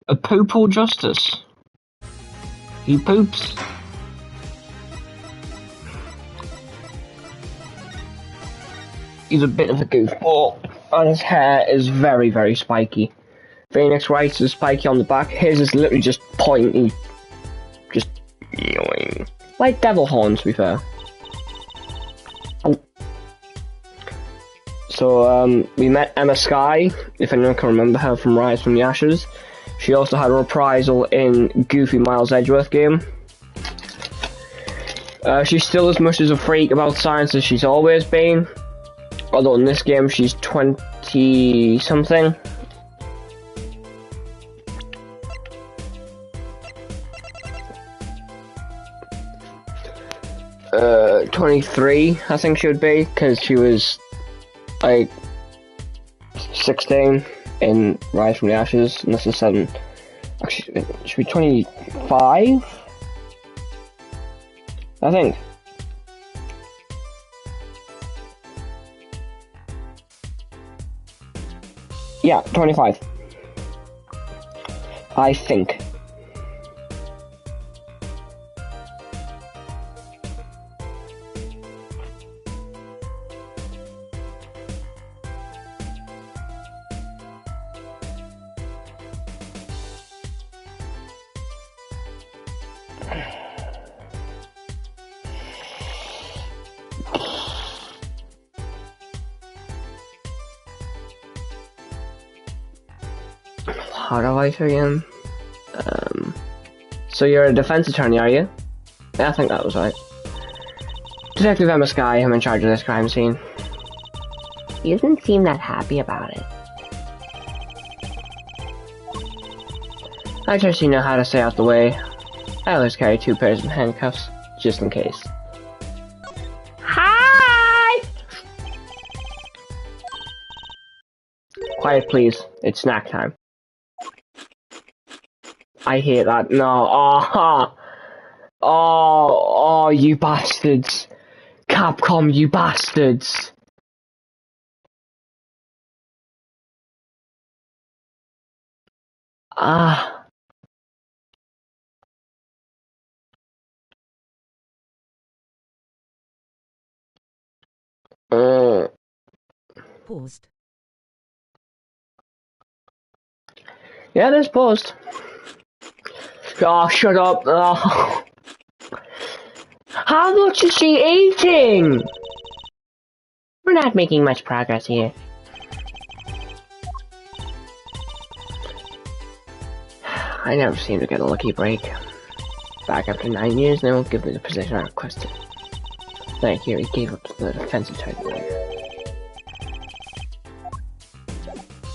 A poop or justice? He poops. He's a bit of a goofball, and his hair is very, very spiky. Phoenix Wright's is spiky on the back. His is literally just pointy. Just yoing. Like devil horns, to be fair. Oh. So, we met Emma Sky, if anyone can remember her from Rise from the Ashes. She also had a reprisal in Goofy Miles Edgeworth game. She's still as much as a freak about science as she's always been. Although in this game she's 20-something. Uh, 23, I think she would be, because she was, like, 16 in Rise from the Ashes, and this is 7. Actually, it should be 25? I think. Yeah, 25. I think. How do I begin? So you're a defense attorney, are you? Yeah, I think that was right. Detective Emma Sky, I'm in charge of this crime scene. He doesn't seem that happy about it. I trust you know how to stay out the way. I always carry 2 pairs of handcuffs, just in case. Hi! Quiet, please. It's snack time. I hate that. No. Oh, you bastards. Capcom, you bastards. Paused. Yeah, there's paused. Oh, shut up. Oh. How much is she eating? We're not making much progress here. I never seem to get a lucky break. Back after 9 years, they won't give me the position I requested. Thank you, he gave up to the defensive attorney.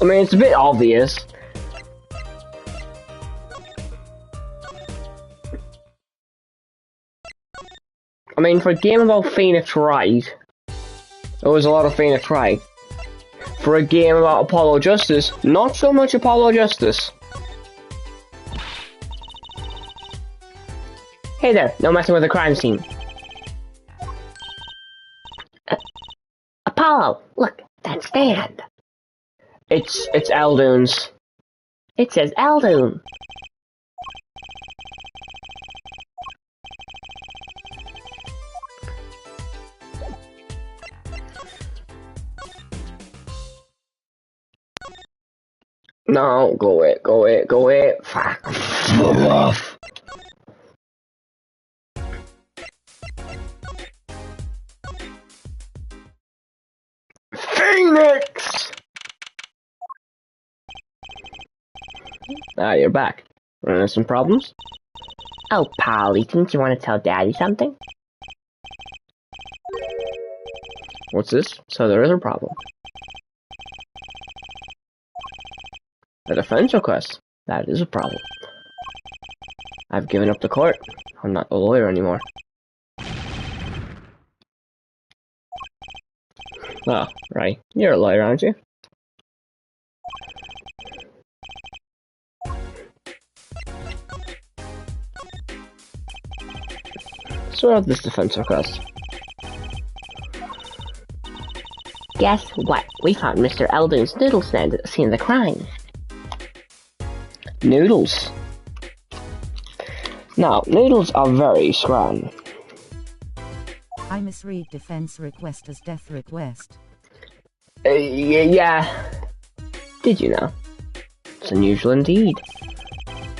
I mean, it's a bit obvious. I mean, for a game about Phoenix Wright, there was a lot of Phoenix Wright. For a game about Apollo Justice, not so much Apollo Justice. Hey there, no messing with the crime scene. Apollo, look, that stand. It's Eldoon's. It says Eldoon. No, go away. Fuck off. Phoenix! You're back. Running into some problems? Oh, Polly, didn't you want to tell Daddy something? What's this? So there is a problem. A defense request? That is a problem. I've given up the court. I'm not a lawyer anymore. Oh, right. You're a lawyer, aren't you? Sort out this defense request. Guess what? We found Mr. Eldoon's noodle stand at the scene of the crime. Noodles. Now, noodles are very scran. I misread defense request as death request. Yeah. Did you know? It's unusual indeed.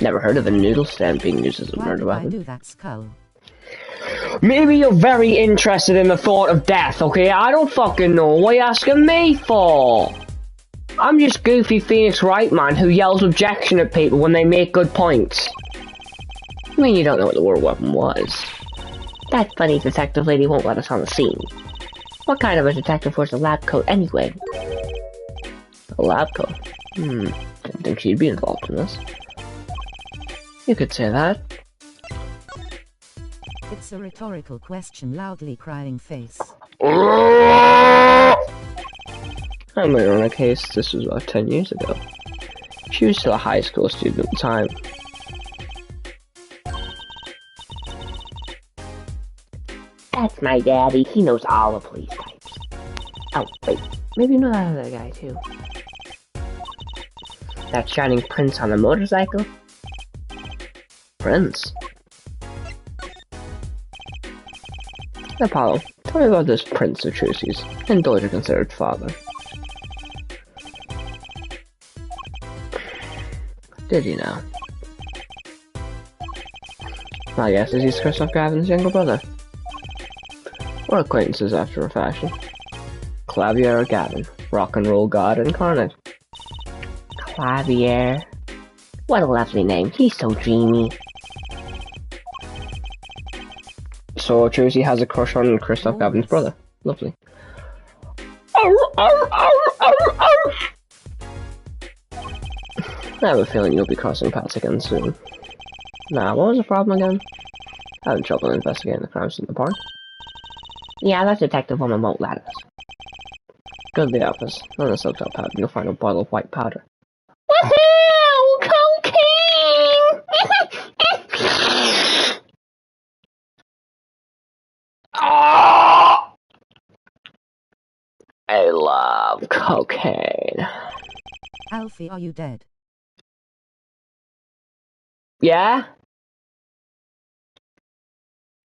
Never heard of a noodle stand being used as a murder weapon. Why did I do that, Skull? Maybe you're very interested in the thought of death, okay? I don't fucking know. What are you asking me for? I'm just goofy Phoenix Wright man who yells objection at people when they make good points. I mean, you don't know what the war weapon was. That funny detective lady won't let us on the scene. What kind of a detective wears a lab coat anyway? A lab coat? Didn't think she'd be involved in this. You could say that. It's a rhetorical question, loudly crying face. I remember on a case, this was about 10 years ago. She was still a high school student at the time. That's my daddy. He knows all the police types. Oh, wait. Maybe you know that other guy, too. That shining prince on a motorcycle? Prince? Apollo, tell me about this Prince of Trucy's, and Doja considered father. Did you know? My guess is he's Christoph Gavin's younger brother. We're acquaintances after a fashion. Clavier Gavin, rock and roll god incarnate. Clavier. What a lovely name. He's so dreamy. So Trucy has a crush on Christoph Gavin's brother. Lovely. I have a feeling you'll be crossing paths again soon. Nah, what was the problem again? Having trouble investigating the crimes in the park? Yeah, that detective woman won't let us. Go to the office. On the silk top pad, you'll find a bottle of white powder. Woohoo! Cocaine! I love cocaine. Alfie, are you dead? Yeah?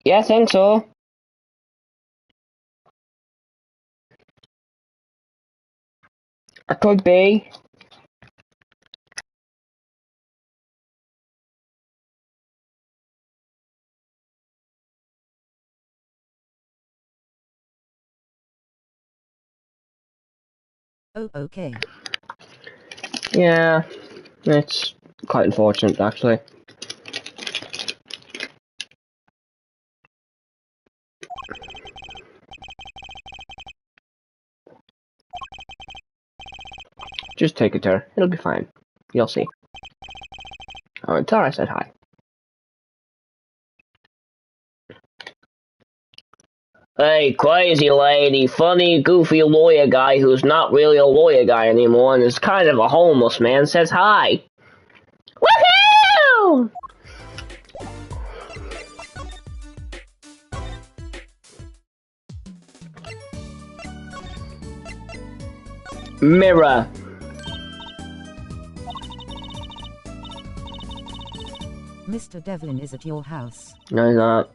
Yeah, I think so. I could be. Oh, okay. Yeah, it's quite unfortunate, actually. Just take it to her. It'll be fine. You'll see. Oh, tell her I said hi. Hey, crazy lady, funny, goofy lawyer guy who's not really a lawyer guy anymore and is kind of a homeless man says hi. Woohoo! Mirror. Mr. Devlin is at your house. No, he's not.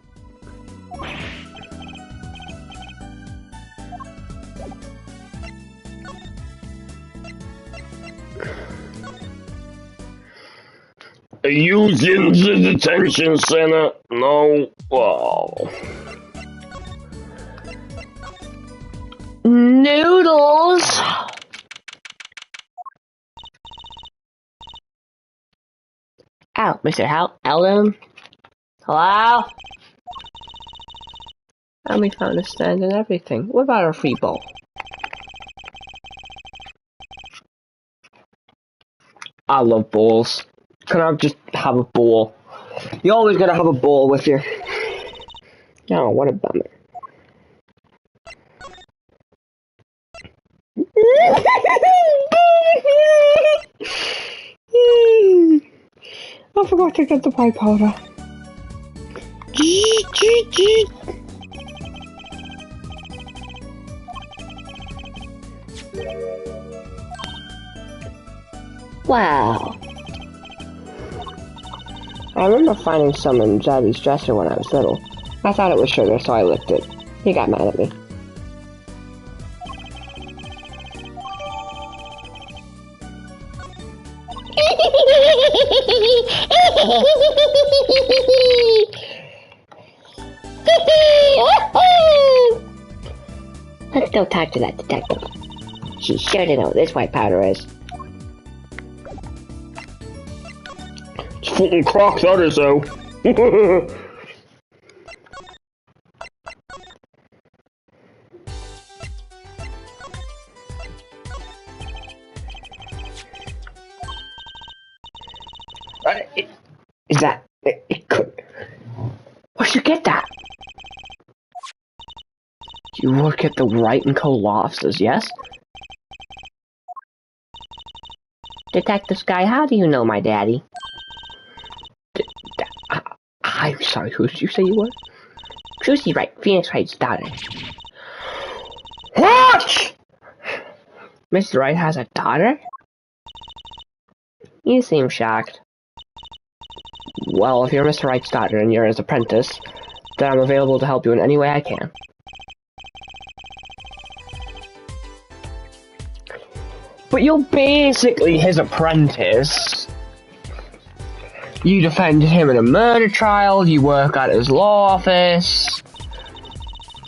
Are you in the detention center? No. Oh. Noodles! Oh, Mr. Ellen? Hello? And we found a stand and everything. What about our free bowl? I love bowls. Can I just have a bowl? You always gotta have a bowl with you. Oh, what a bummer. I forgot to get the white powder. Wow. I remember finding some in Daddy's dresser when I was little. I thought it was sugar, so I licked it. He got mad at me. Let's go talk to that detective. She's sure to know what this white powder is. It's fucking Crocs, that is though. Is that... It could... Where'd you get that? You work at the Wright & Co. law offices, yes? Detective Sky, how do you know my daddy? I'm sorry, who did you say you were? Trucy Wright, Phoenix Wright's daughter. What?! Mr. Wright has a daughter? You seem shocked. Well, if you're Mr. Wright's daughter and you're his apprentice, then I'm available to help you in any way I can. But you're basically his apprentice. You defended him in a murder trial, you work at his law office.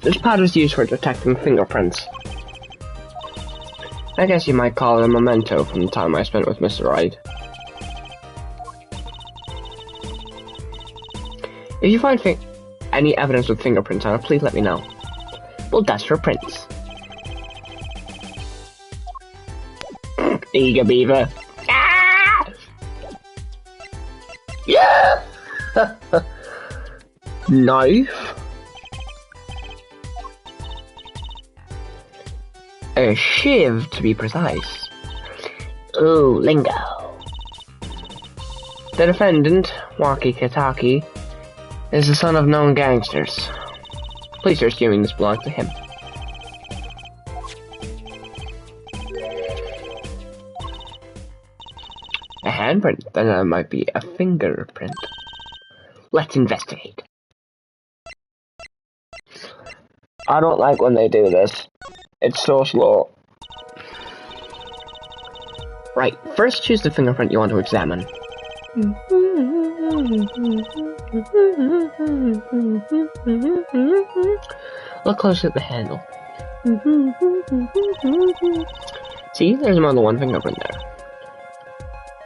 This powder is used for detecting fingerprints. I guess you might call it a memento from the time I spent with Mr. Wright. If you find any evidence with fingerprints on it, please let me know. We'll dust for prints. Eager beaver. Ah! Yeah! Knife. A shiv, to be precise. Ooh, lingo. The defendant, Waki Kataki, is the son of known gangsters. Police are assuming this belongs to him. A handprint, then that might be a fingerprint. Let's investigate. I don't like when they do this. It's so slow. Right, first choose the fingerprint you want to examine. Look closely at the handle. See, there's more than one fingerprint there.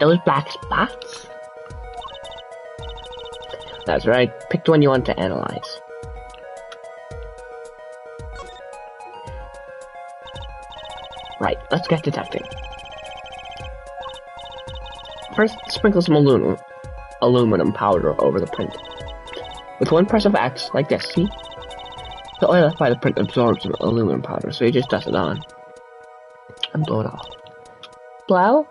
Those black spots? That's right, pick the one you want to analyze. Right, let's get detecting. First, sprinkle some aluminum powder over the print. With one press of X, like this, see? The oil left by the print absorbs the aluminum powder, so you just dust it on. And blow it off. Blow?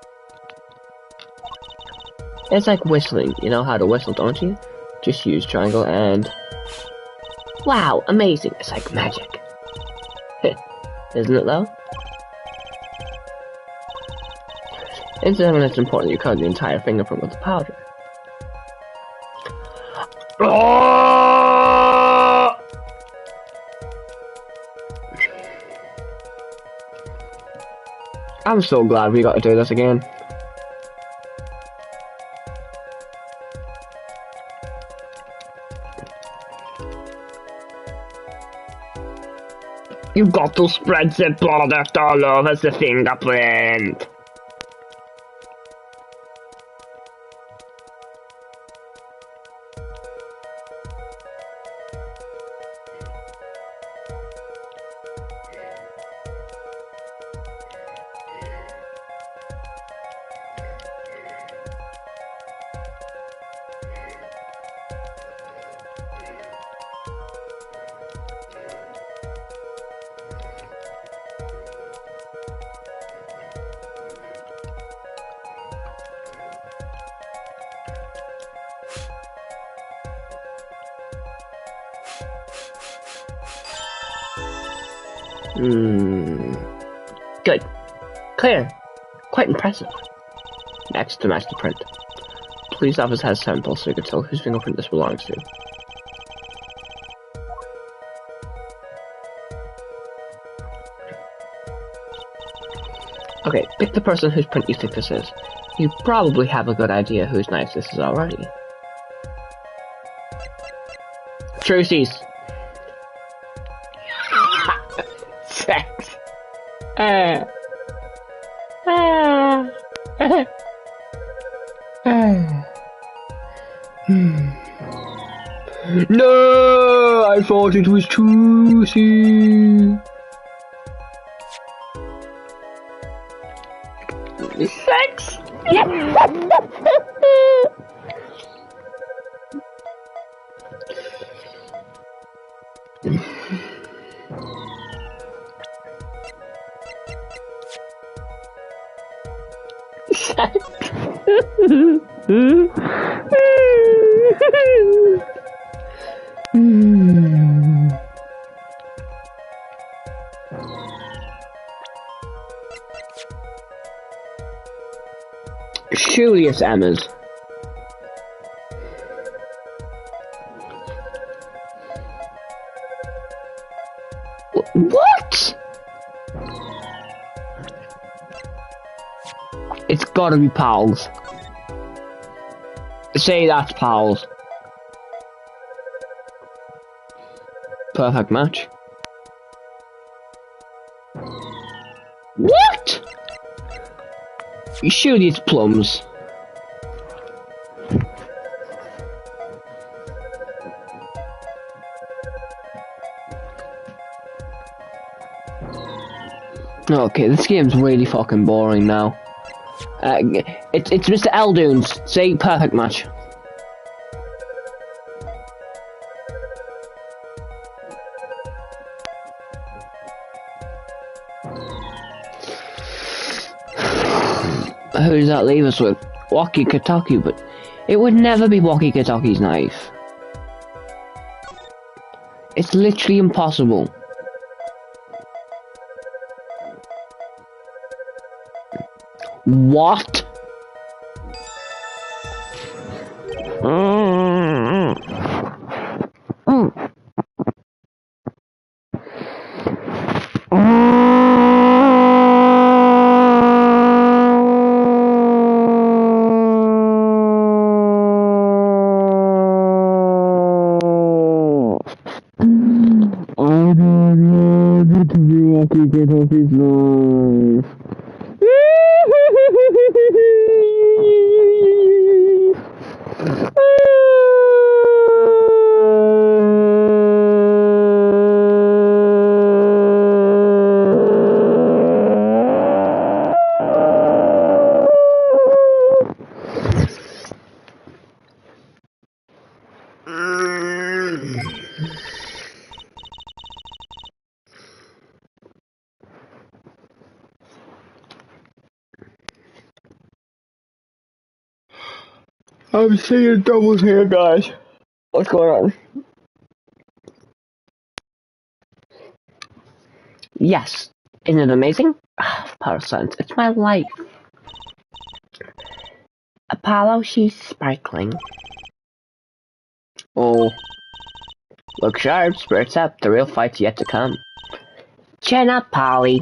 It's like whistling. You know how to whistle, don't you? Just use triangle and... Wow, amazing. It's like magic. Isn't it, though? Incidentally, it's important you coat the entire fingerprint with the powder. Oh! I'm so glad we got to do this again. You've got to spread the product all over the fingerprint. Good. Clear. Quite impressive. Next, to match the print. police officer has 7 pulse, so you can tell whose fingerprint this belongs to. Okay, pick the person whose print you think this is. You probably have a good idea whose knife this is already. Trucies! Sex! No! I thought it was Trucy! Sex! Surely it's Emma's. What? It's gotta be Pals. Say that's Pals. Perfect match. What? Surely it's Plums. Okay, this game's really fucking boring now. It's Mr. Eldunes. Say perfect match. Who does that leave us with? Walkie-talkie, but it would never be Walkie-talkie's knife. It's literally impossible. What? I'm seeing doubles here, guys. What's going on? Yes. Isn't it amazing? Parasite, it's my life. Apollo, she's sparkling. Oh. Look sharp, spirits up, the real fight's yet to come. Chin up, Polly.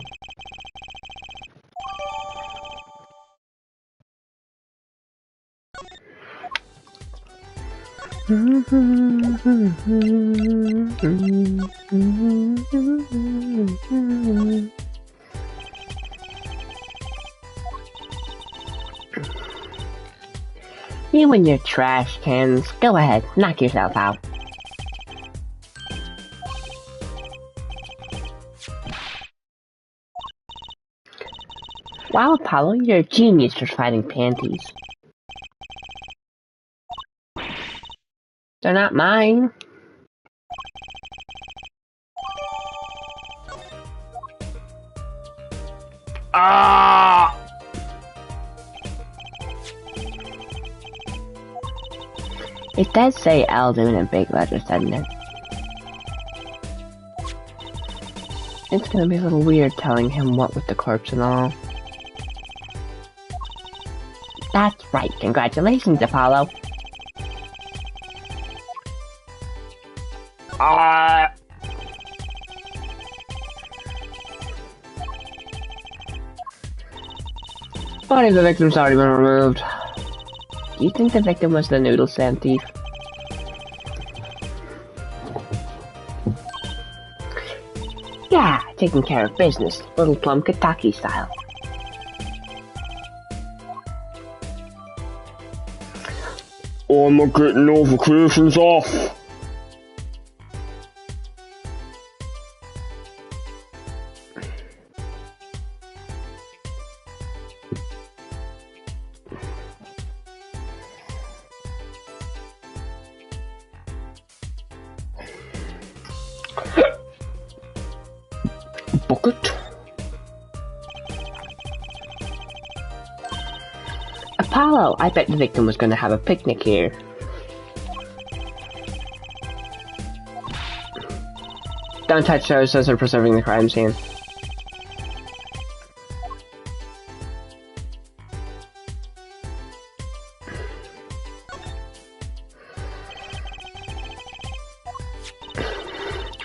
You and your trash cans, go ahead, knock yourself out. Wow, Apollo, you're a genius for finding panties. They're not mine. Ah! It does say Elduin in big letters, doesn't it? It's gonna be a little weird telling him what with the corpse and all. That's right. Congratulations, Apollo. Body of the victim's already been removed. Do you think the victim was the noodle stand thief? Yeah, taking care of business. Little Plum Kentucky style. I'm not getting notifications off. Bucket. Apollo, I bet the victim was going to have a picnic here. Don't touch those as they're preserving the crime scene.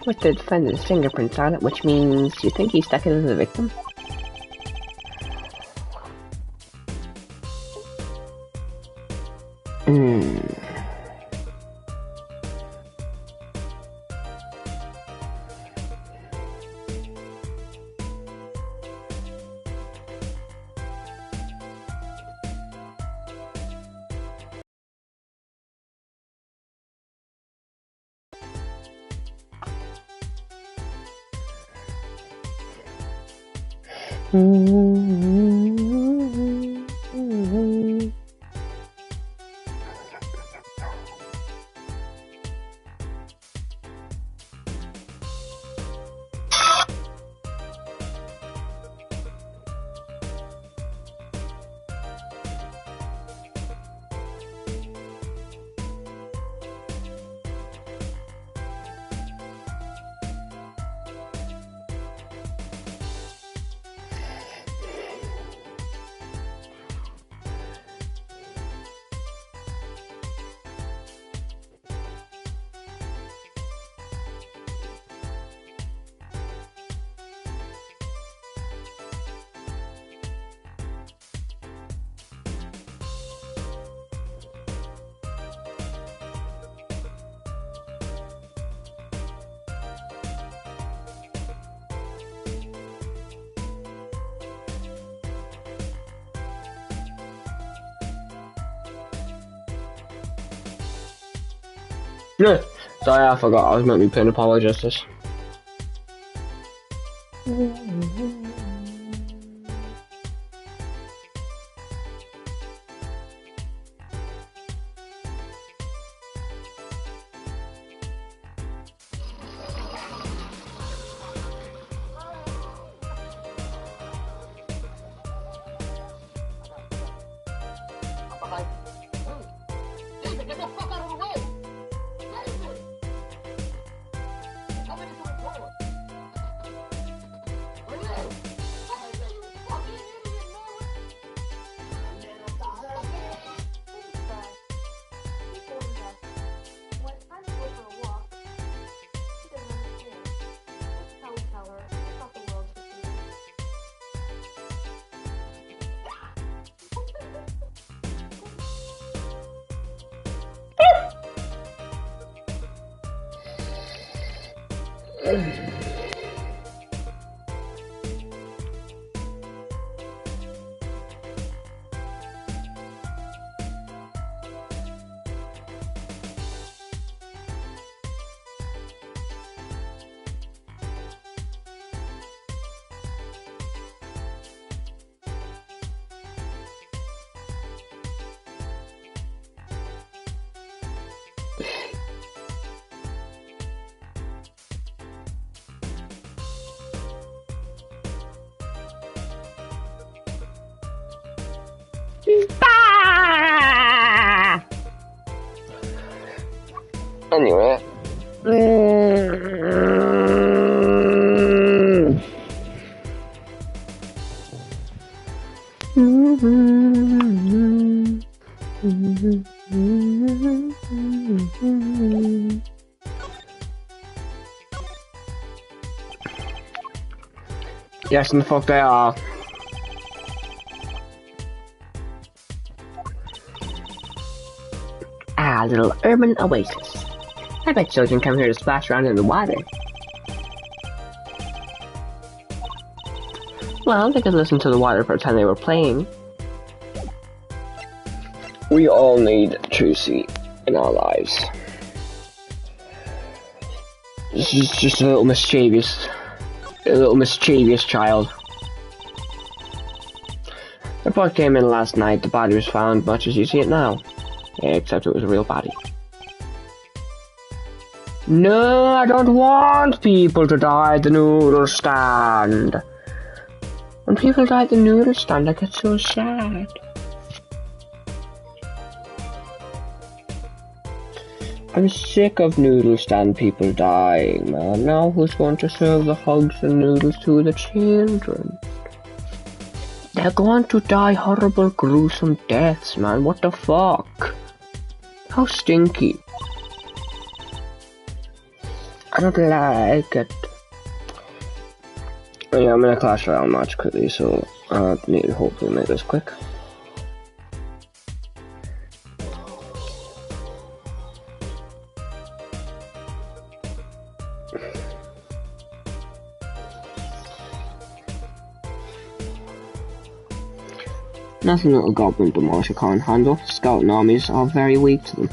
With the defendant's fingerprints on it, which means you think he stuck it as the victim? Yeah. Sorry, I forgot. I was meant to be playing Apollo Justice. Anyway. Yes, and the fuck they are. Ah, little urban oasis. I bet children come here to splash around in the water. Well, they could listen to the water pretend they were playing. We all need Trucy in our lives. She's just a little mischievous child. The report came in last night. The body was found much as you see it now. Yeah, except it was a real body. No, I don't want people to die at the noodle stand. When people die at the noodle stand, I get so sad. I'm sick of noodle stand people dying, man. Now who's going to serve the hugs and noodles to the children? They're going to die horrible, gruesome deaths, man. What the fuck? How stinky. I don't like it. Yeah, I'm in a Clash Royale match quickly, so I need to hopefully make this quick. Nothing little goblin demolisher can't handle. Scouting armies are very weak to them.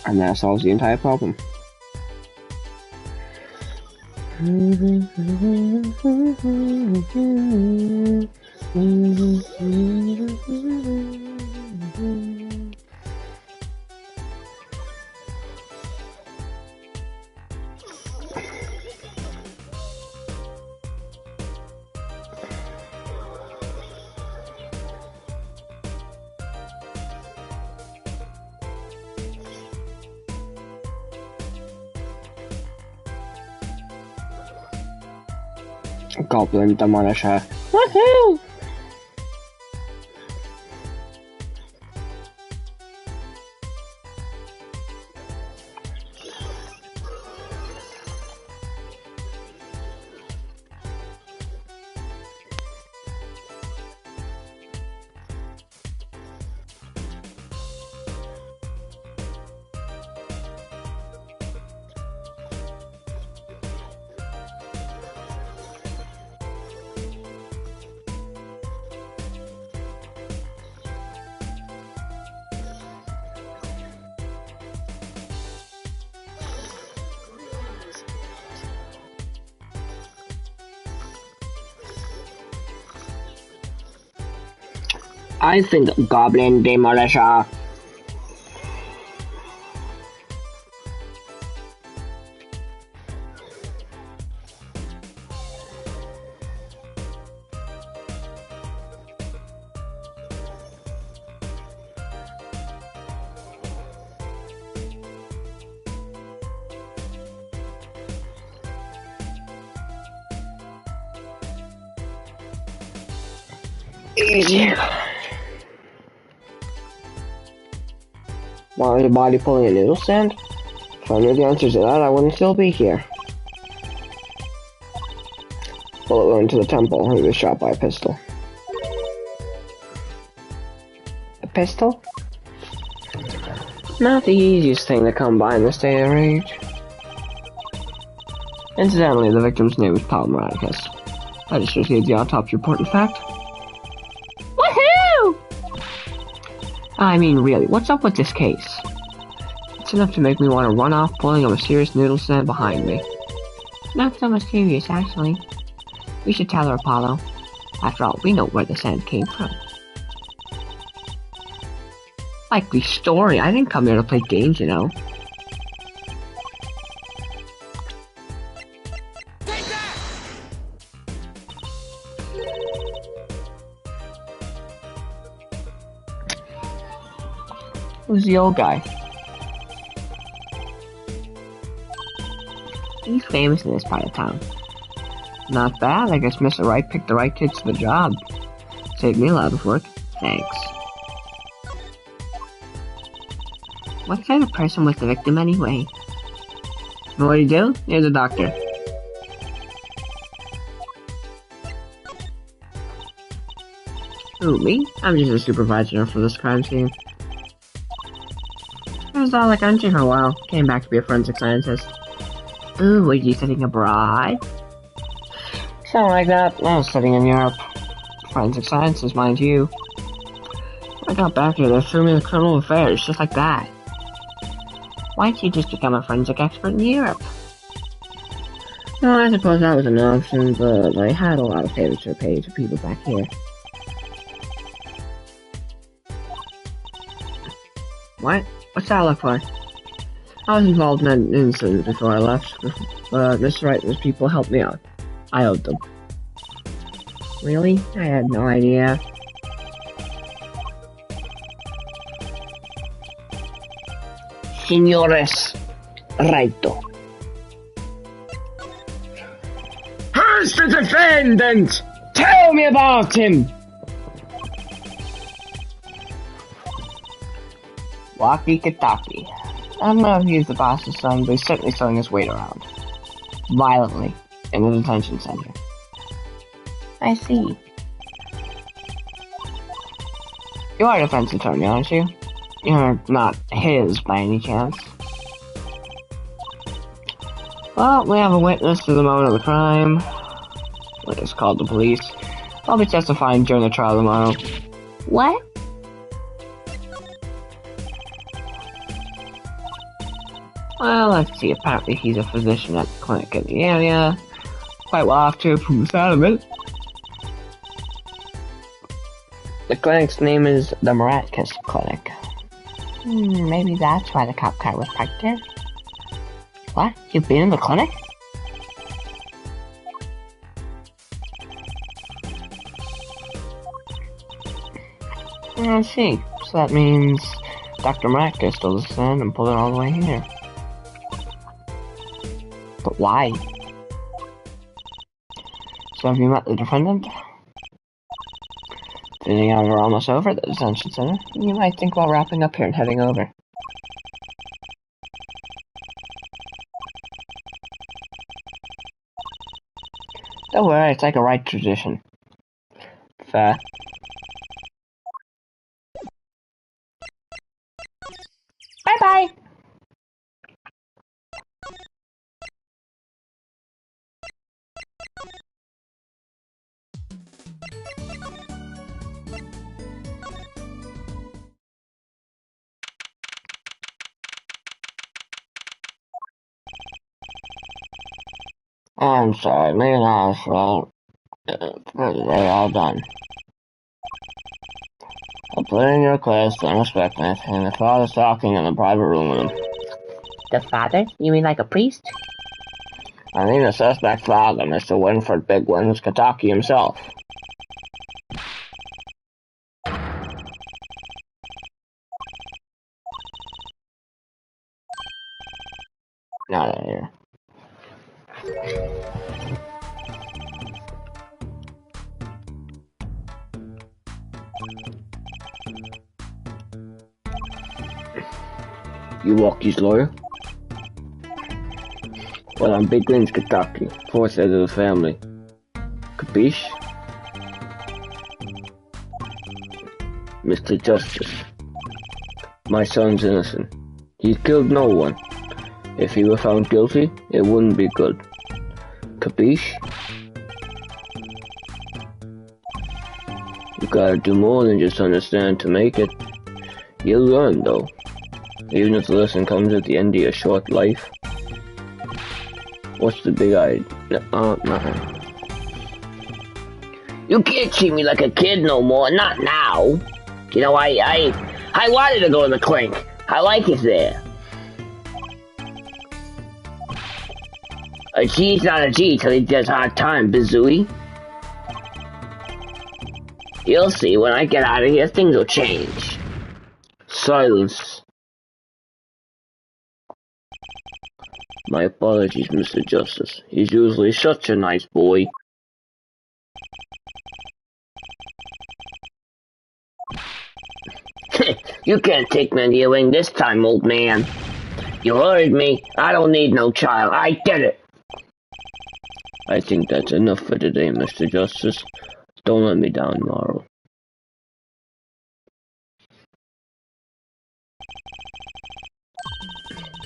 And that solves the entire problem. Goblin demolisher. Woohoo! I think Goblin Demolisher. Easy. Why is the body pulling a noodle stand? If I knew the answers to that, I wouldn't still be here. Bullet went to the temple. He was shot by a pistol. A pistol? Not the easiest thing to come by in this day and age. Incidentally, the victim's name was Palmericus. I just received the autopsy report, in fact. Woohoo! I mean, really, what's up with this case? It's enough to make me want to run off pulling a mysterious noodle stand behind me. Not so mysterious, actually. We should tell her, Apollo. After all, we know where the sand came from. Likely story. I didn't come here to play games, you know. Who's the old guy? He's famous in this part of town. Not bad. I guess Mr. Right picked the right kids for the job. Saved me a lot of work. Thanks. What kind of person was the victim anyway? What do you do? You're the doctor. Who, me? I'm just a supervisor for this crime scene. I was out of the country for a while. Came back to be a forensic scientist. Ooh, were you studying abroad? Something like that. I was studying in Europe. Forensic sciences, mind you. When I got back here, they threw me in criminal affairs, just like that. Why didn't you just become a forensic expert in Europe? No, I suppose that was an option, but I had a lot of favors to pay to people back here. What? What's that look for? I was involved in an incident before I left, but Mr. Wright and his people helped me out. I owed them. Really? I had no idea. Señores, Righto. Who's the defendant? Tell me about him! Walkie-talkie. I don't know if he's the boss's son, but he's certainly throwing his weight around. Violently. In the detention center. I see. You are a defense attorney, aren't you? You're not his by any chance. Well, we have a witness to the moment of the crime. Witness called the police. I'll be testifying during the trial tomorrow. What? Well, let's see. Apparently he's a physician at the clinic in the area. Quite well off too, from the sound of it. The clinic's name is the Miraculous Clinic. Maybe that's why the cop car was parked there. What? You've been in the clinic? I see. So that means Dr. Miraculous stole the son and pulled it all the way here. But why? So have you met the defendant? Feeling we're almost over at the detention center, you might think about wrapping up here and heading over. Don't worry, it's like a right tradition. Fair. Bye-bye! I'm sorry, maybe not his fault. They're all done. I'll put in your request and respect anything, and the father's talking in the private room with him. The father? You mean like a priest? I mean the suspect father, Mr. Winford Big One, who's Kentucky himself. Not in here. You Walkie's lawyer? Well, I'm Big Wins, Kentucky, fourth head of the family. Capiche? Mr. Justice. My son's innocent. He's killed no one. If he were found guilty, it wouldn't be good. Capiche? You gotta do more than just understand to make it. You'll learn, though. Even if the lesson comes at the end of your short life. What's the big idea? Nothing. You can't treat me like a kid no more, not now. You know, I wanted to go to the clinic. I like it there. A G's not a G till he gets hard time, Bazooey. You'll see, when I get out of here, things will change. Silence. My apologies, Mr. Justice. He's usually such a nice boy. You can't take me under your wing this time, old man. You heard me. I don't need no child. I did it. I think that's enough for today, Mr. Justice. Don't let me down tomorrow.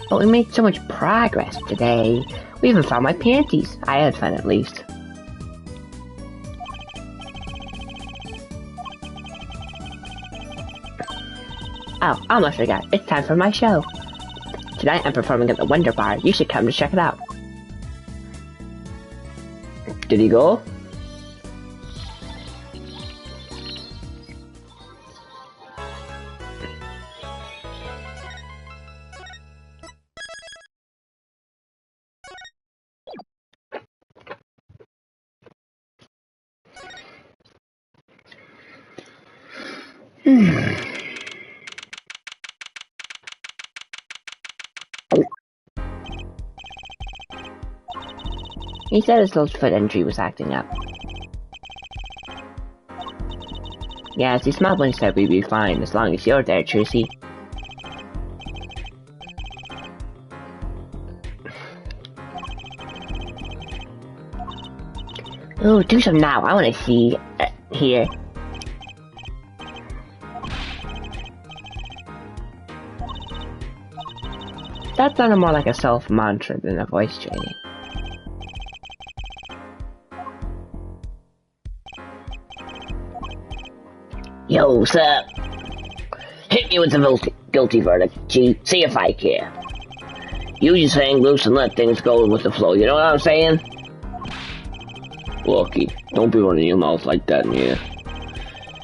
But we made so much progress today. We even found my panties. I had fun, at least. Oh, almost forgot. It's time for my show. Tonight I'm performing at the Wonder Bar. You should come to check it out. Did he go? He said his little foot injury was acting up. Yes, he smiled when he said we'd be fine as long as you're there, Trucy. Oh, do some now. I want to see here. That sounded more like a self-mantra than a voice training. Yo, what's up? Hit me with the guilty verdict, G. See if I care. You just hang loose and let things go with the flow, you know what I'm saying? Lucky, don't be running your mouth like that in here.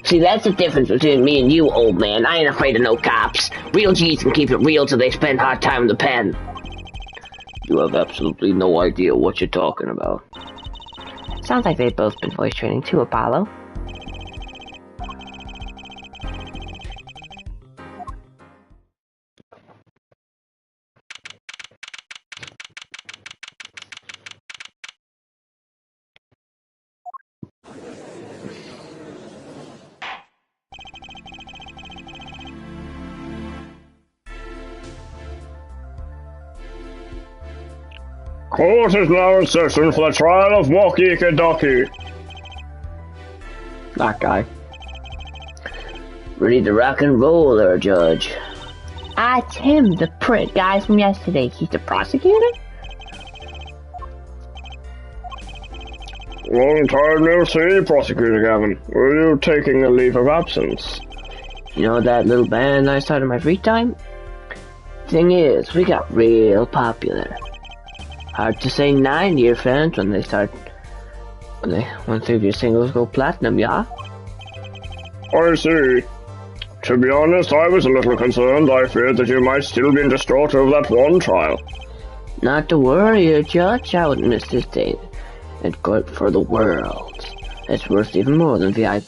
See, that's the difference between me and you, old man. I ain't afraid of no cops. Real G's can keep it real till they spend hard time in the pen. You have absolutely no idea what you're talking about. Sounds like they've both been voice training too, Apollo. Court is now in session for the trial of Walkie Ducky. That guy. Ready to rock and roll there, Judge. Ah, it's him, the prick guy from yesterday. He's the prosecutor? Long time no see, Prosecutor Gavin. Were you taking a leave of absence? You know that little band I started in my free time? Thing is, we got real popular. Hard to say 9-year fans when once your singles go platinum, yeah? I see. To be honest, I was a little concerned. I feared that you might still be distraught over that one trial. Not to worry, Judge. I wouldn't miss this day. It's good for the world. It's worth even more than VIP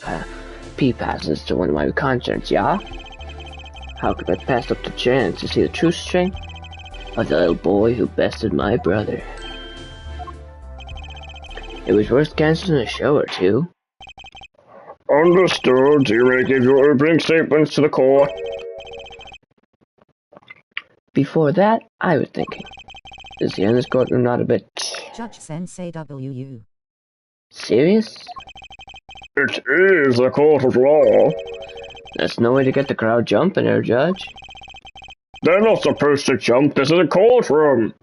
passes to one of my concerts, yeah? How could I pass up the chance to see the true strength of the little boy who bested my brother? It was worth canceling a show or two. Understood. You may give your opening statements to the court. Before that, I was thinking, is the in this courtroom not a bit... Judge Sensei WU. serious? It is a court of law. That's no way to get the crowd jumping there, Judge. They're not supposed to jump. This is a courtroom.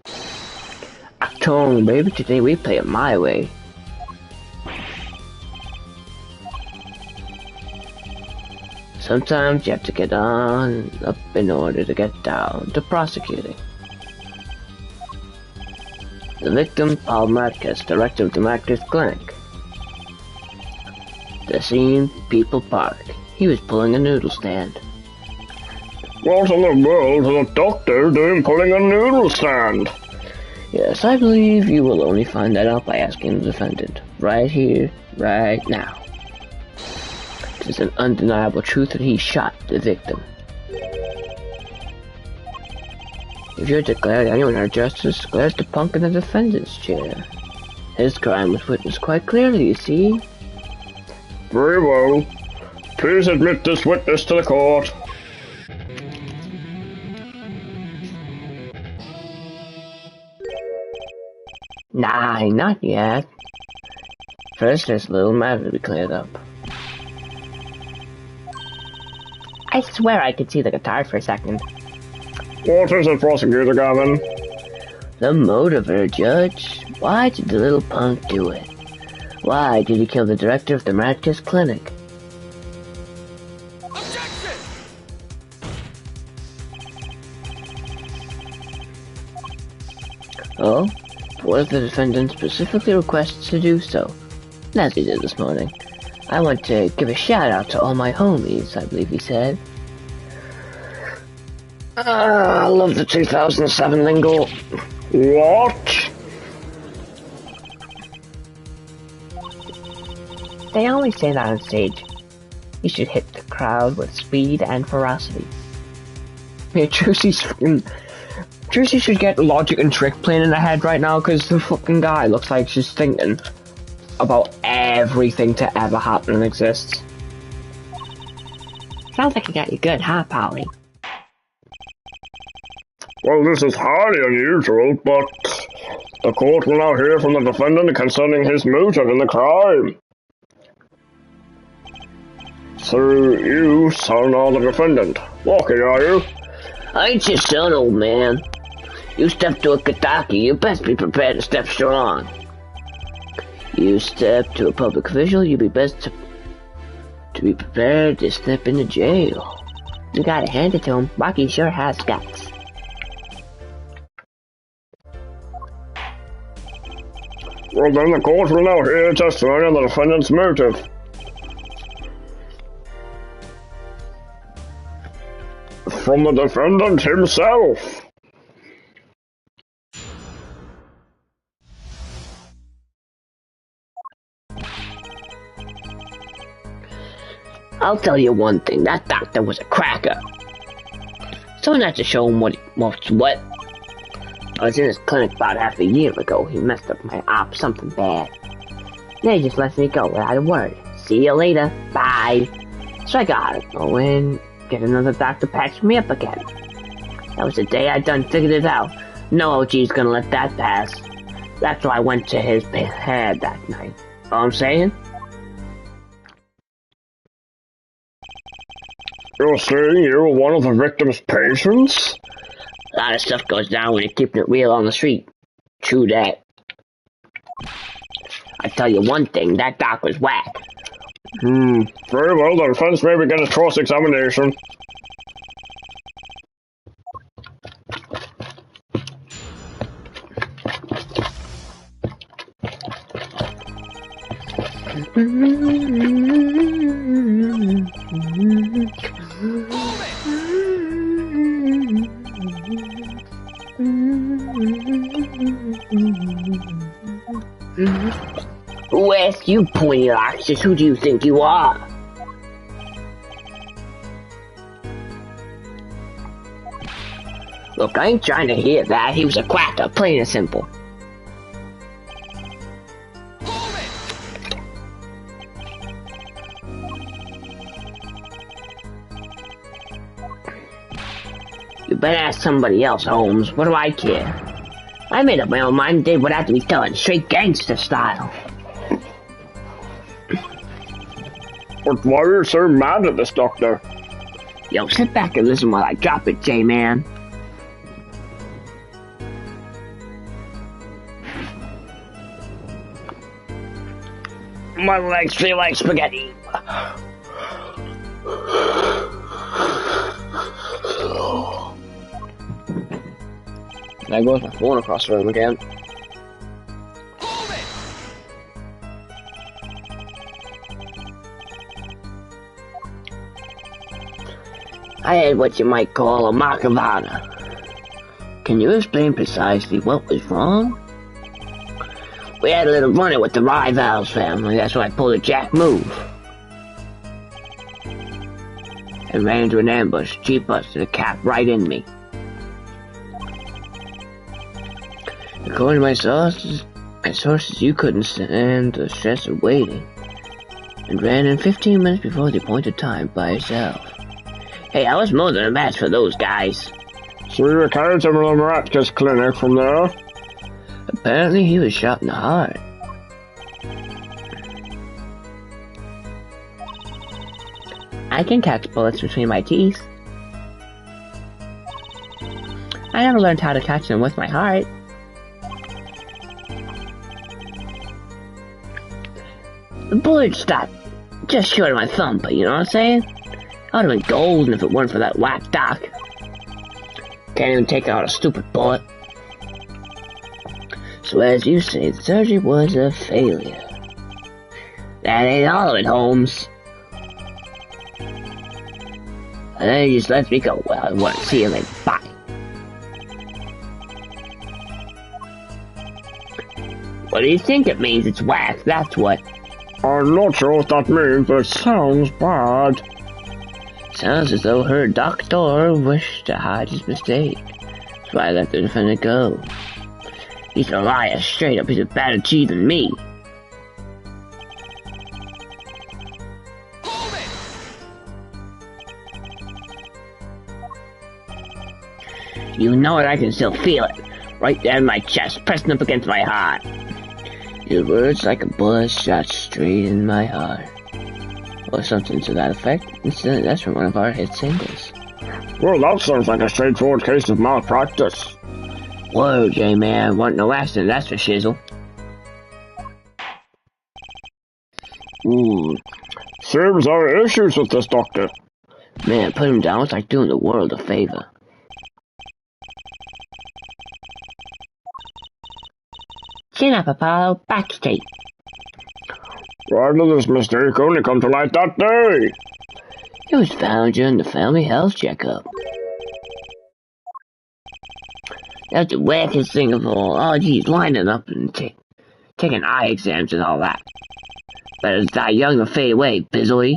Tongue, baby, today we play it my way. Sometimes you have to get on up in order to get down to prosecuting. The victim, Paul Marquez, director of the Marquez Clinic. The scene, People Park. He was pulling a noodle stand. What in the world is a doctor doing pulling a noodle stand? Yes, I believe you will only find that out by asking the defendant. Right here, right now. It is an undeniable truth that he shot the victim. If you're declared anyone our justice, declares the punk in the defendant's chair. His crime was witnessed quite clearly, you see. Very well. Please admit this witness to the court. Nah, not yet. First, there's a little matter to be cleared up. I swear I could see the guitar for a second. What is it, Prosecutor Gavin? The motiver, Judge. Why did the little punk do it? Why did he kill the director of the Miraculous Clinic? Objection! Oh? What if the defendant specifically requests to do so? As he did this morning. I want to give a shout out to all my homies, I believe he said. I love the 2007 lingo. What? They always say that on stage. You should hit the crowd with speed and ferocity. Yeah, Juicy should get logic and trick playing in the head right now, because the fucking guy looks like she's thinking about everything to ever happen and exist. Sounds like you got you good, huh, Polly? Well, this is highly unusual, but the court will now hear from the defendant concerning his motive in the crime. So, you, son, are the defendant. Walkie, are you? I ain't your son, old man. You step to a Kataki, you best be prepared to step strong. You step to a public official, you be best to be prepared to step into jail. You gotta hand it to him. Rocky sure has guts. Well, then the court will now hear testimony on the defendant's motive. From the defendant himself. I'll tell you one thing, that doctor was a cracker. Someone had to show him what's what. I was in his clinic about half a year ago. He messed up my op something bad. Then he just left me go without a word. See you later. Bye. So I gotta go in, get another doctor patch me up again. That was the day I done figured it out. No OG's gonna let that pass. That's why I went to his head that night. Know what I'm saying? You're saying you were one of the victim's patients? A lot of stuff goes down when you're keeping it real on the street. True that. I tell you one thing, that doc was whack. Very well, the defense may begin its cross-examination. Who asked you, pointy oxes? Who do you think you are? Look, I ain't trying to hear that. He was a quacker, plain and simple. You better ask somebody else, Holmes. What do I care? I made up my own mind and did what had to be done, straight gangster style. But why are you so mad at this doctor? Yo, sit back and listen while I drop it, J-Man. My legs feel like spaghetti. There goes my phone across the room again. I had what you might call a mark of honor. Can you explain precisely what was wrong? We had a little run-in with the Rivals family, that's why I pulled a jack move. And ran into an ambush. Chief busted a cap right in me. According to my sources, you couldn't stand the stress of waiting, and ran in 15 minutes before the appointed time by yourself. Hey, I was more than a match for those guys. So you carried him to the Miraculous Clinic from there? Apparently he was shot in the heart. I can catch bullets between my teeth. I never learned how to catch them with my heart. The bullet stopped just short of my thumb, but you know what I'm saying? I would have been golden if it weren't for that whack doc. Can't even take out a stupid bullet. So as you say, the surgery was a failure. That ain't all of it, Holmes. And then he just lets me go. Well, I want to see him and bye. What do you think it means? It's whack, that's what. I'm not sure what that means, but it sounds bad. Sounds as though her doctor wished to hide his mistake. That's why I let the defendant go. He's a liar, straight up. He's a better G than me. You know it, I can still feel it. Right there in my chest, pressing up against my heart. Your words like a bullet shot straight in my heart. Or something to that effect. Incidentally, that's from one of our hit singles. Well, that sounds like a straightforward case of malpractice. Whoa, J-Man, wasn't no accident, that's for shizzle. Seems there are issues with this doctor. Man, put him down, it's like doing the world a favor. Chin up, Apollo, back straight. Why did this mistake only come to light that day? It was found during the family health checkup. That's the wackest thing of all. Oh, geez, lining up and taking eye exams and all that. Better die young or fade away, Bizzly.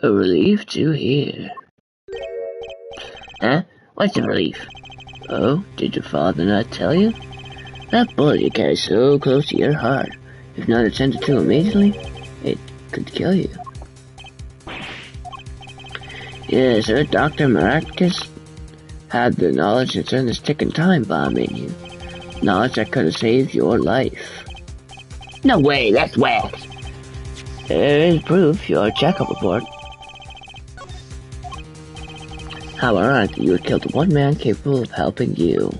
A relief to hear. Huh? What's a relief? Oh, did your father not tell you? That bullet you carry so close to your heart, if not attended to immediately, it could kill you. Yes, sir, Dr. Maracus had the knowledge to turn this ticking time bomb in you. Knowledge that could have saved your life. No way, that's whack. There is proof, your checkup report. How ironic that you would kill the one man capable of helping you.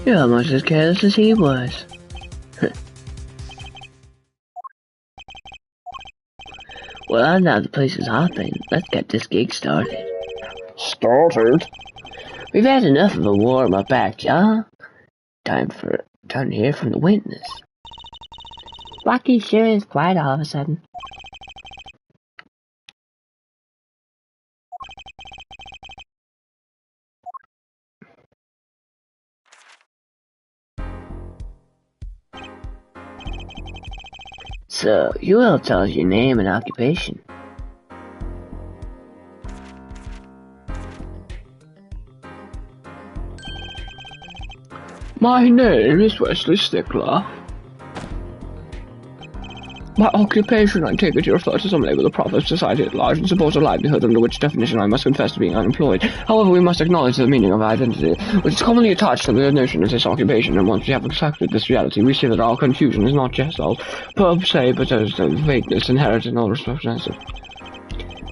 You're almost as careless as he was. Well, now the place is hopping. Let's get this gig started. Started? We've had enough of a war on my back, y'all. Time to hear from the witness. Rocky sure is quiet all of a sudden. So, you will tell us your name and occupation. My name is Wesley Stickler. My occupation, I take it you refer to some label of the profit of society at large and suppose a livelihood, under which definition I must confess to being unemployed. However, we must acknowledge the meaning of identity, which is commonly attached to the notion of this occupation, and once we have accepted this reality, we see that our confusion is not just all per se, but as the vagueness inherent in all representative.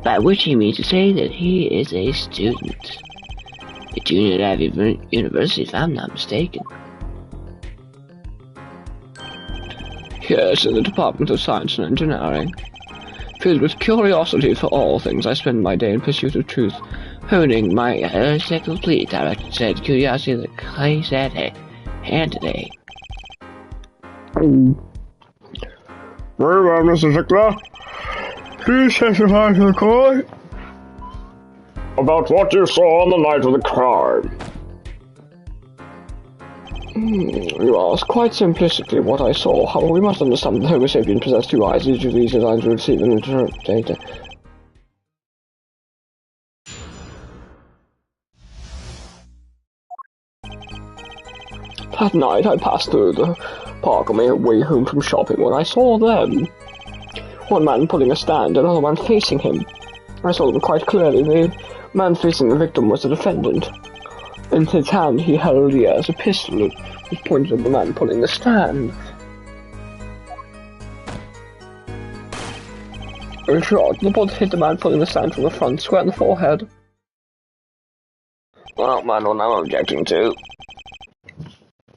By which he means to say that he is a student. A junior at University, if I'm not mistaken. Yes, in the Department of Science and Engineering. Filled with curiosity for all things, I spend my day in pursuit of truth, honing my complete directed said curiosity that plays at hand today. Very well, Mr. Stickler. Please testify to the court about what you saw on the night of the crime. You ask quite simplistically what I saw. However, we must understand that the Homo sapien possessed two eyes, each of these designed to receive and interpret data. That night I passed through the park on my way home from shopping when I saw them. One man pulling a stand, another man facing him. I saw them quite clearly. The man facing the victim was the defendant. In his hand he held a pistol. It was pointed at the man pulling the stand. In short, the bullet hit the man pulling the stand from the front, square in the forehead. Well, man, what I'm objecting to.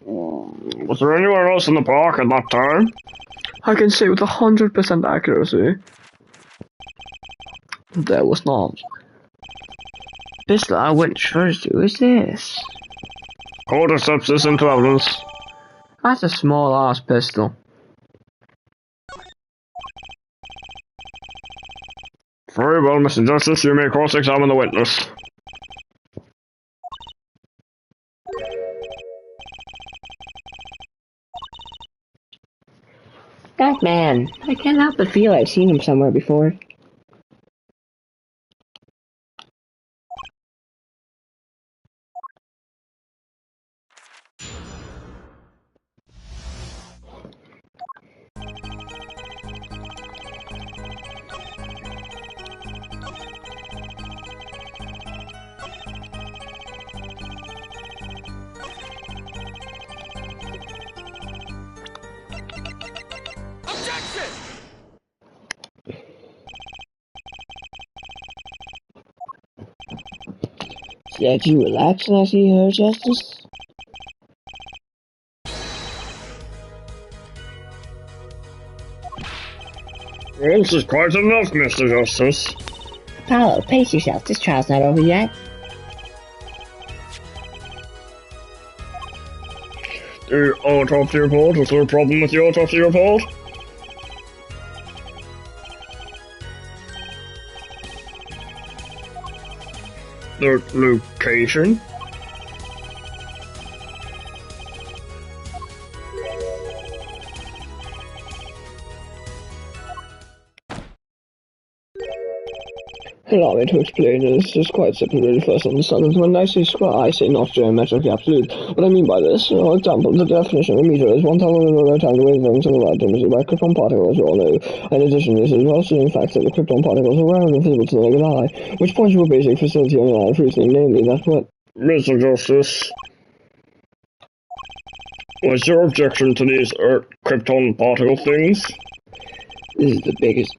Was there anyone else in the park at that time? I can say with 100% accuracy, there was not. Pistol I went first. Who is this? Court accepts this into evidence. That's a small-ass pistol. Very well, Mr. Justice, you may cross-examine the witness. That man. I can't help but feel I've seen him somewhere before. Did you relax when I see her, Justice? This is quite enough, Mr. Justice. Apollo, pace yourself. This trial's not over yet. The autopsy report, was there a problem with the autopsy report? The location? Allow me to explain. This is quite simple, really. First, understand that when I say square, I say not geometrically absolute. What I mean by this, for example, the definition of a meter is 1,000 times the wavelength of the light emitted by krypton particles, we all know. In addition, this is well studied fact that the krypton particles are rare and invisible to the naked eye, which points to a basic facility on the line of reasoning, namely that what... Mr. Justice, what's your objection to these krypton particle things? This is the biggest.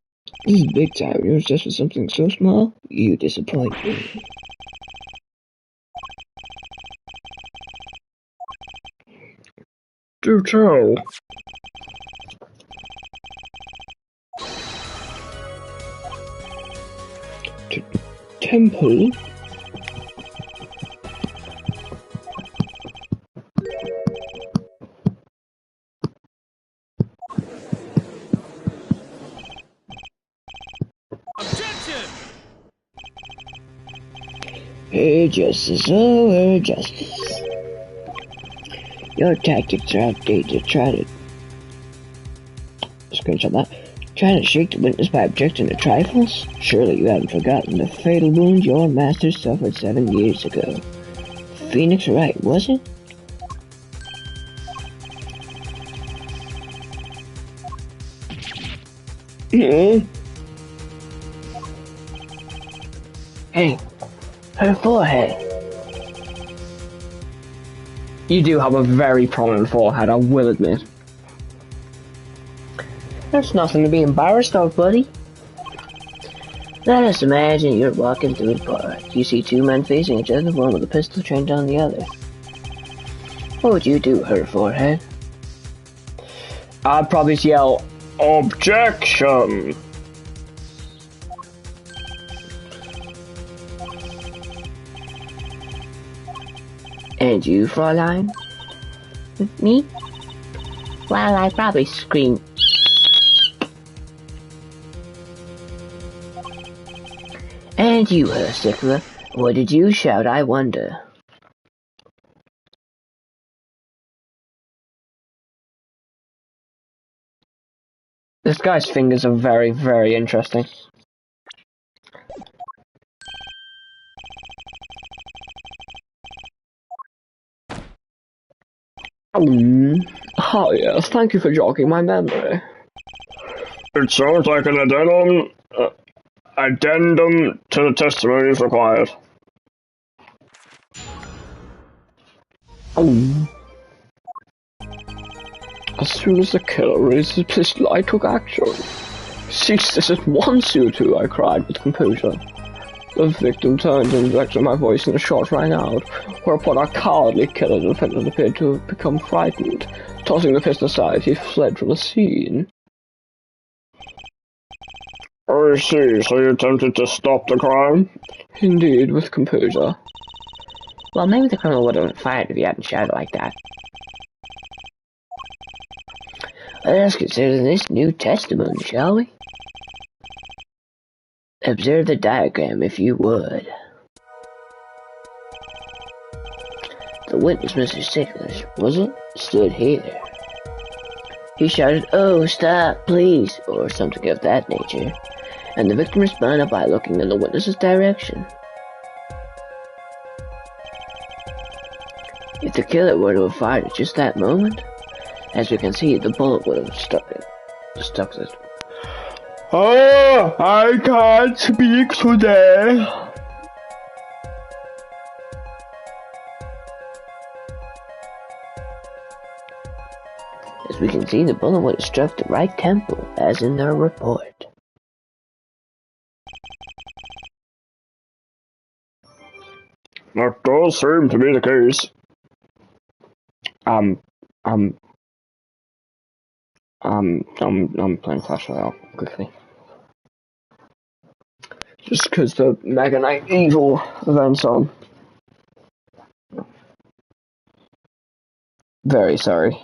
This is big time. You're just for something so small? You disappoint me. Do tell. Temple? Hey, Justice, oh, Justice. Your tactics are outdated. Try to... Screenshot that. Trying to shake the witness by objecting to trifles? Surely you haven't forgotten the fatal wound your master suffered 7 years ago. Phoenix Wright, was it? Hey, Her forehead. you do have a very prominent forehead, I will admit. That's nothing to be embarrassed of, buddy. Let us imagine you're walking through the park. You see two men facing each other, one with a pistol trained on the other. What would you do, her forehead? I'd probably yell, Objection! And you, Fräulein? Me? Well, I'd probably scream. And you, her stickler, what did you shout, I wonder? this guy's fingers are very, very interesting. Oh yes, thank you for jogging my memory. It sounds like an addendum to the testimony is required. As soon as the killer raised his pistol, I took action. Cease this at once, you two, I cried with composure. The victim turned and directed my voice and a shot rang out, whereupon our cowardly killer defendant appeared to have become frightened. Tossing the pistol aside, he fled from the scene. I see, so you attempted to stop the crime? Indeed, with composure. Well, maybe the criminal would have fired if you hadn't shouted like that. Let's consider this new testimony, shall we? Observe the diagram, if you would. The witness, Mr. Sticklers, was it? Stood here. He shouted, "Oh, stop, please," or something of that nature, and the victim responded by looking in the witness's direction. If the killer were to have fired at just that moment, as we can see, the bullet would have stuck it. Oh, I can't speak today. As we can see, the bullet would have struck the right temple, as in their report. That does seem to be the case. I'm playing Clash Royale quickly. Just because the Mega Knight Evil event's on. Very sorry.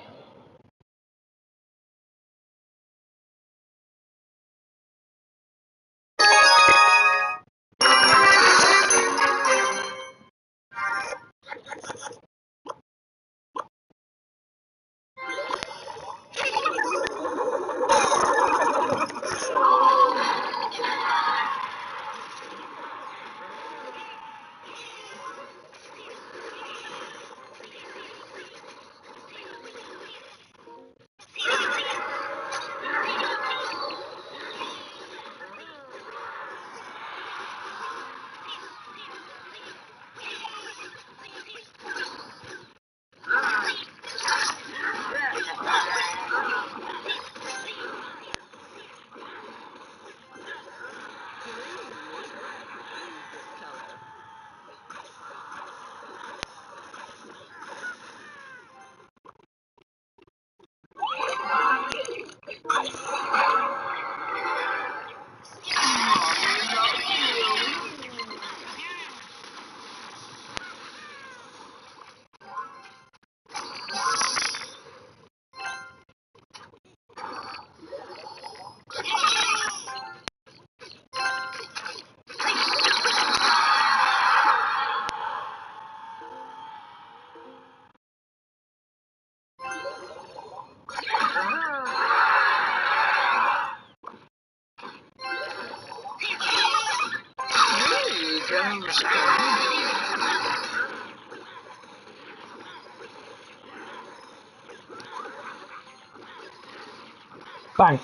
Bang.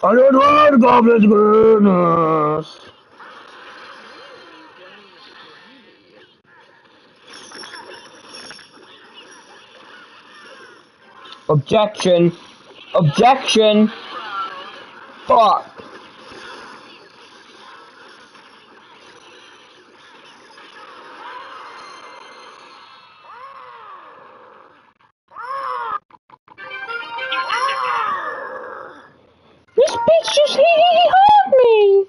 I don't want Goblin's business. Objection. Objection. Fuck. This bitch just hurt me.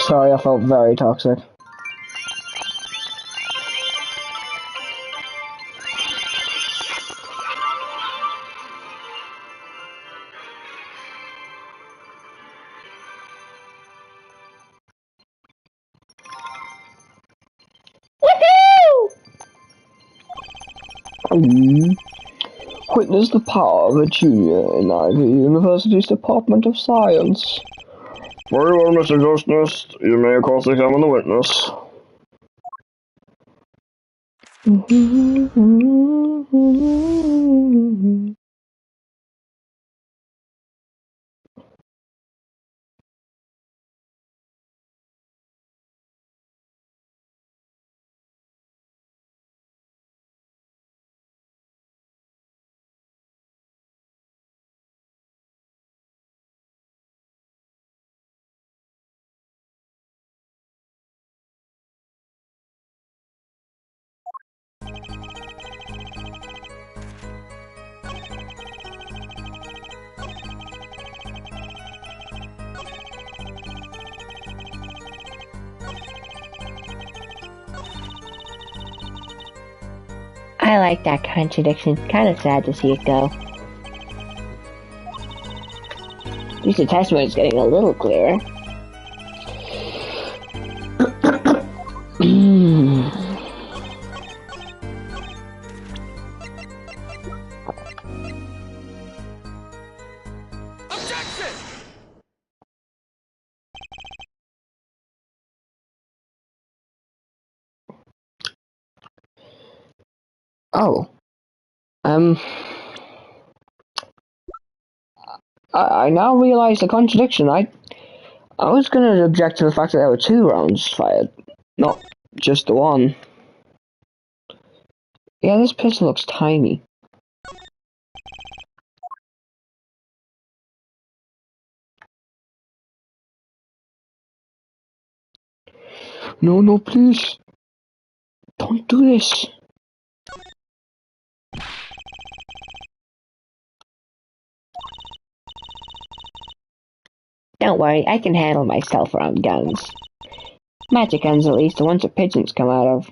Sorry, I felt very toxic. Woohoo! Witness the power of a junior in Ivy University's Department of Science. Very well, Mr. Ghostnest. You may cross-examine the witness. I like that contradiction. Kind of sad to see it go. At least the testimony is getting a little clearer. Oh. I now realize the contradiction. I was gonna object to the fact that there were 2 rounds fired, not just the one. Yeah, this pistol looks tiny. No, please. Don't do this. Don't worry, I can handle myself around guns. Magic guns, at least, the ones that pigeons come out of.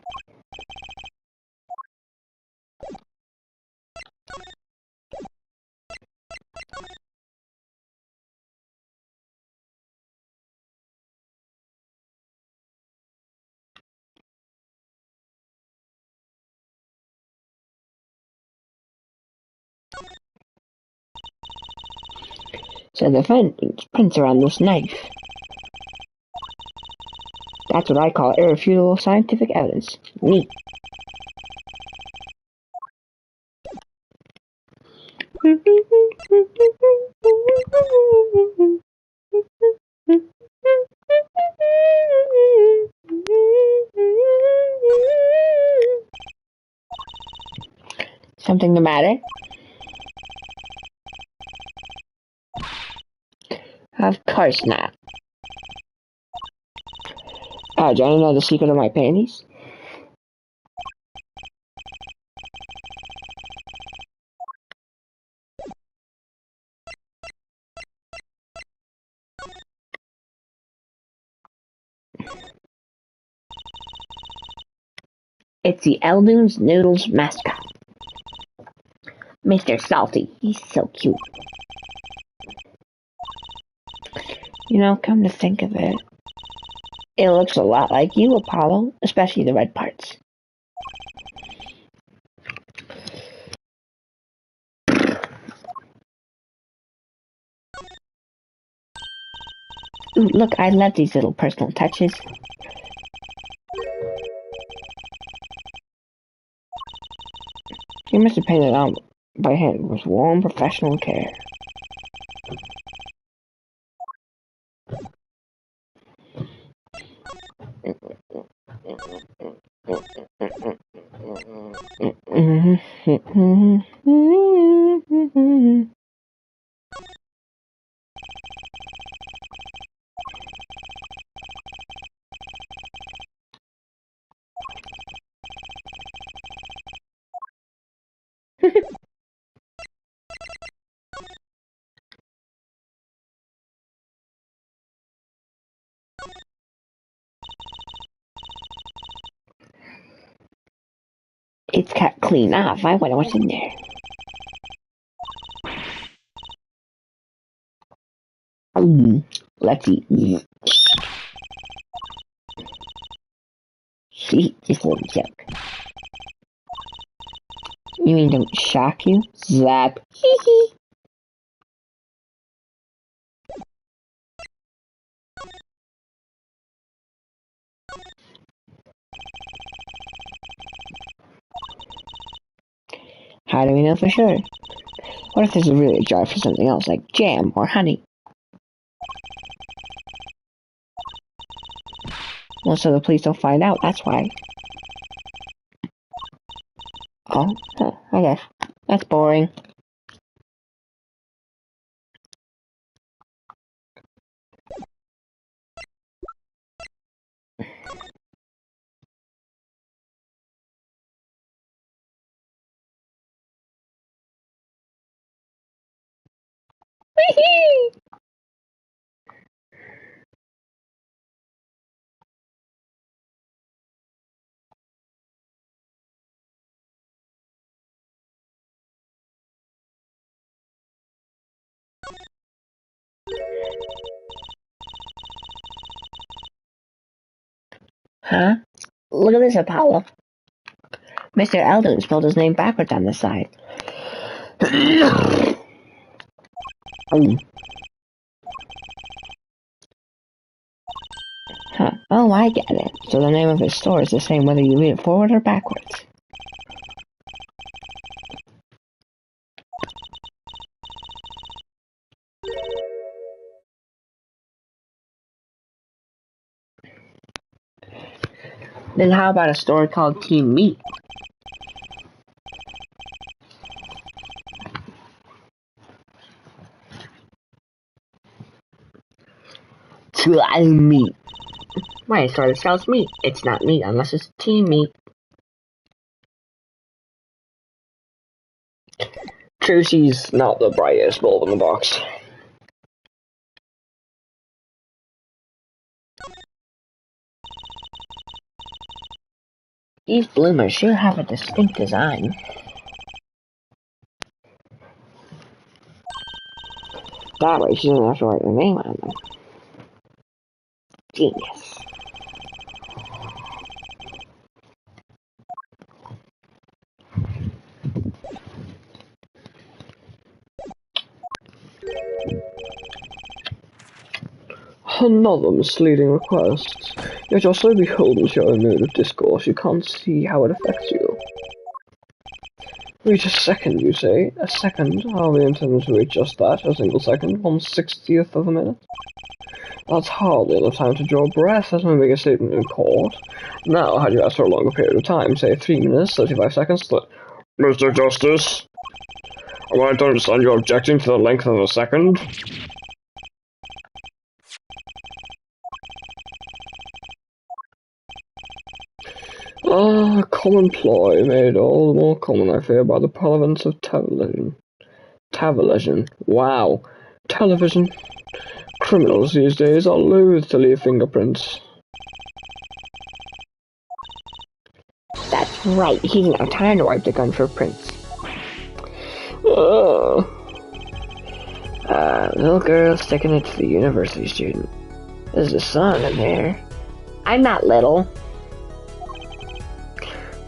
So the prints are on this knife. That's what I call irrefutable scientific evidence. Neat. Something the matter? Of course not. Do you wanna know the secret of my panties? It's the Eldoon's Noodles mascot. Mr. Salty. He's so cute. You know, come to think of it, it looks a lot like you, Apollo, especially the red parts. Ooh, look, I love these little personal touches. You must have painted it on by hand with warm professional care. It's kept clean off. I wonder what's in there. Let's eat. See, this little joke. You mean don't shock you? Zap. Hee hee. How do we know for sure? What if there's really a jar for something else, like jam or honey? Well, so the police don't find out, that's why. Oh, I guess. That's boring. Huh? Look at this, Apollo. Mr. Eldon spelled his name backwards on the side. Huh. Oh, I get it. So the name of his store is the same whether you read it forward or backwards. Then how about a store called Team Meat? Team Meat. My store that sells meat. It's not meat unless it's Team Meat. Trusie's not the brightest bulb in the box. These bloomers sure have a distinct design. That way she doesn't have to write her name on them. Genius. Another misleading request. Yet you're so beholden to your own mode of discourse, you can't see how it affects you. Reach a second, you say? A second? Are we intended to reach just that? A single second? 1/60th of a minute? That's hardly enough time to draw breath, let me make a statement in court. Now, had you asked for a longer period of time, say 3 minutes, 35 seconds, Mr. Justice, am I to understand you're objecting to the length of a second? A common ploy made all the more common, I fear, by the prevalence of television. Television. Wow. Television. Criminals these days are loath to leave fingerprints. That's right, he didn't have time to wipe the gun for prints. Little girl sticking it to the university student. There's a son in there. I'm not little.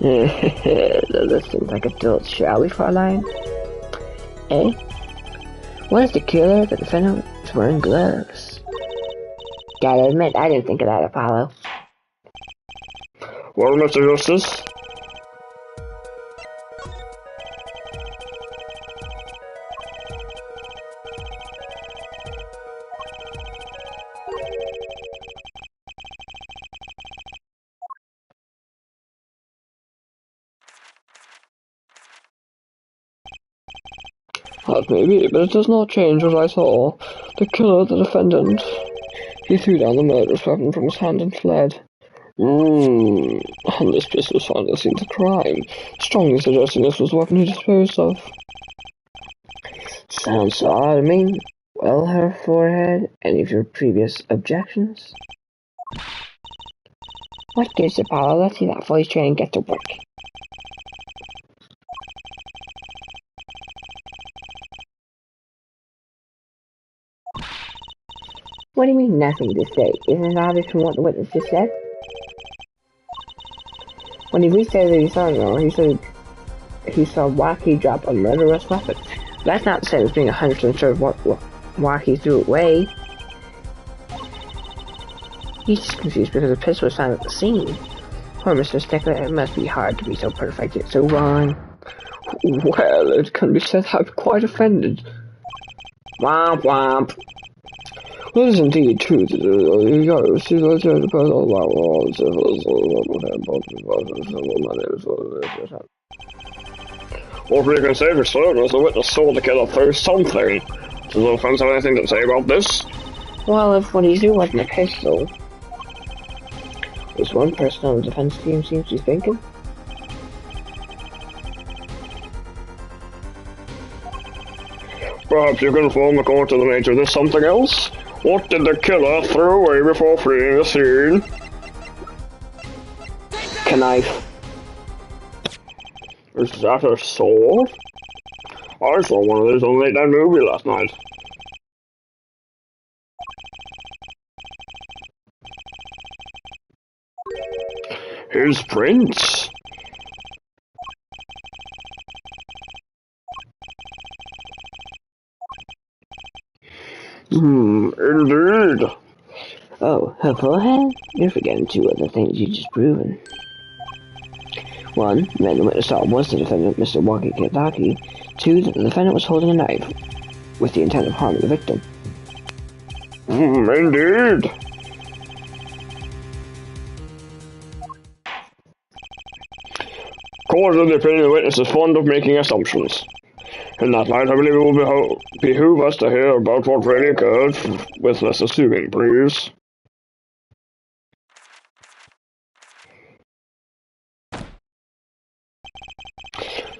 This seems like adults, shall we, Fraulein? Eh? What is the killer? The defendant is wearing gloves. Gotta admit, I didn't think of that, Apollo. Well, Mr. Justice? That may be, but it does not change what I saw. The killer, the defendant. He threw down the murderous weapon from his hand and fled. And this pistol was found at the scene of the crime, strongly suggesting this was the weapon he disposed of. Sounds so odd to me. Well, her forehead, any of your previous objections? What gives, Apollo? Let's see that voice train and get to work. What do you mean nothing to say? Isn't it obvious from what the witness just said? When he restated that he saw no, he said he saw Wacky drop a murderous weapon. But that's not the same as being 100% sure of what Wacky threw away. He's just confused because the pistol was found at the scene. Poor Mr. Stickler, it must be hard to be so perfect yet so wrong. Well, it can be said I'm quite offended. Womp womp. Well, it is indeed true that what we can say for certain is the witness saw the killer throw something. Does the offense have anything to say about this? Well, if what he threw wasn't a pistol, there's one person on the defense team seems to be thinking. Perhaps you can inform the court of the nature of this something else? What did the killer throw away before fleeing the scene? Knife. Is that a sword? I saw one of those on the Late Night Movie last night. His prints? Indeed. Oh, her forehead? You're forgetting two other things you just proven. One, the man the witness saw was the defendant, Mr. Waki Kitaki. Two, that the defendant was holding a knife with the intent of harming the victim. Indeed. Court of the opinion the witness is fond of making assumptions. In that light, I believe it will behoove us to hear about what really occurred, with less assuming, please.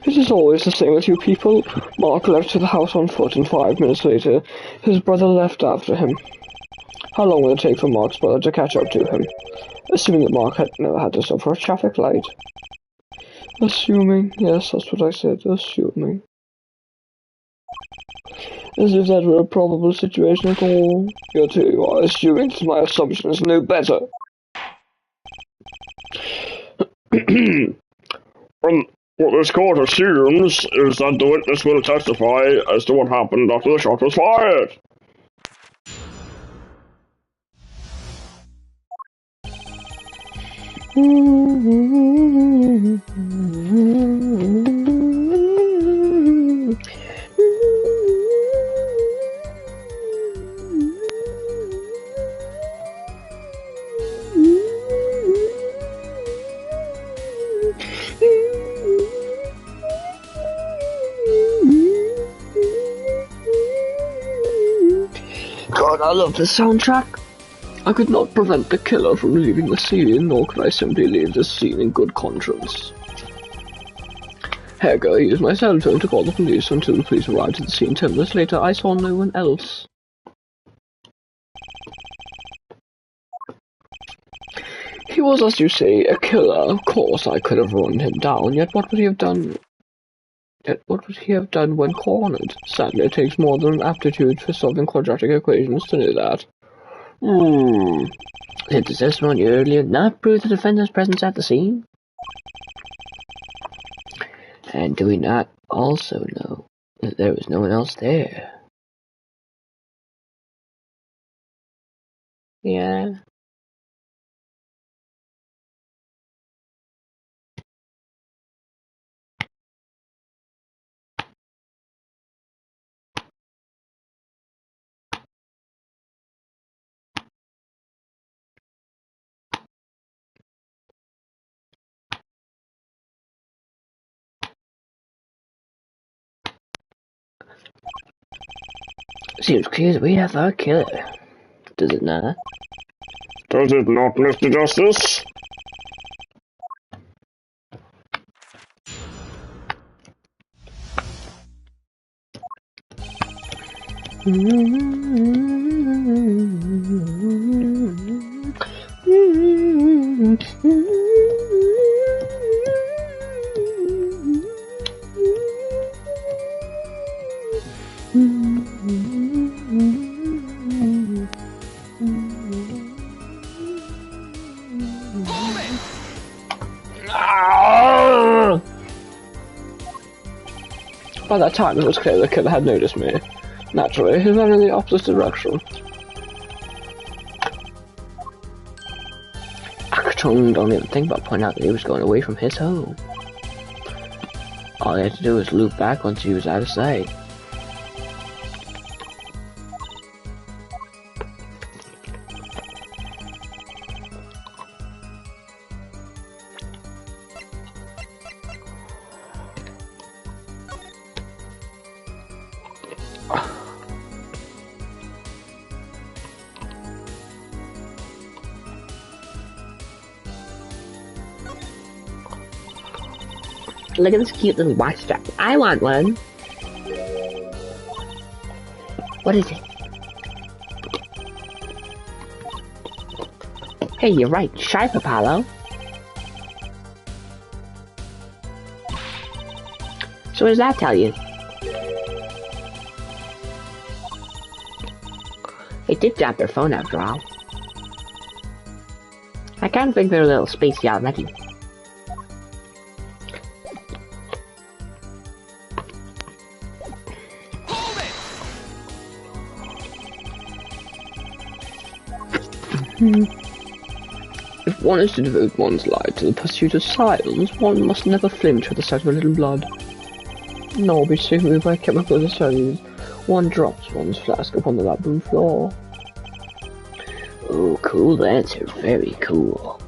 It is always the same with you people. Mark left to the house on foot, and 5 minutes later, his brother left after him. How long will it take for Mark's brother to catch up to him? Assuming that Mark had never had to stop for a traffic light. Assuming, yes, that's what I said, assuming. As if that were a probable situation at all. You are assuming that my assumption is no better. What this court assumes is that the witness will testify as to what happened after the shot was fired. God, I love this soundtrack. I could not prevent the killer from leaving the scene, nor could I simply leave the scene in good conscience. Hager used my cell phone to call the police. Until the police arrived at the scene 10 minutes later, I saw no one else. He was, as you say, a killer. Of course, I could have run him down, yet what would he have done? When cornered? Sadly, it takes more than aptitude for solving quadratic equations to know that. Did the testimony earlier not prove the defendant's presence at the scene? And do we not also know that there was no one else there? Yeah. Seems clear that we have our killer. Does it not? Does it not, Mr. Justice? By that time, it was clear the killer had noticed me. Naturally, he ran in the opposite direction. Akchong don't even think about pointing out that he was going away from his home. All he had to do was loop back once he was out of sight. Look at this cute little watch strap. I want one. What is it? Hey, you're right. Sharp, Apollo. So what does that tell you? They did drop their phone after all. I kind of think they're a little spacey already. If one is to devote one's life to the pursuit of science, one must never flinch at the sight of a little blood. Nor be so moved by chemical disturbances, one drops one's flask upon the lab room floor. Oh, cool answer. Very cool.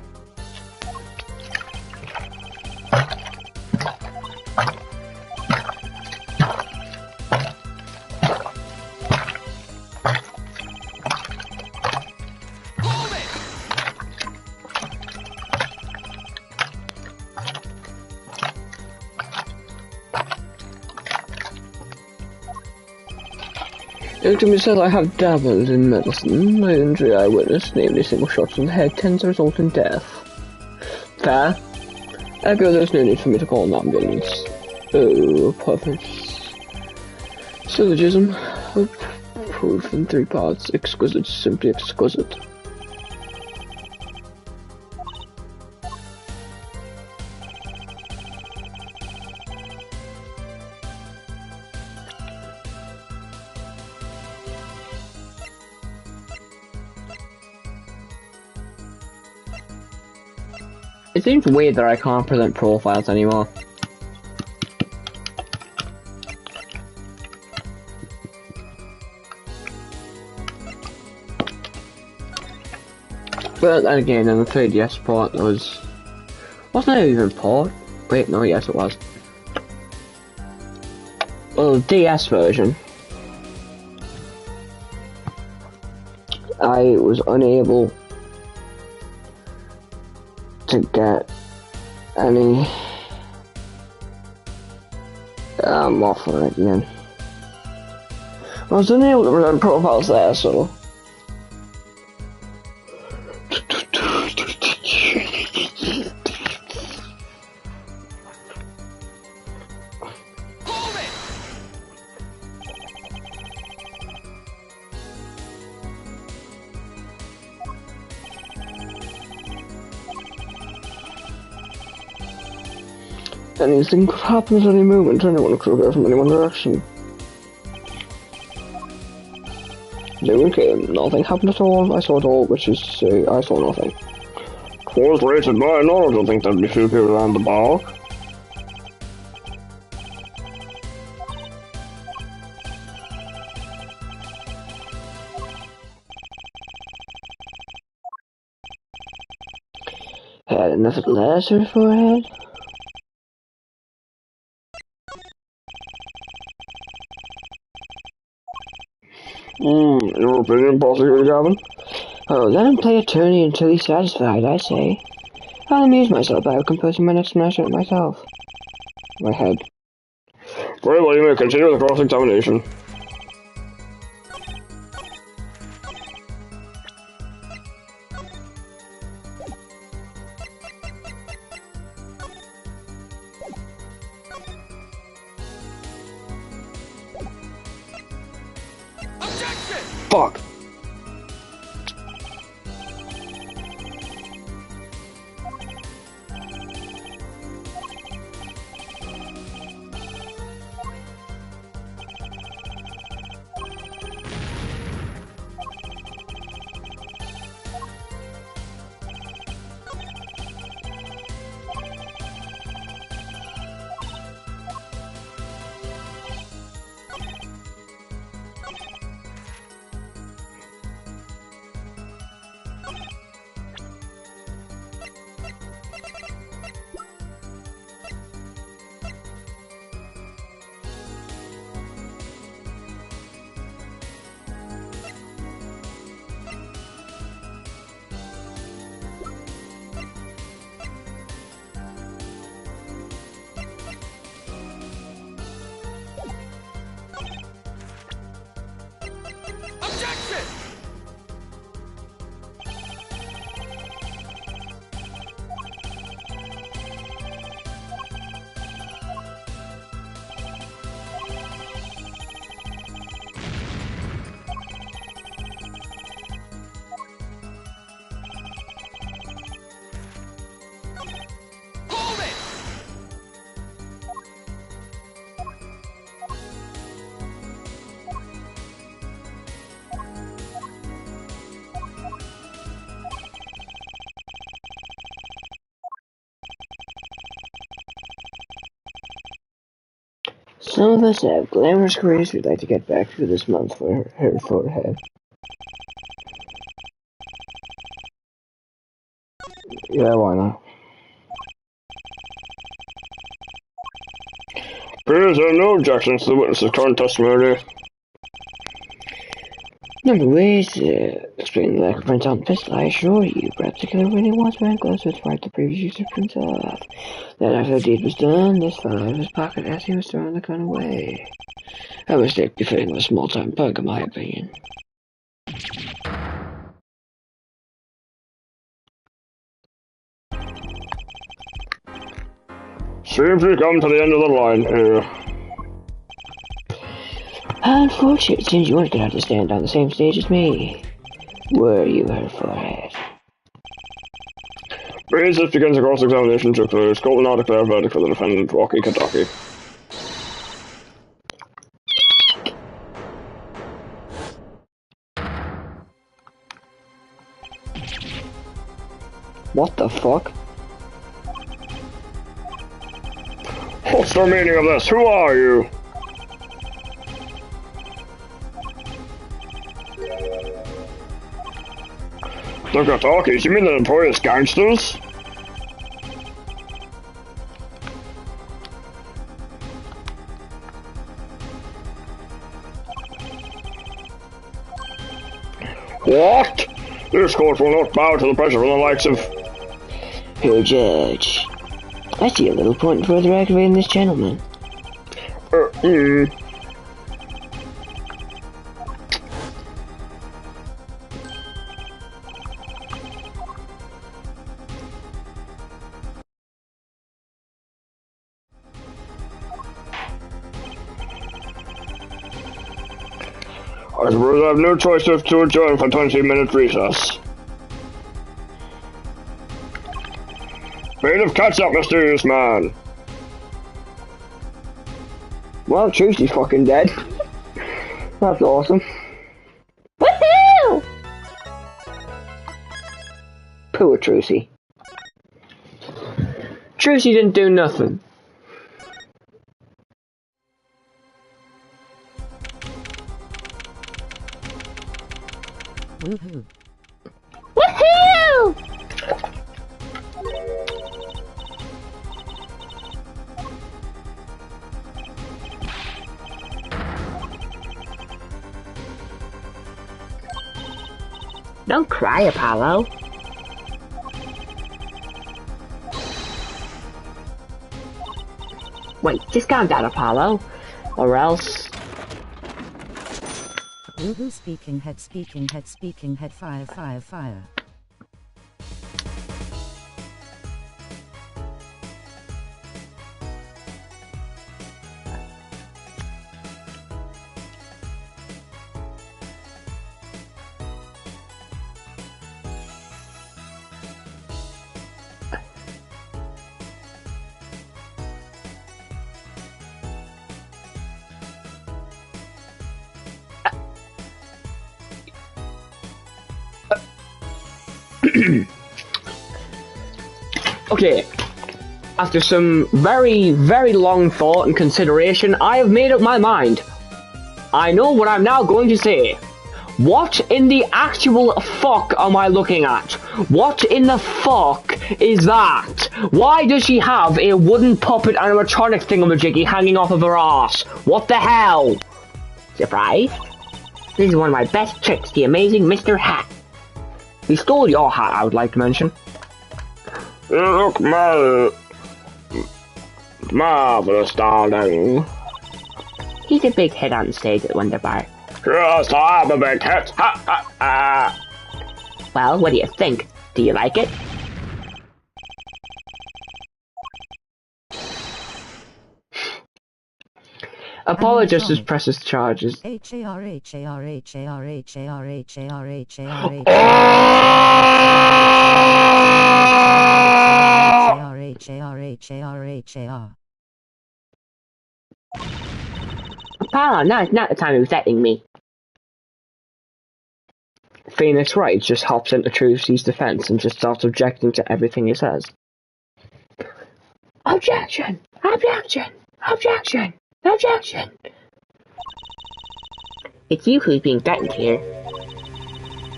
It says I have dabbled in medicine. The injury I witnessed, namely single shots in the head, tends to result in death. Fair. Ergo, there's no need for me to call an ambulance. Oh, perfect. Syllogism. Proof in 3 parts. Exquisite, simply exquisite. It seems weird that I can't present profiles anymore. But then again, in the 3DS port, there wasn't it even port? Wait, no, yes it was. Well, the DS version, I was unable to get any. I'm off on it again. I was unable to present profiles there, so. Anything could happen at any moment, anyone could go from any one direction. No one came, nothing happened at all, I saw it all, which is to say, I saw nothing. Was rated by knowledge, I think there'd be few people around the bar. Had enough letters forehead? Your opinion, Prosecutor Gavin? Oh, let him play attorney until he's satisfied, I say. I'll amuse myself by composing my next measure myself. My head. Very well, you may continue with the cross-examination. Fuck! Some of us have glamorous careers we'd like to get back to this month for her forehead. Yeah, why not? Please, there are no objections to the witness's current testimony. Number ways to explain the lack of prints on the pistol, I assure you. Perhaps the killer really was wearing gloves which wiped the previous use of prints off. Then after the deed was done, this fell out of his pocket as he was throwing the gun away. A mistake befitting of a small-time pug, in my opinion. Seems we've come to the end of the line here. Unfortunate, it seems you weren't going to have to stand on the same stage as me. Were you her forehead? Please, this begins a cross-examination to close. Court will now declare a verdict for the defendant, Rocky Kentucky. What the fuck? What's the meaning of this? Who are you? The Kentuckys? You mean the notorious gangsters? What? This court will not bow to the pressure from the likes of... Your judge. I see a little point in further aggravating this gentleman. I suppose I have no choice but to adjourn for 20-minute recess. Bailiff, catch that mysterious man. Well, Trucy's fucking dead. That's awesome. Woohoo! Poor Trucy. Trucy didn't do nothing. Woohoo. Woohoo! Don't cry, Apollo. Wait, just calm down, Apollo. Or else... Woohoo, speaking head, fire, fire, fire. Okay, after some very, very long thought and consideration, I have made up my mind. I know what I'm now going to say. What in the actual fuck am I looking at? What in the fuck is that? Why does she have a wooden puppet animatronic thingamajiggy hanging off of her ass? What the hell? Surprise? This is one of my best tricks, the amazing Mr. Hat. He stole your hat, I would like to mention. You look marvelous, darling. He's a big hit on stage at Wonder Bar. Yes, I'm a big hit. Ha ha ha. Well, what do you think? Do you like it? Apollo just presses charges. Apollo, now it's not the time of threatening me. Phoenix Wright just hops into Trucy's defense and just starts objecting to everything he says. Objection! Objection! Objection! Objection! It's you who's being threatened here.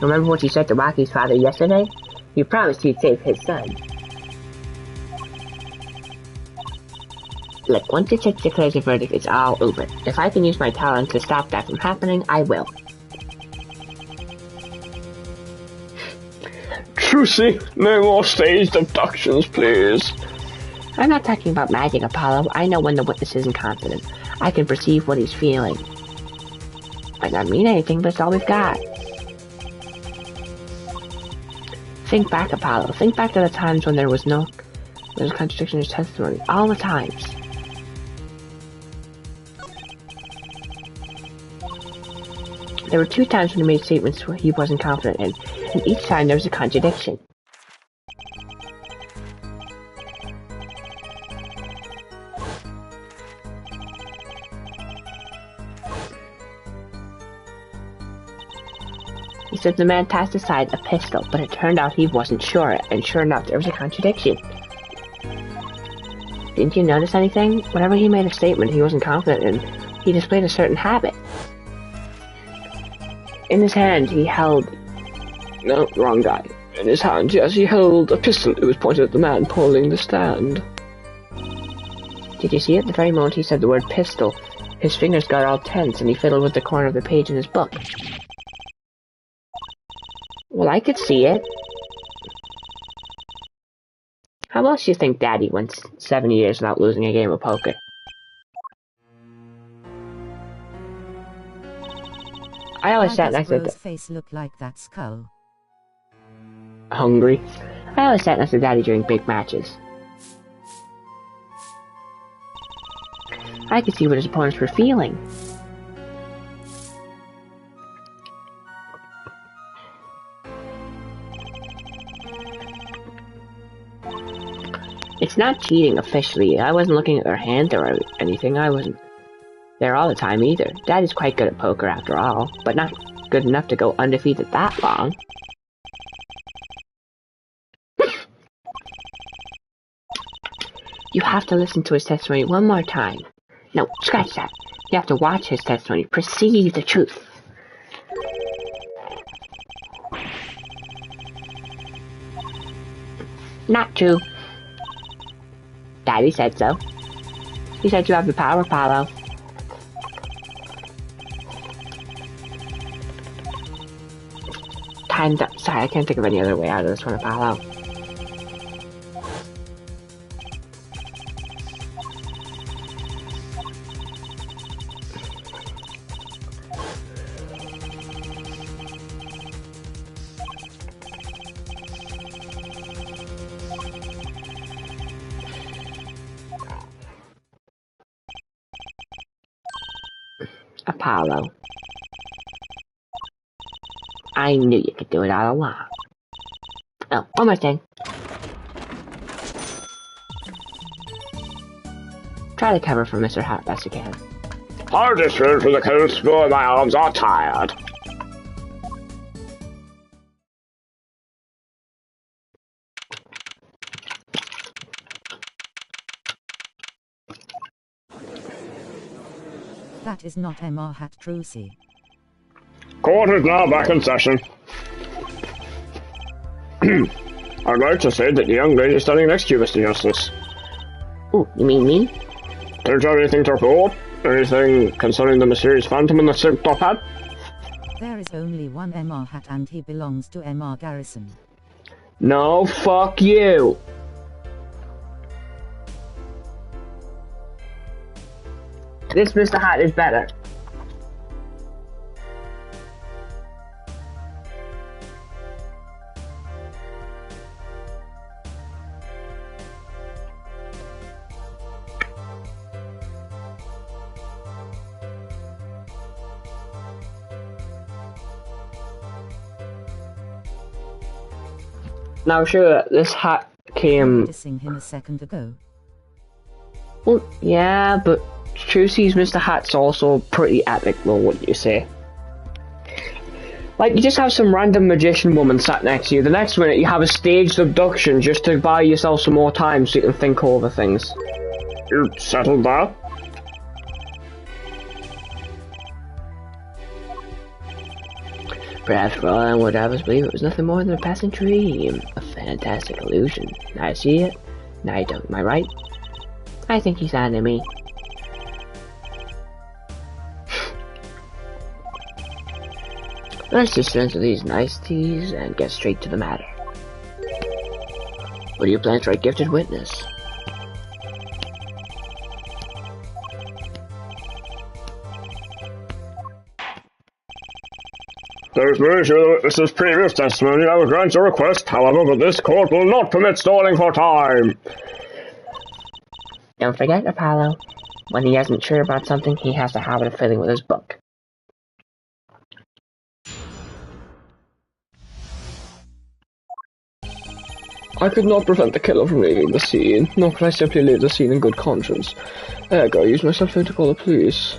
Remember what you said to Rocky's father yesterday? You promised he'd save his son. Look, once the judge declares a verdict, it's all over. If I can use my talent to stop that from happening, I will. Trucy, no more staged abductions, please. I'm not talking about magic, Apollo. I know when the witness isn't confident. I can perceive what he's feeling. Might not mean anything, but it's all we've got. Think back, Apollo. Think back to the times when there was a contradiction in his testimony. All the times. There were 2 times when he made statements where he wasn't confident in, and each time there was a contradiction. He said the man tossed aside a pistol, but it turned out he wasn't sure, and sure enough, there was a contradiction. Didn't you notice anything? Whenever he made a statement he wasn't confident in, he displayed a certain habit. In his hand, he held... No, wrong guy. In his hand, yes, he held a pistol. It was pointed at the man pulling the stand. Did you see it? The very moment he said the word pistol, his fingers got all tense and he fiddled with the corner of the page in his book. Well, I could see it. How else do you think Daddy went 7 years without losing a game of poker? I always sat next to face look like that skull. Hungry. I always sat next to Daddy during big matches. I could see what his opponents were feeling. It's not cheating officially. I wasn't looking at their hand or anything. I wasn't there all the time either. Daddy's quite good at poker after all, but not good enough to go undefeated that long. You have to listen to his testimony one more time. No, scratch that. You have to watch his testimony, perceive the truth. Not true. Daddy said so. He said you have the power, Apollo. Time's up. Sorry, I can't think of any other way out of this one, Apollo. Apollo. I knew you could do it all along. Oh, one more thing. Try to cover for Mr. Hot best you can. I'll just run for the coast, boy, my arms are tired. That is not MR Hat Trucy. Court is now back in session. I'd like to say that the young lady standing next to you, Mr. Justice. Ooh, you mean me? Don't you have anything to report? Anything concerning the mysterious phantom in the silk top hat? There is only one MR Hat and he belongs to MR Garrison. No, fuck you! This Mr. Hat is better. Now sure, this hat came... Dissing him a second ago. Well, yeah, but Trucy's Mr. Hat's also pretty epic, well, what do you say? Like, you just have some random magician woman sat next to you, the next minute you have a staged abduction just to buy yourself some more time so you can think over things. You settled that? Perhaps for all I would always believe it was nothing more than a passing dream, a fantastic illusion. Now I see it, now I don't. Am I right? I think he's on to me. Let's dispense with these niceties and get straight to the matter. What do you plan for a gifted witness? There's no issue with the witness's previous testimony. I will grant your request, however, but this court will not permit stalling for time. Don't forget, Apollo. When he isn't sure about something, he has a habit of fiddling with his book. I could not prevent the killer from leaving the scene, nor could I simply leave the scene in good conscience. Ergo, I used my cell phone to call the police.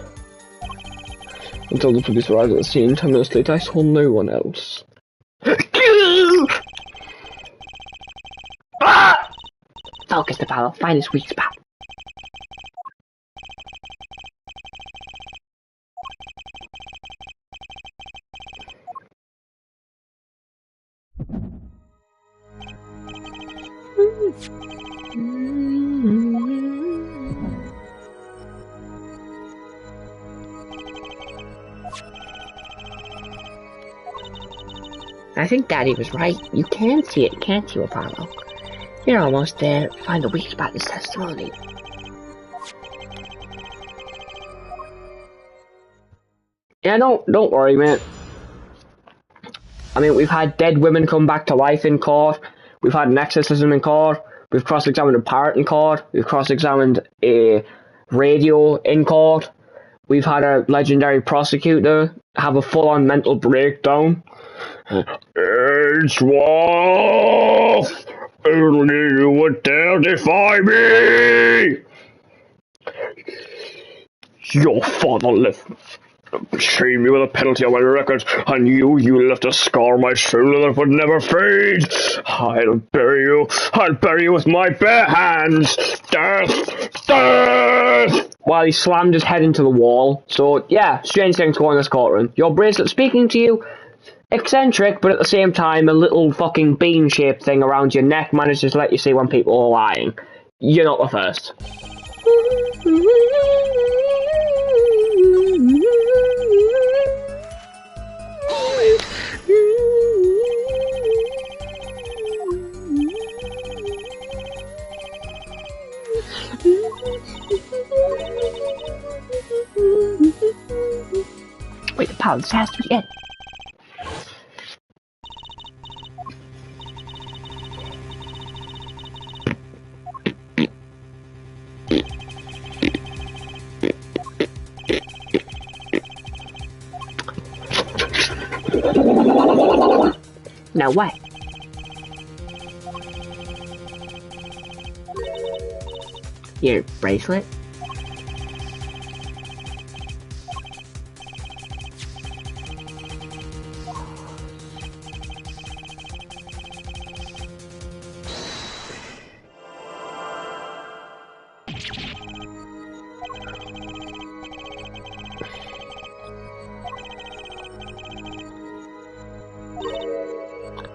Until the police arrived at the scene, 10 minutes later I saw no one else. Focus, Apollo. Find his weak spot. I think Daddy was right. You can see it, can't you, Apollo? You're almost there. Find a weak spot in his testimony. Yeah, don't worry, man. I mean, we've had dead women come back to life in court. We've had an exorcism in court. We've cross-examined a parrot in court. We've cross-examined a radio in court. We've had a legendary prosecutor have a full-on mental breakdown. It's Wolf! Only you would dare defy me! Your father left shame me with a penalty on my record, and you left a scar on my shoulder that would never fade. I'll bury you with my bare hands. Death! Death! While he slammed his head into the wall. So, yeah, strange things going in this courtroom. Your bracelet speaking to you, eccentric, but at the same time, a little fucking bean-shaped thing around your neck manages to let you see when people are lying. You're not the first. Wait, Apollo, this has to be it. Now what? Your bracelet?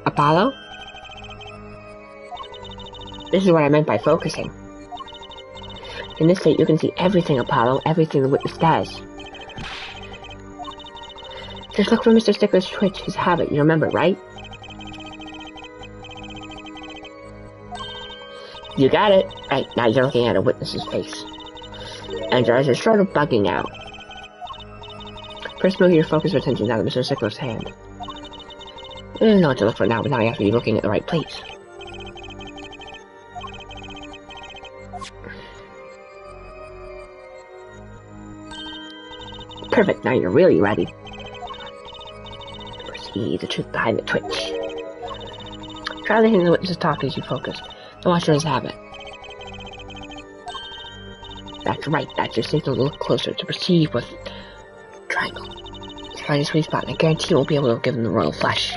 Apollo? This is what I meant by focusing. In this state, you can see everything, Apollo, everything the witness does. Just look for Mr. Stickler's twitch, his habit, you remember, right? You got it. Right, now you're looking at a witness's face. And your eyes are sort of bugging out. First move your focus of attention down to Mr. Stickler's hand. I don't know what to look for now, but now you have to be looking at the right place. Perfect, now you're really ready. See the truth behind the twitch. Try to hear the witness's talk as you focus. Don't watch his habit. That's right, that's your signal to look closer, to perceive with triangle. Find a sweet spot, and I guarantee you won't be able to give him the royal flush.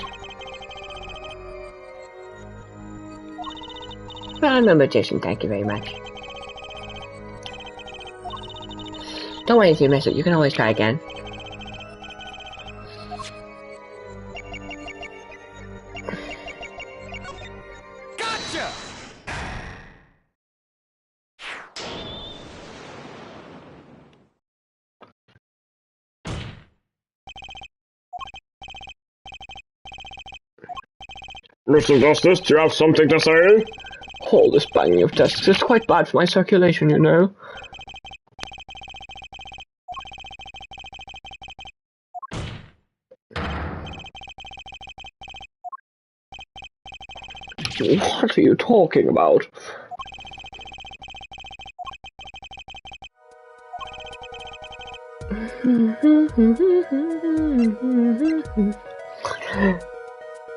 Well, I'm a magician, thank you very much. Don't worry if you miss it, you can always try again. Mr. Justice, do you have something to say? All this banging of desks is quite bad for my circulation, you know. What are you talking about?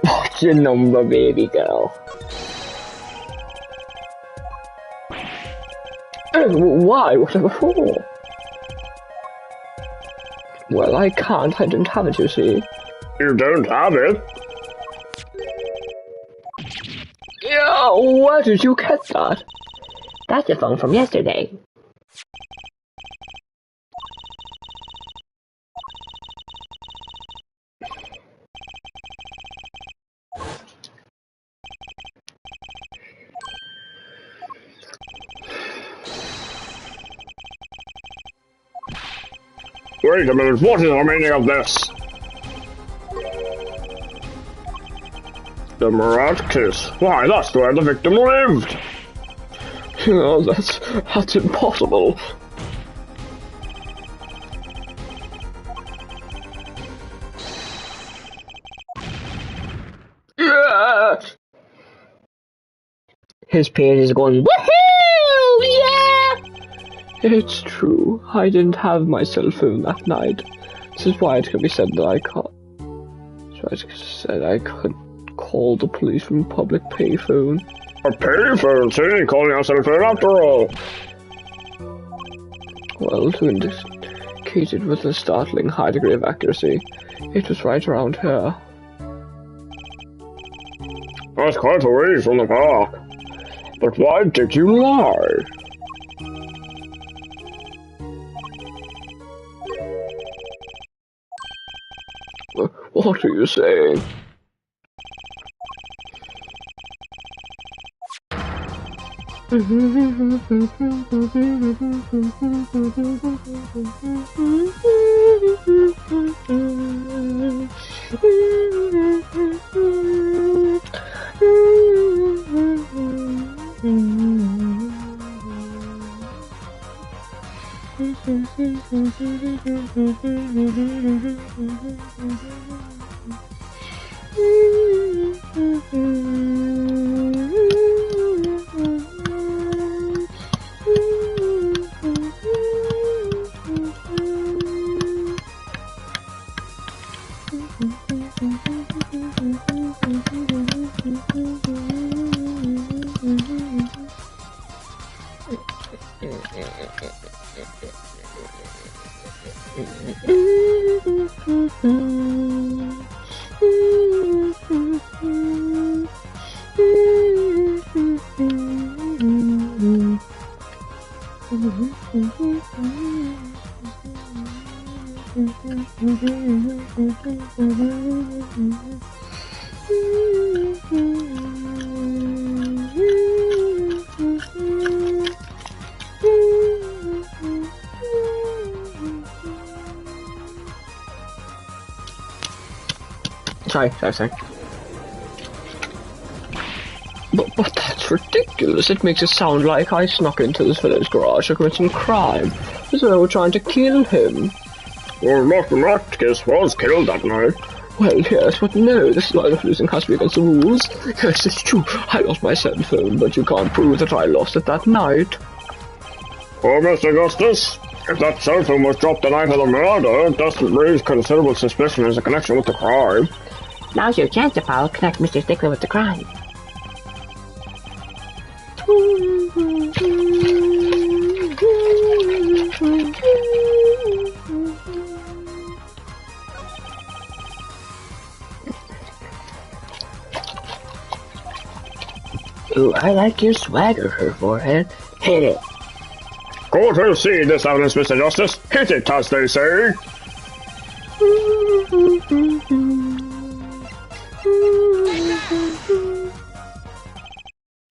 What's your number, baby girl? Why? Whatever for? Well, I can't. I don't have it, you see. You don't have it? Yeah, where did you get that? That's a phone from yesterday. Wait a minute, what is the meaning of this? The Murat kiss. Why, that's where the victim lived. Oh, that's impossible. Yes! His page is going, woohoo! Yeah! It's true. I didn't have my cell phone that night. This is why it can be said that I can't. So I said I couldn't call the police from a public payphone. A payphone, see? Calling our cell phone after all. Well, to indicate it with a startling high degree of accuracy, it was right around here. That's quite a ways from the park. But why did you lie? What are you saying? Sorry. But that's ridiculous. It makes it sound like I snuck into this village garage to commit some crime, as though I were trying to kill him. Well, Marcus was killed that night. Well, yes, but no, this line of losing has to be against the rules. Yes, it's true, I lost my cell phone, but you can't prove that I lost it that night. Oh, Mr. Augustus, if that cell phone was dropped the night of the murder, it doesn't raise considerable suspicion as a connection with the crime. Now's your chance to connect Mr. Stickler with the crime. Ooh, I like your swagger, her forehead. Hit it. Go to see this evidence, Mr. Justice. Hit it, as they say.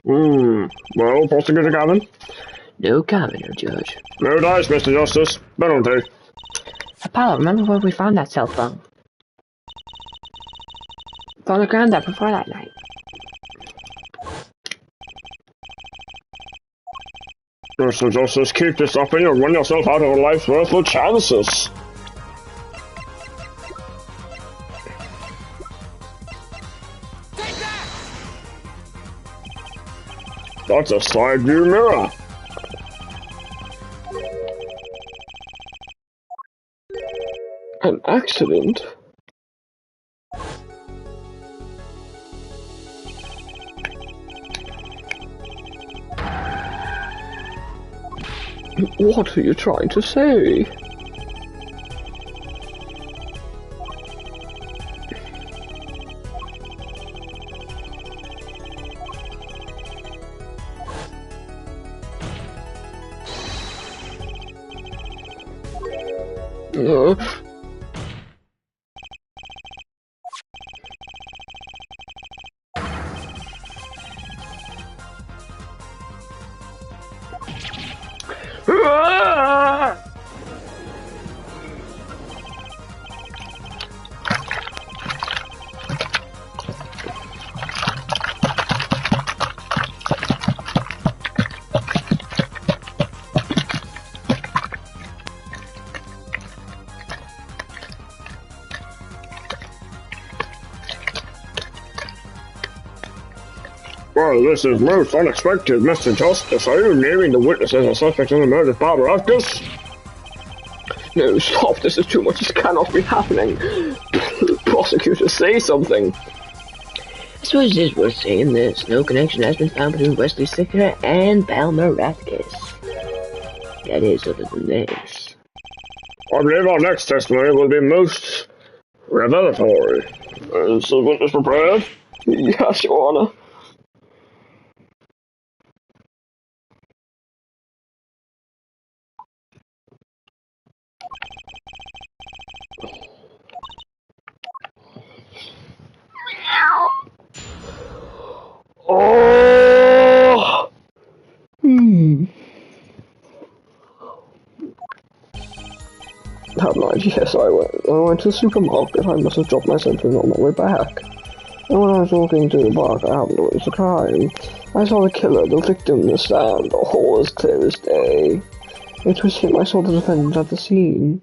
Well, Prosecutor Gavin? No comment, no judge. No dice, Mr. Justice. Penalty. Apollo, remember where we found that cell phone? On the ground there before that night. Mr. Justice, keep this up and you'll run yourself out of a life's worth of chances. That's a side view mirror. An accident? What are you trying to say? Well, this is most unexpected, Mr. Justice. Are you naming the witnesses as suspects in the murder of Barbara Atkins? No, stop, this is too much, this cannot be happening. Prosecutor, say something. I suppose it is worth saying this. No connection has been found between Wesley Sicker and Balmer Rathkis. That is, other than this. I believe our next testimony will be most revelatory. Is the witness prepared? Yes, Your Honor. Oh! That night, yes, I went to the supermarket. I must have dropped my cell phone on my way back. And when I was walking through the park, I happened to witness a crime. I saw the killer, the victim, the stand, all as clear as day. It was him. I saw the defendant at the scene.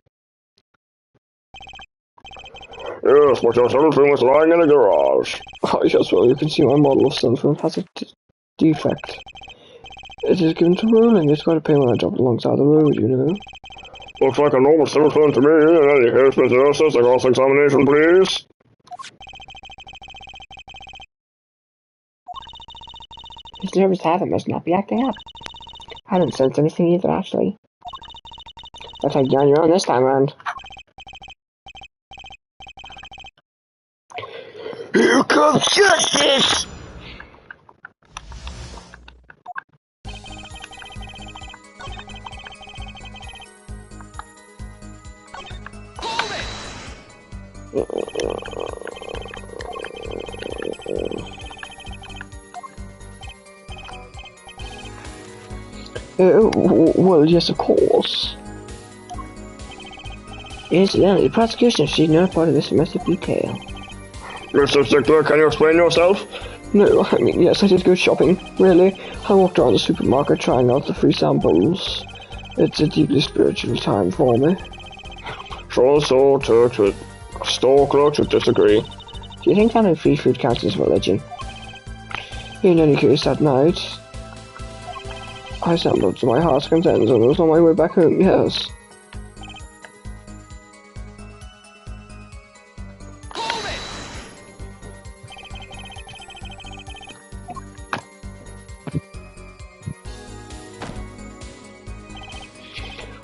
Yes, but your cell phone was lying in a garage. Oh, yes, well, you can see my model of cell phone has a defect. It is given to rolling. It's quite a pain when I drop it alongside the road, you know. Looks like a normal cell phone to me. In any case, Mr. Justice, a cross-examination, please. His nervous habit must not be acting up. I don't sense anything either, actually. Looks like you're on your own this time around. Here comes justice! Well, yes, of course. Incidentally, the prosecution received no part of this domestic detail. Mr. Stickler, can you explain yourself? No, I mean, yes, I did go shopping. Really, I walked around the supermarket trying out the free samples. It's a deeply spiritual time for me. Sure, store clerks would disagree. Do you think having free food counts as religion? In any case, that night, I sampled to my heart's content and I was on my way back home, yes.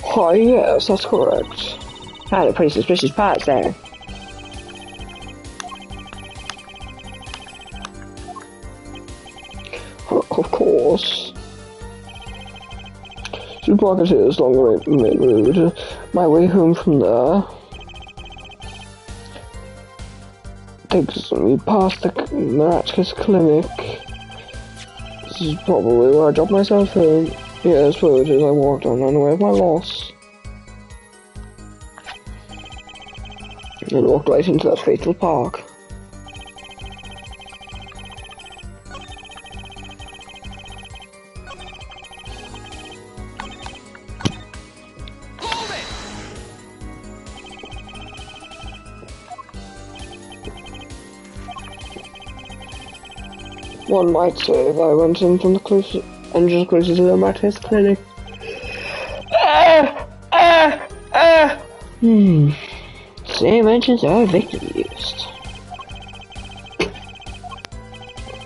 Why, yes, that's correct. Had a pretty suspicious parts there. Of course. Supermarket here is along the main road. My way home from there takes me past the Maratskas clinic, This is probably where I dropped my cell phone. Yeah, I suppose as I walked on ran away with my loss. And walked right into that fateful park. One might say that I went in from the closest engine closest to the Matthias clinic. Same engines are Victor used.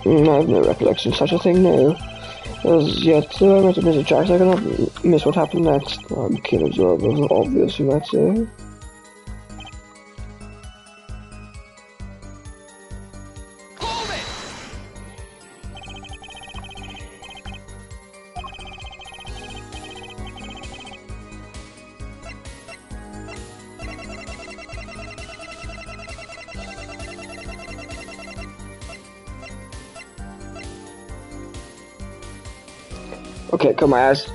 I have no recollection of such a thing, no. As yet, so I might have missed a track, so I cannot miss what happened next. I'm a keen observer of the obvious, you might say. Okay, come my ass.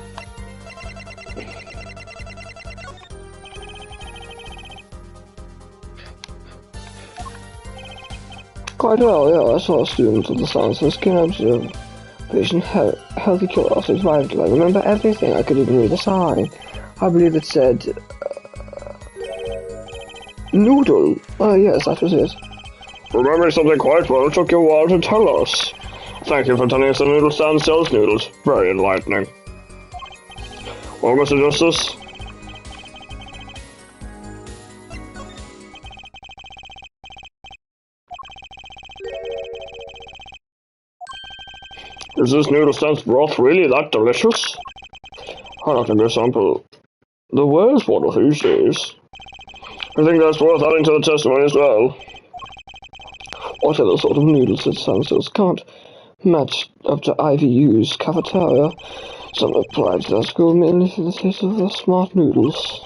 Quite well, yeah. I saw students of the sciences can observe patient healthy curiosity is vital. I remember everything. I could even read the sign. I believe it said noodle. Oh yes, that was it. Remembering something quite well, it took you a while to tell us. Thank you for telling us the noodle stand sells noodles. Very enlightening. Well, Mr. Justice? Is this noodle stand's broth really that delicious? I'll have to go sample. The world's one of these days. I think that's worth adding to the testimony as well. Whatever sort of noodles it sounds can't match up to IVU's cafeteria. Some applied to that school mainly for the taste of the smart noodles.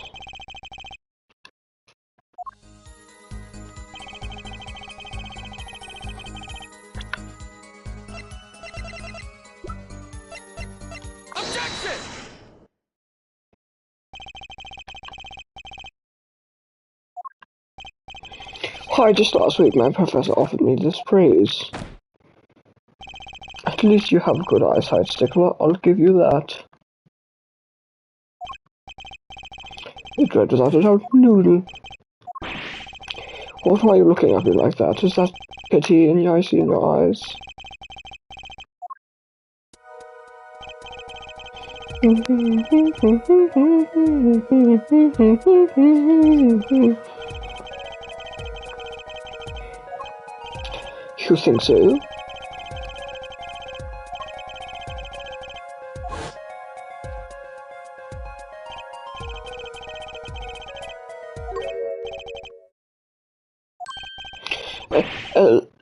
Why, just last week my professor offered me this praise. At least you have good eyesight, Stickler, I'll give you that. It read without a doubt noodle. What are you looking at me like that? Is that pity in your in your eyes? You think so?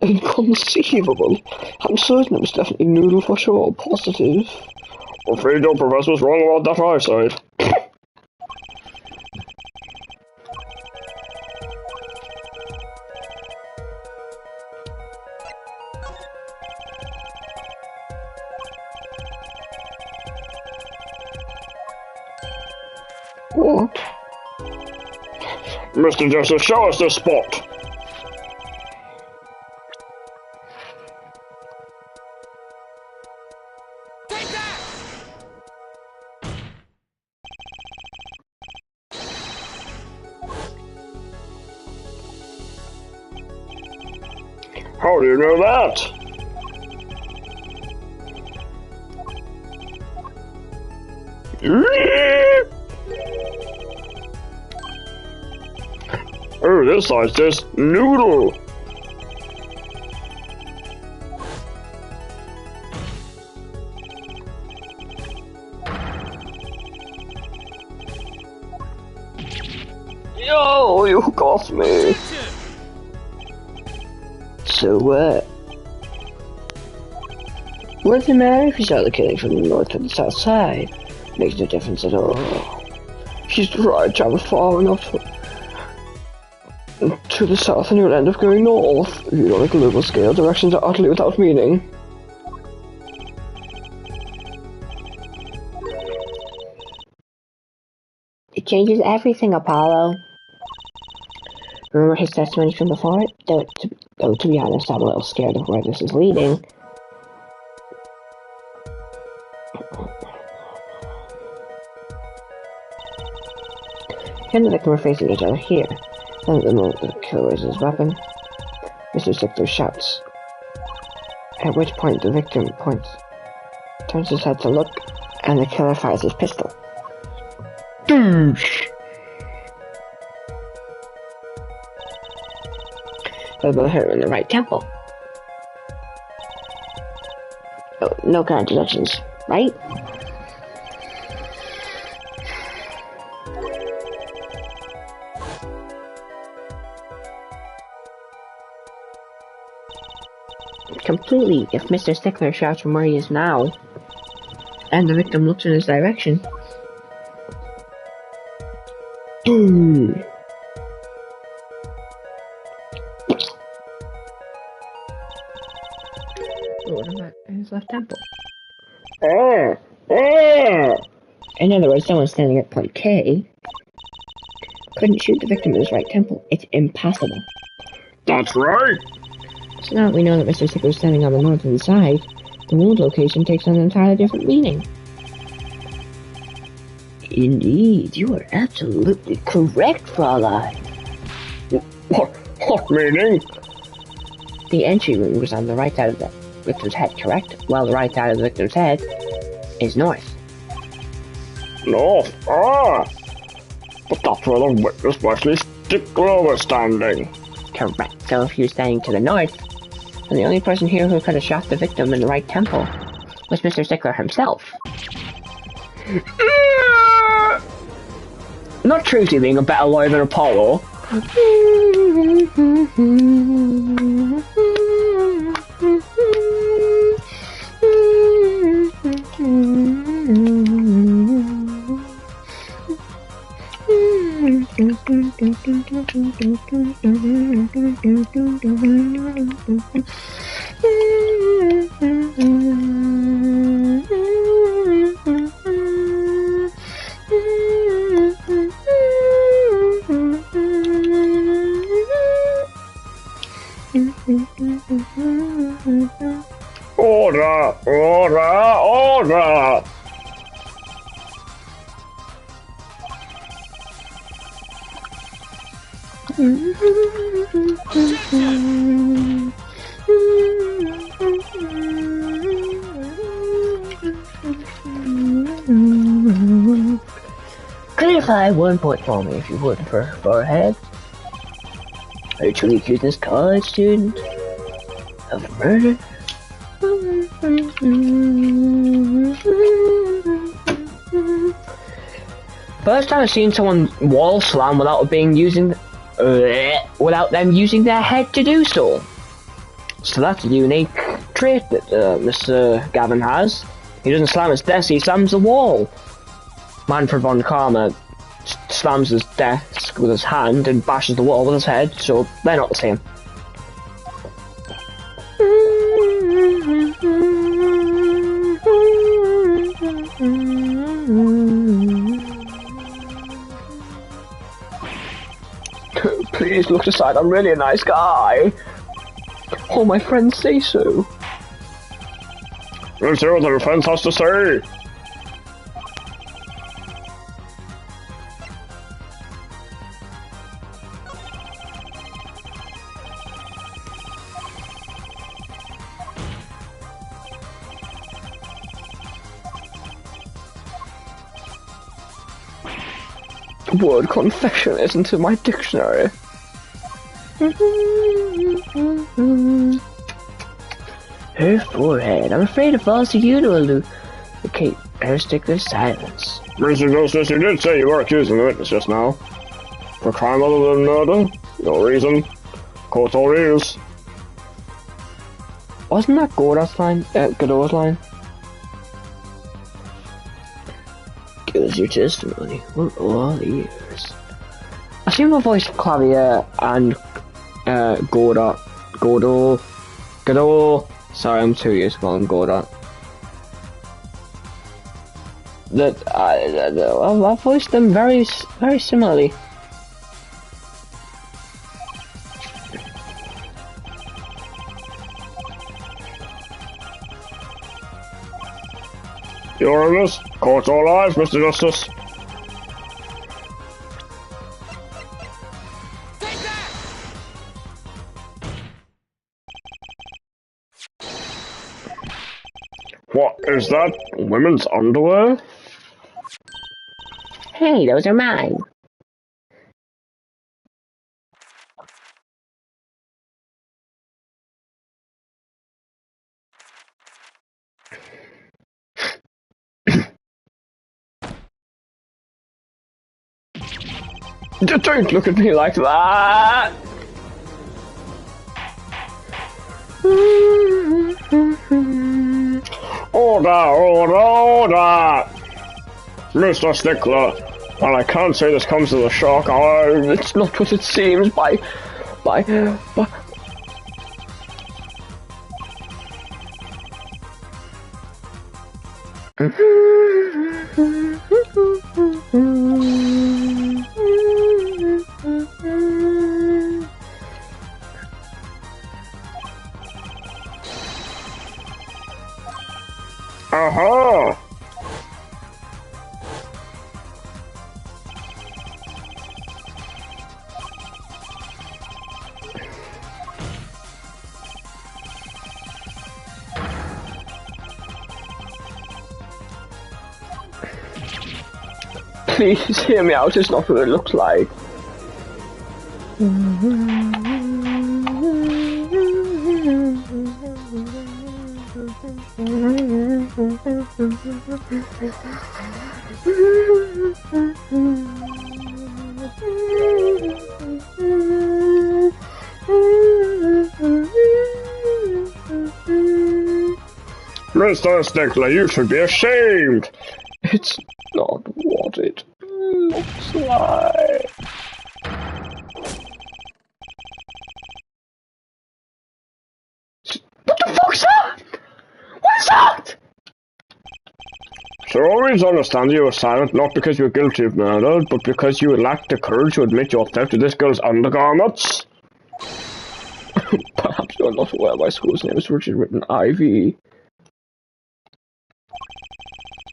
Inconceivable. I'm certain it was definitely noodle for sure. Positive. I'm afraid your professor was wrong about that eyesight. What? Mr. Justice, show us the spot. How do you know that? Oh, this side says noodle. Yo, you got me. So what's the matter if you start looking from the north to the south side? Makes no difference at all. She's tried to travel far enough to the south and you'll end up going north. Viewed on a global scale, directions are utterly without meaning. changes everything, Apollo. Remember his testimony from before? Though, to be honest, I'm a little scared of where this is leading. He and the victim are facing each other here. And at the moment the killer raises his weapon, Mr. Stickler shouts. At which point the victim turns his head to look, and the killer fires his pistol. Doosh! The bullet hit him in the right temple. Oh, no contradictions, right? Completely, if Mr. Stickler shouts from where he is now, and the victim looks in his direction. Boom! What about his left temple? In other words, someone standing at point K couldn't shoot the victim in his right temple. It's impossible. That's right. So now that we know that Mr. Stickler is standing on the northern side, the wound location takes on an entirely different meaning. Indeed, you are absolutely correct, Fraulein. What meaning? The entry wound was on the right side of the victim's head, correct? While the right side of the victim's head is north. North? But that's where the witness Wesley Stickler was standing. Correct. So if he was standing to the north, then the only person here who could have shot the victim in the right temple was Mr. Stickler himself. Not Trudy being a better lawyer than Apollo. Order! Order! Order! Clarify one point for me, if you would, for forehead. Are you truly accusing this college student of murder? First time I've seen someone wall slam without them using their head to do so. So that's a unique trait that Mr. Gavin has. He doesn't slam his desk, he slams the wall. Manfred von Karma slams his desk with his hand and bashes the wall with his head, so they're not the same. Please look aside, I'm really a nice guy. All my friends say so. Let's hear what the defense has to say. The word confession isn't in my dictionary. Her forehead. I'm afraid it falls to you to elucidate her Stickler's silence. Mr. Justice, you did say you were accusing the witness just now. For crime other than murder? No reason. Court's all ears. Wasn't that Godot's line? Godot's line? Give us your testimony. We're all ears. I seem to voice Clavier and Godot. Sorry, I'm too used to calling Godot. that I voiced them very similarly. Your Honor, court all eyes, Mr. Justice. What is that? Women's underwear? Hey, those are mine. Don't look at me like that! Order! Mr. Stickler, and I can't say this comes as a shock, It's not what it seems by... Aha! Please hear me out, it's not what it looks like. Mr. Stickler, you should be ashamed! It's not what it looks like. What the fuck's that? What is that? Sir, always understand you were silent not because you were guilty of murder, but because you lacked the courage to admit your theft of this girl's undergarments. Perhaps you're not aware my school's name is Richard Written IV.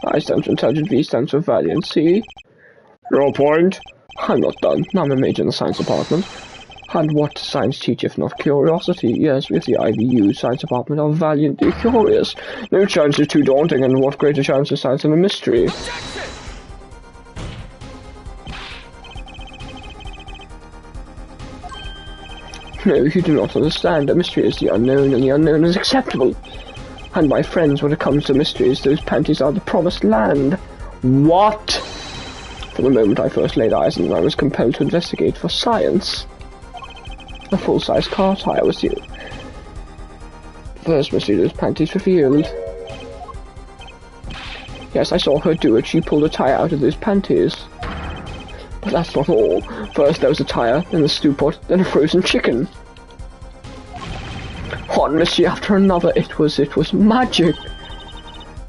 I stands for intelligent, V stands for valiant, C. Your point? I'm not done. Now I'm a major in the science department. And what does science teach if not curiosity? Yes, with the IVU science department are valiantly curious. No challenge is too daunting, and what greater challenge is science than a mystery? No, you do not understand. A mystery is the unknown, and the unknown is acceptable. And my friends, when it comes to mysteries, those panties are the promised land. What? From the moment I first laid eyes on them, I was compelled to investigate for science. A full-size car tire was the first mystery those panties revealed. Yes, I saw her do it. She pulled a tire out of those panties. But that's not all. First there was a tire, then the stew pot, then a frozen chicken. One mystery after another. It was magic.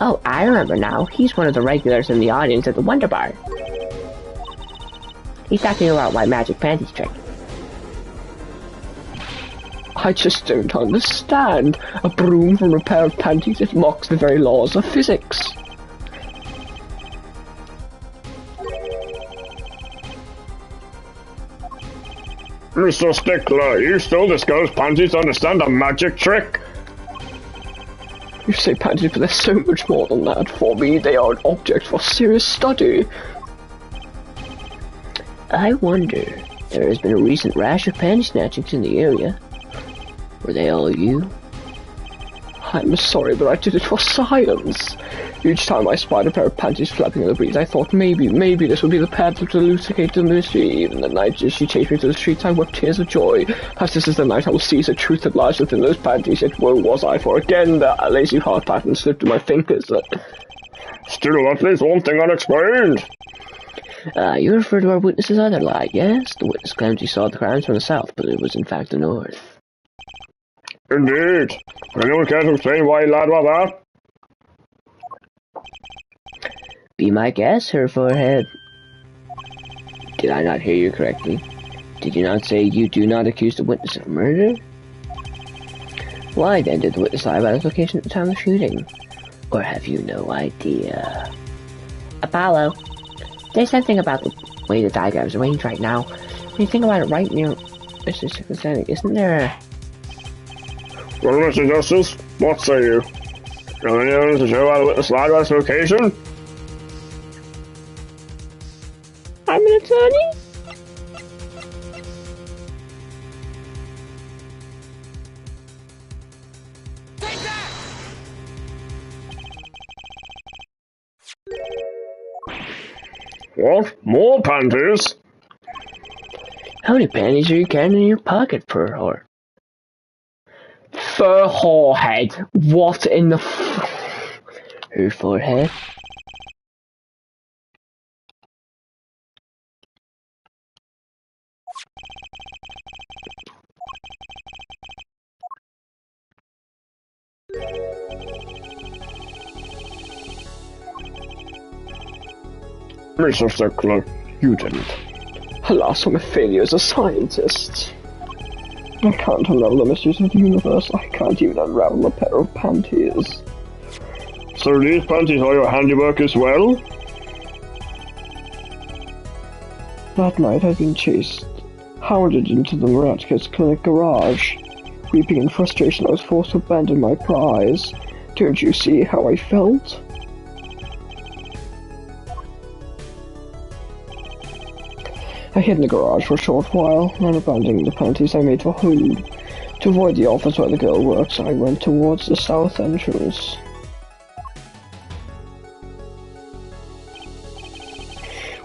Oh, I remember now. He's one of the regulars in the audience at the Wonder Bar. He's talking about my magic panties trick. I just don't understand. A broom from a pair of panties, it mocks the very laws of physics. Mr. Stickler, you stole this girl's panties to understand a magic trick? You say panties, but they're so much more than that. For me, they are an object for serious study. I wonder, there has been a recent rash of panty snatchings in the area. Were they all you? I'm sorry, but I did it for science. Each time I spied a pair of panties flapping in the breeze, I thought maybe this would be the path to elucidate the mystery. Even the night as she chased me to the streets, I wept tears of joy. As this is the night I will seize the truth that lies within those panties, yet woe was I, for again the lazy heart pattern slipped through my fingers. Still, at least one thing unexplained. You refer to our witness's other lie, yes? The witness claims he saw the crimes from the south, but it was in fact the north. Indeed. Anyone care to explain why he lied about that? Be my guest, her forehead. Did I not hear you correctly? Did you not say you do not accuse the witness of murder? Why then did the witness lie about his location at the time of the shooting? Or have you no idea? Apollo, there's something about the way the diagram is arranged right now. When you think about it right near Mr. Sympathetic, isn't there Well, Mr. Justice, what say you? Do you have any evidence to show why the witness lied about his location? I'm an attorney? What? More panties? How many panties are you carrying in your pocket, fur whore? Fur whorehead. What in the Her forehead? Mr. Stickler, you didn't. Alas, I'm a failure as a scientist. I can't unravel the mysteries of the universe. I can't even unravel a pair of panties. So these panties are your handiwork as well? That night I'd been chased, hounded into the Miraculous Clinic garage. Weeping in frustration, I was forced to abandon my prize. Don't you see how I felt? I hid in the garage for a short while, and abandoning the panties I made for home. To avoid the office where the girl works, I went towards the south entrance.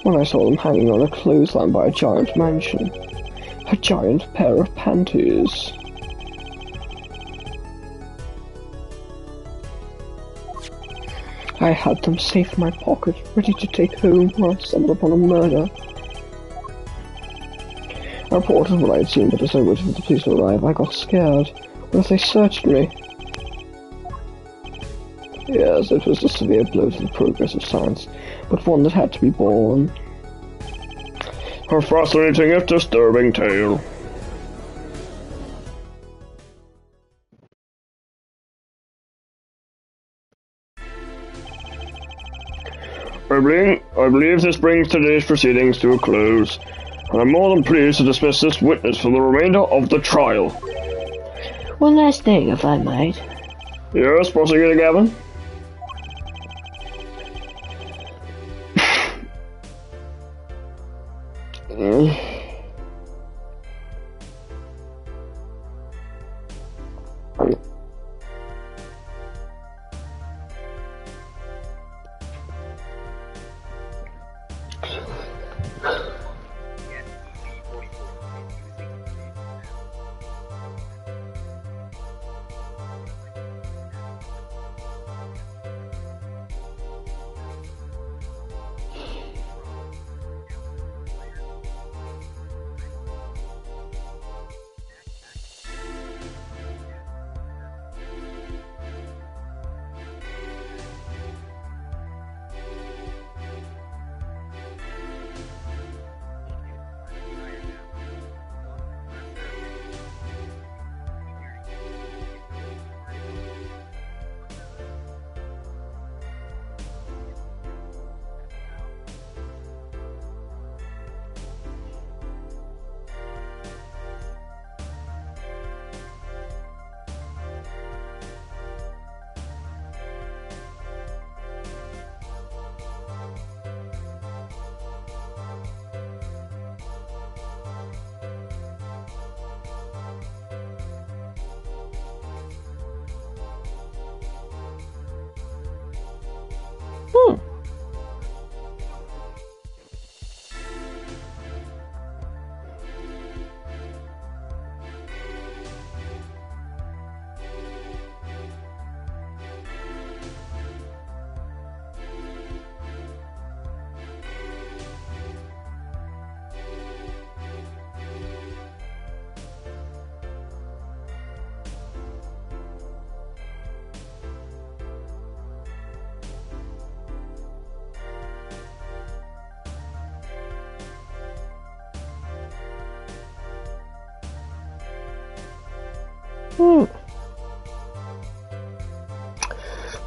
When I saw them hanging on a clothesline by a giant mansion. A giant pair of panties. I had them safe in my pocket, ready to take home when I stumbled upon a murder. I reported what I had seen, but as I waited for the police to arrive, I got scared. What if they searched me? Yes, it was a severe blow to the progress of science, but one that had to be borne. A fascinating if disturbing tale. I believe this brings today's proceedings to a close, and I'm more than pleased to dismiss this witness for the remainder of the trial. One last thing, if I might. Yes, Prosecutor Gavin?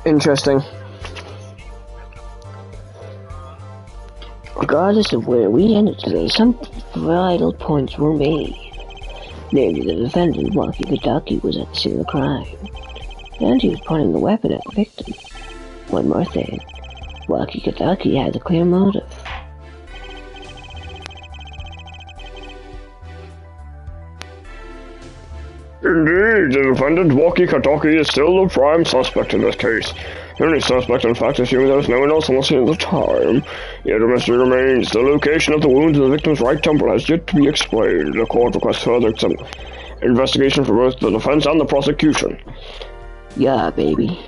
Interesting. Regardless of where we ended today, some vital points were made. Namely, the defendant, Walkie Gadaki, was at the scene of the crime, and he was pointing the weapon at the victim. One more thing, Walkie Gadaki had a clear motive. Indeed, the defendant, Walkie Kataki, is still the prime suspect in this case. The only suspect, in fact, assuming there was no one else on the scene at the time. Yet a mystery remains. The location of the wound to the victim's right temple has yet to be explained. The court requests further investigation for both the defense and the prosecution. Yeah, baby.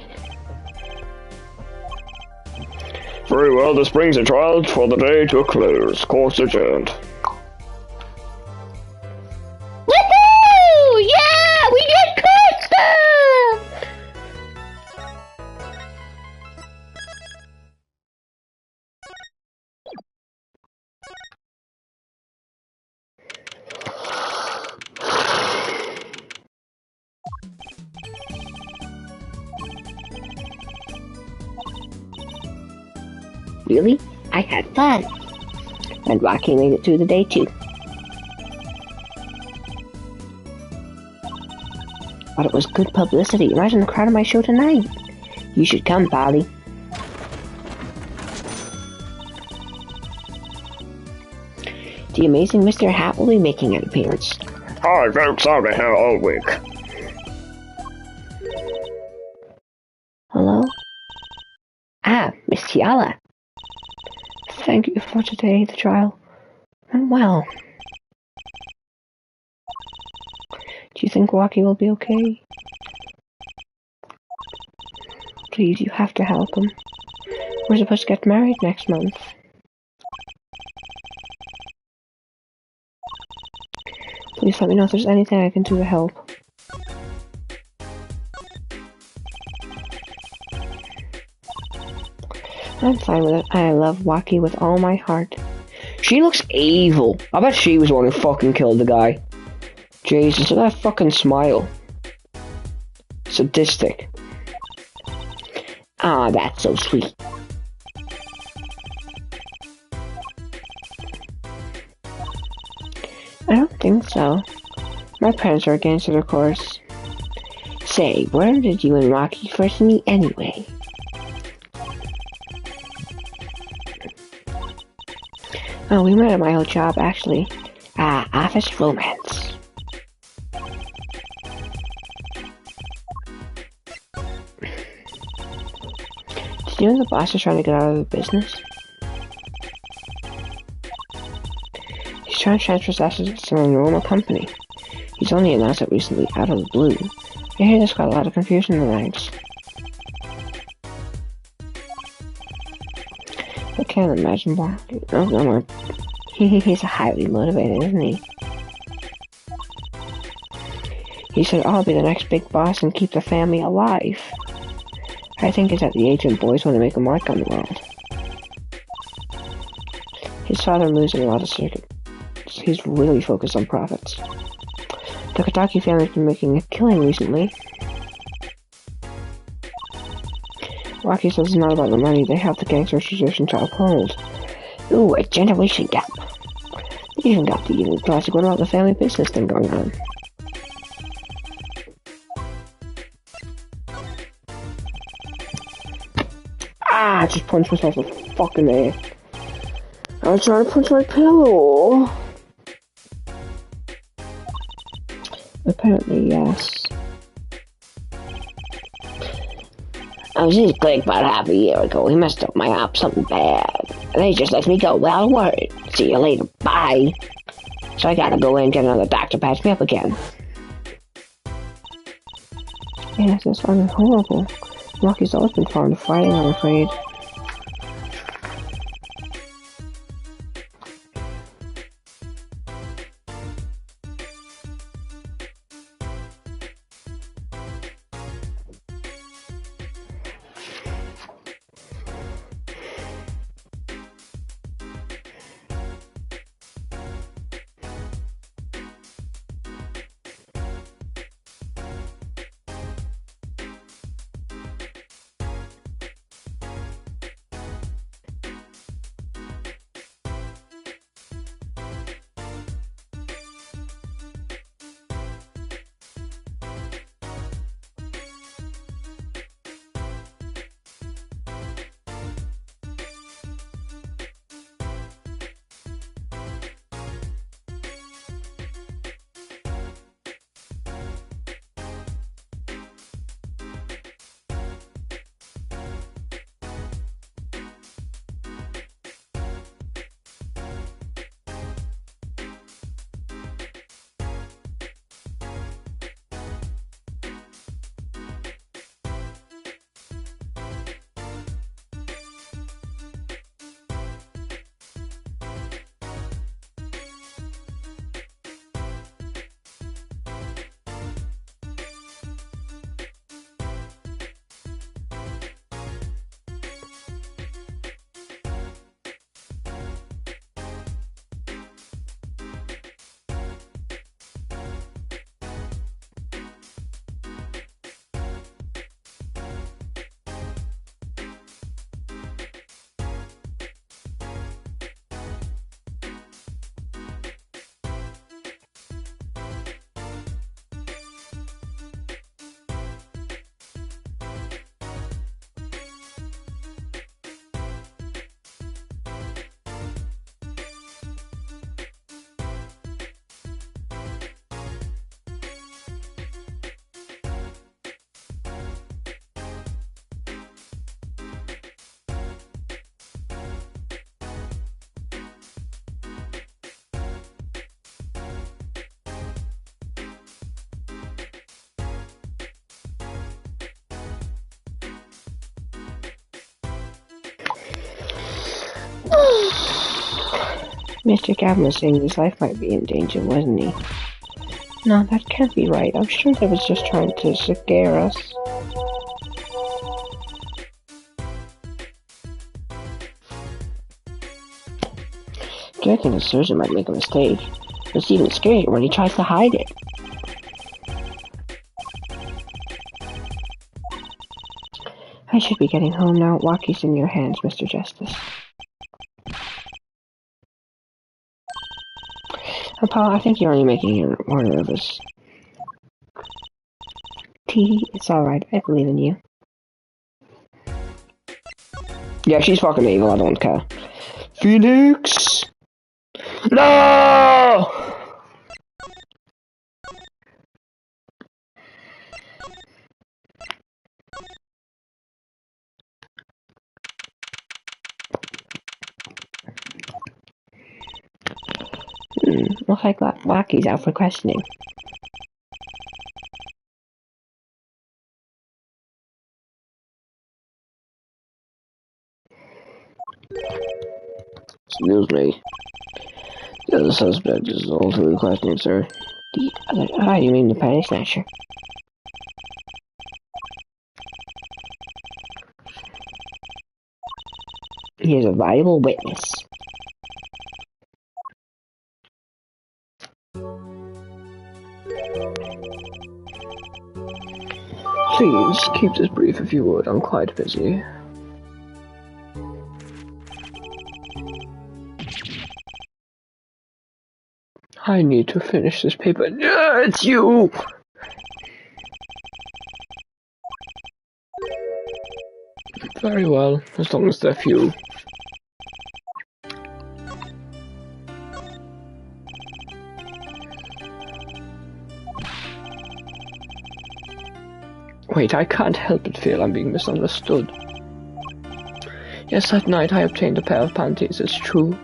Very well, this brings the trial for the day to a close. Court's adjourned. Woohoo! Yeah, we did good stuff! Really? I had fun. And Rocky made it through the day too. But it was good publicity. Imagine the crowd of my show tonight. You should come, Polly. The amazing Mr. Hat will be making an appearance. Hi folks, I'll be here all week. Hello? Ah, Miss Tiala. Thank you for today, the trial went well. Do you think Walkie will be okay? Please, you have to help him. We're supposed to get married next month. Please let me know if there's anything I can do to help. I'm fine with it. I love Walkie with all my heart. She looks evil. I bet she was the one who fucking killed the guy. Jesus, look at that fucking smile. Sadistic. Ah, that's so sweet. I don't think so. My parents are against it, of course. Say, where did you and Rocky first meet anyway? Oh, we met at my old job, actually. Office romance. Did you know the boss is trying to get out of the business? He's trying to transfer his assets to a normal company. He's only announced it recently, out of the blue. I hear there's quite a lot of confusion in the ranks. I can't imagine why. Oh, no more. He's highly motivated, isn't he? He said, I'll be the next big boss and keep the family alive. I think he's at the age when boys want to make a mark on the world. His father moves in a lot of circuits. He's really focused on profits. The Kataki family's been making a killing recently. Rocky says it's not about the money, they have the gangster tradition to uphold. Ooh, a generation gap. They even got the even classic what about the family business thing going on. Ah, I just punched myself in the fucking head. I was trying to punch my pillow. Apparently, yes. I was just clicked about half a year ago. He messed up my app something bad. And he just lets me go without a word. See you later. Bye. So I gotta go in and get another doctor to patch me up again. Yes, it's horrible. Rocky's always been fond of fighting, I'm afraid. Mr. Gavin was saying his life might be in danger, wasn't he? No, that can't be right. I'm sure they was just trying to scare us. I think the surgeon might make a mistake. It's even scarier when he tries to hide it. I should be getting home now. Walkie's in your hands, Mr. Justice. Paul, I think you're only making you more nervous. T, it's alright. I believe in you. Yeah, she's fucking evil. I don't care. Phoenix! No! Looks like Walkie's out for questioning. Excuse me. The other suspect is also questioning, sir. The other, you mean the penny snatcher? He is a valuable witness. Please, keep this brief if you would. I'm quite busy. I need to finish this paper. Yeah, it's you! Very well, as long as they're few. Wait, I can't help but feel I'm being misunderstood. Yes, that night I obtained a pair of panties, it's true.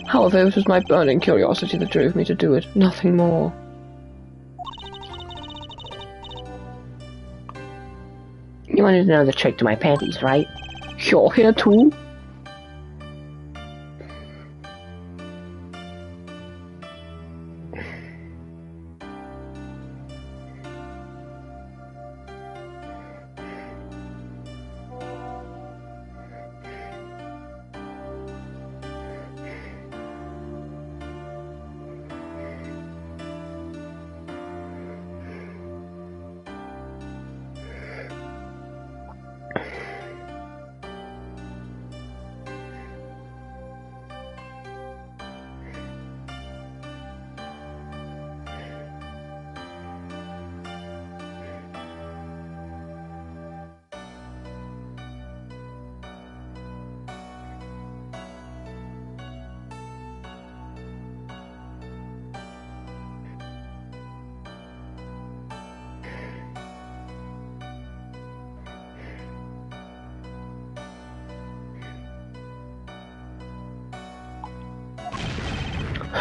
However, it was my burning curiosity that drove me to do it, nothing more. You wanted to know the trick to my panties, right? You're here too?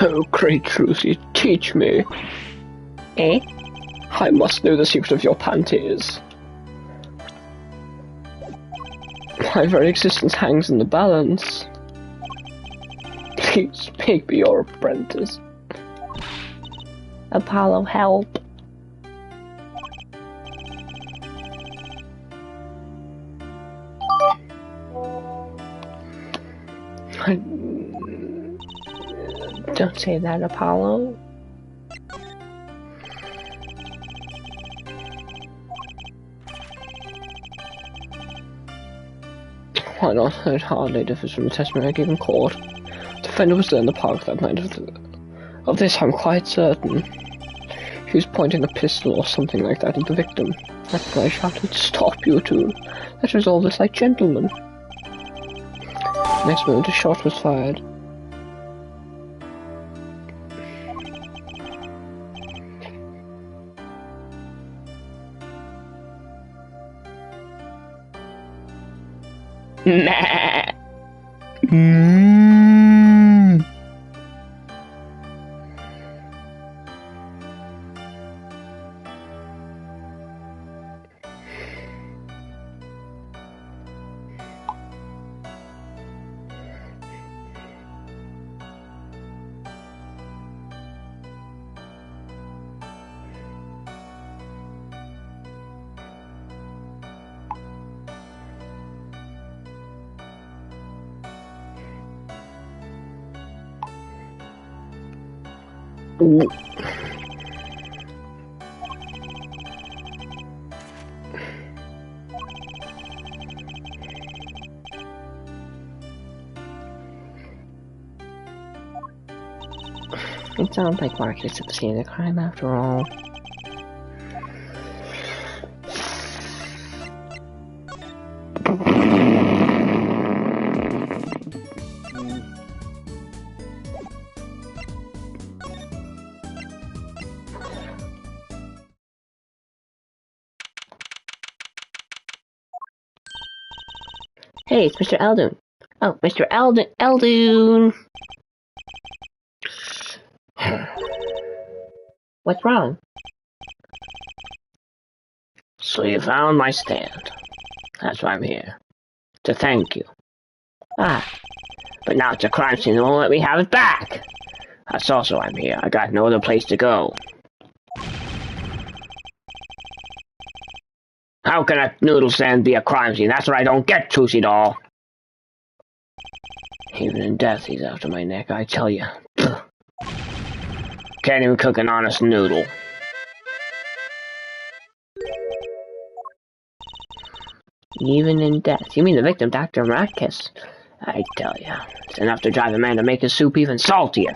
Oh, great Trucy, teach me. Eh? I must know the secret of your panties. My very existence hangs in the balance. Please make me your apprentice. Apollo, help. Don't say that, Apollo. Why not? It hardly differs from the testimony I gave in court. The defendant was there in the park that night. Of this I'm quite certain. He was pointing a pistol or something like that at the victim. That's why I shouted, "Stop, you two! Let's resolve this like gentlemen." Next moment a shot was fired. Nah. Ooh. It sounds like Marcus at the scene of the crime after all. Hey, it's Mr. Eldoon. Oh, Mr. Eldoon! What's wrong? So you found my stand. That's why I'm here. To thank you. Ah, But now it's a crime scene and won't let me have it back. That's also why I'm here. I got no other place to go. How can a noodle stand be a crime scene? That's what I don't get, Tootsie Doll. Even in death, he's after my neck, I tell you. Can't even cook an honest noodle. even in death. You mean the victim, Dr. Marcus? I tell you, it's enough to drive a man to make his soup even saltier.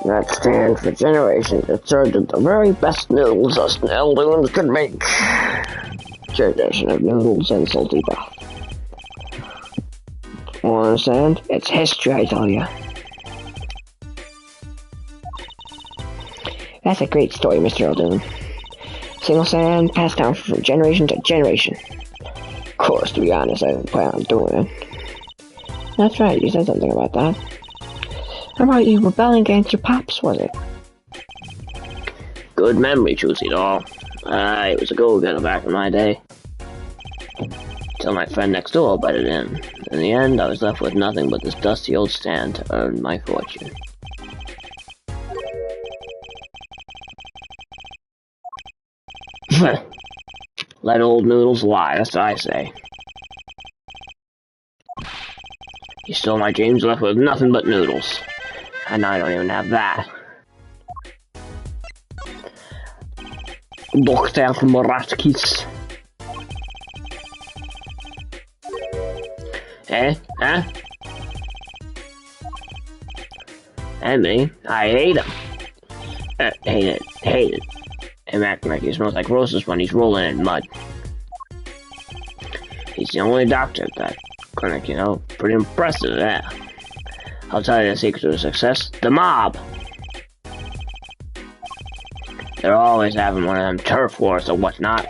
That stand for generations it served the very best noodles us Eldoons could make. Tradition of noodles and salty broth. Understand? It's history, I tell you. That's a great story, Mr. Eldoon. Single sand passed down from generation to generation. Of course, to be honest, I didn't plan on doing it. That's right, you said something about that. How about you rebelling against your pops, was it? Good memory, Tootsie Doll. I was a go-getter back in my day. Till my friend next door butted in. In the end, I was left with nothing but this dusty old stand to earn my fortune. Let old noodles lie, that's what I say. You stole my dreams, left with nothing but noodles. And I don't even have that. Dr. Moratkis. Eh? Huh? And me, I hate him. Hate it. Him acting like he smells like roses when he's rolling in mud. He's the only doctor at that clinic, you know. Pretty impressive, yeah. I'll tell you the secret to success. The mob! They're always having one of them turf wars or whatnot.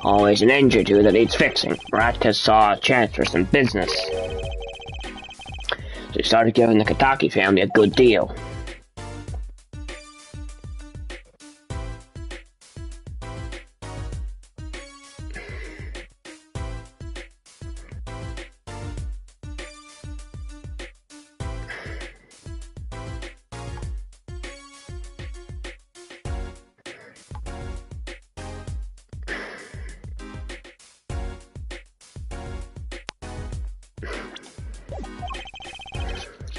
Always an injury to that needs fixing. Ratka saw a chance for some business. So he started giving the Kataki family a good deal.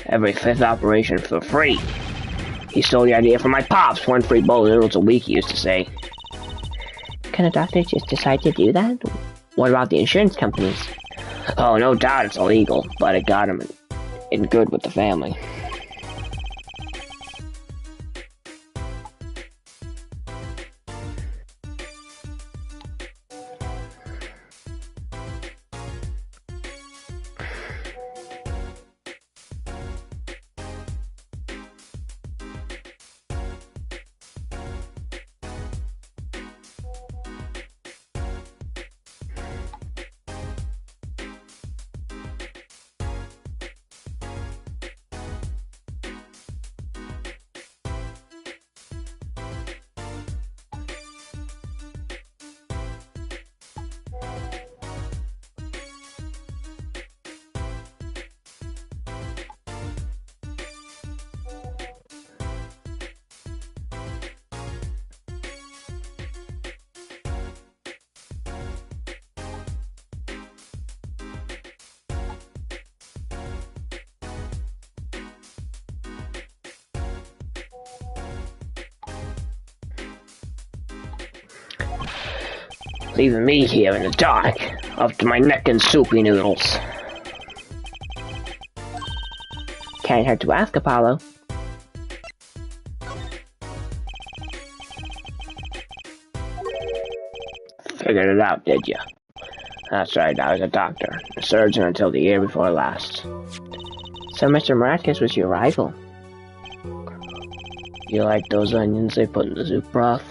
Every fifth operation for free. He stole the idea from my pops. One free bowl of noodles a week, he used to say. Can a doctor just decide to do that? What about the insurance companies? Oh, no doubt it's illegal, but it got him in good with the family. leaving me here in the dark, up to my neck in soupy noodles. Can't hurt to ask, Apollo. Figured it out, did ya? That's right, I was a doctor, a surgeon until the year before last. So Mr. Miraculous was your rival. You like those onions they put in the soup broth?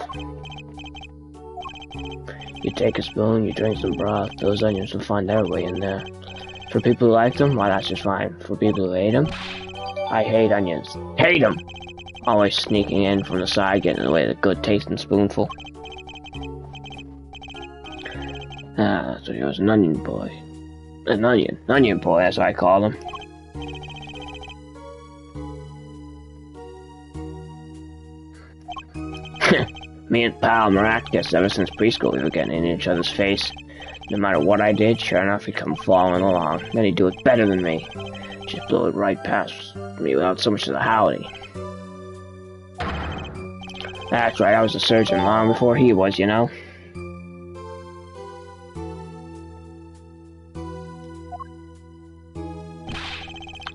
You take a spoon, you drink some broth, those onions will find their way in there. For people who like them, why that's just fine. For people who hate them, I hate onions. Hate them! Always sneaking in from the side, getting in the way of the good tasting spoonful. Ah, so he was an onion boy. An onion boy, that's what I call him. Me and pal Miraculous, ever since preschool, we were getting in each other's face. No matter what I did, sure enough, he'd come following along. Then he'd do it better than me. Just blow it right past me without so much as a howdy. That's right, I was a surgeon long before he was, you know.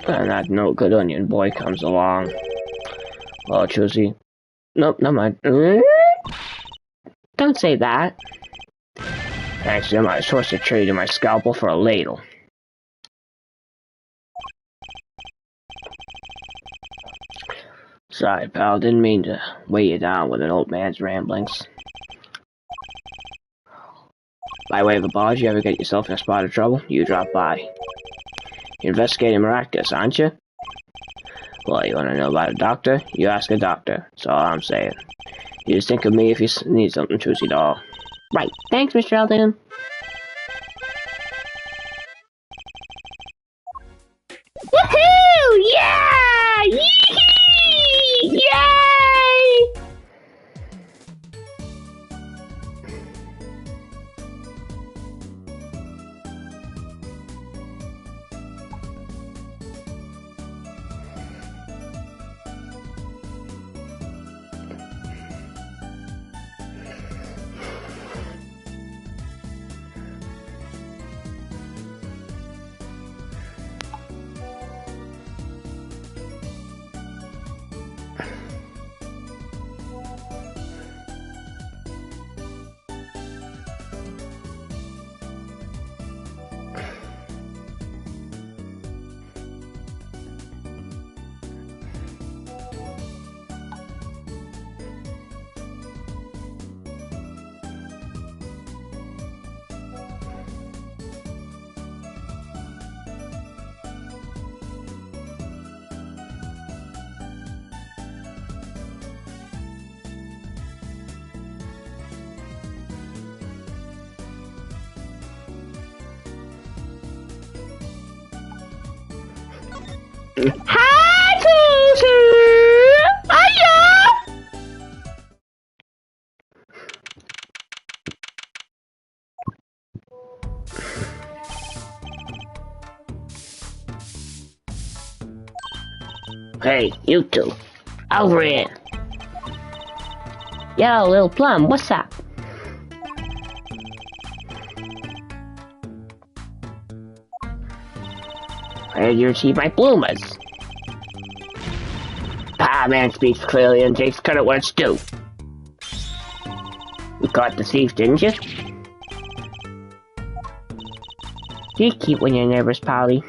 And that no good onion boy comes along. Well, Choozy. Nope, never mind. Don't say that. Actually, I might have sourced a trade in my scalpel for a ladle. Sorry, pal, didn't mean to weigh you down with an old man's ramblings. By way of apology, you ever get yourself in a spot of trouble, you drop by. You're investigating Miraculous, aren't you? Well, you want to know about a doctor? You ask a doctor. That's all I'm saying. You just think of me if you need something, Choozy doll. Right. Thanks, Mr. Eldon. Woohoo! Yeah! Yee! Yay! Hi, Choozy! Hiya! Hey, you two. Over here. Yo, Lil Plum, what's up? I heard you received my bloomers. Ah, man speaks clearly and takes credit where it's due. You caught the thief, didn't you? You keep when you're nervous, Polly.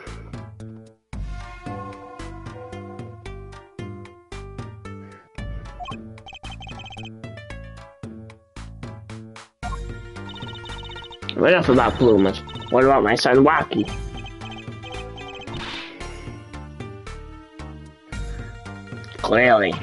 Enough about bloomers. What about my son, Wacky? Clearly.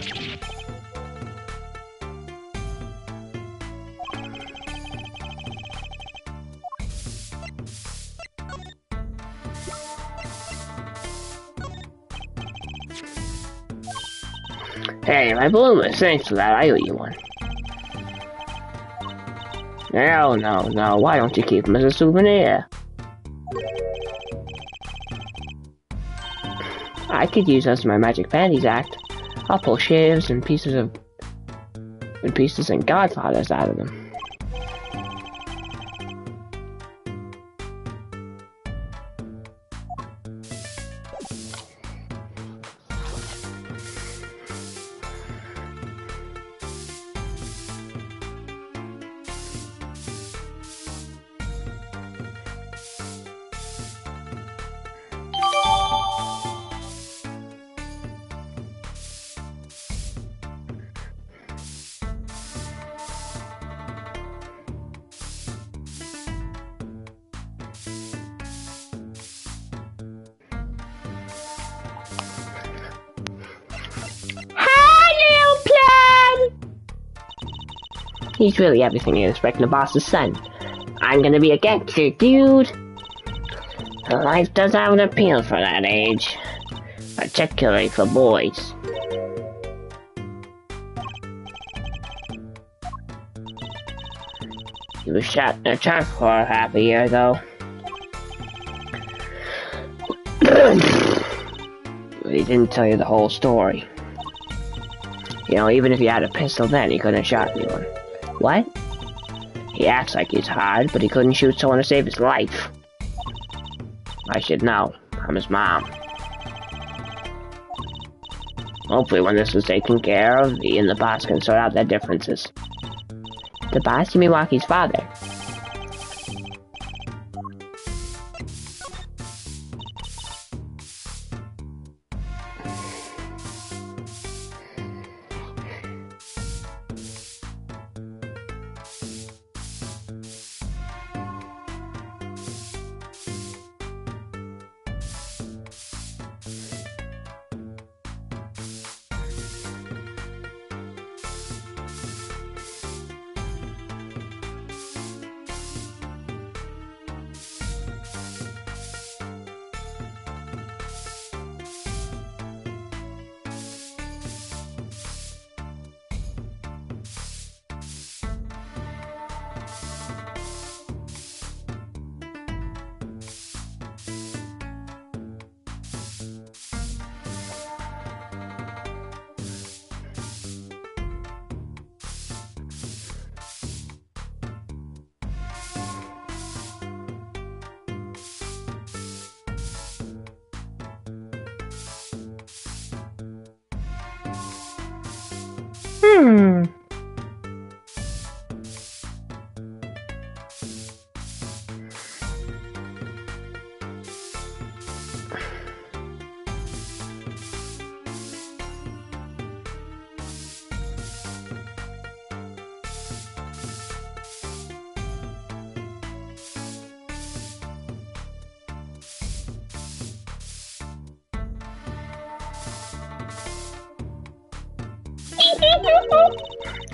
Hey, my bloomers, thanks for that, I owe you one. No, why don't you keep them as a souvenir? I could use those in my Magic Panties act. I'll pull shivs and pieces and Godfathers out of them. He's really everything you expect in a boss's son. I'm gonna be a gangster, dude. Life does have an appeal for that age, particularly for boys. He was shot in a truck for half a year, though. But he didn't tell you the whole story. You know, even if he had a pistol then, he couldn't have shot anyone. What? He acts like he's hard, but he couldn't shoot someone to save his life. I should know. I'm his mom. Hopefully when this is taken care of, he and the boss can sort out their differences. The boss? You mean Waki's father?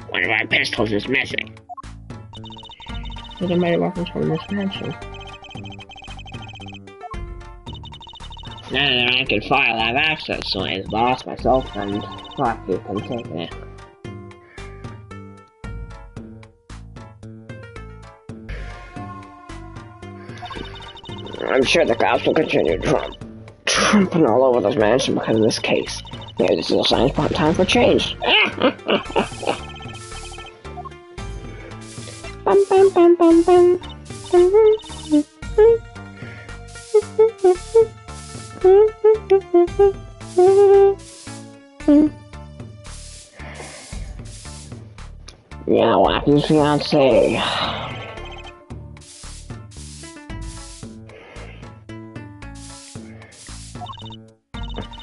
One of our pistols is missing. There might have weapons from this mansion. None of the rank and file have access, so as boss, myself, and Rocky can take it. I'm sure the cops will continue trumping all over this mansion because of this case. Maybe this is a sign of time for change. Bum, bum, bum, bum, bum. Yeah, Wappy's fiance.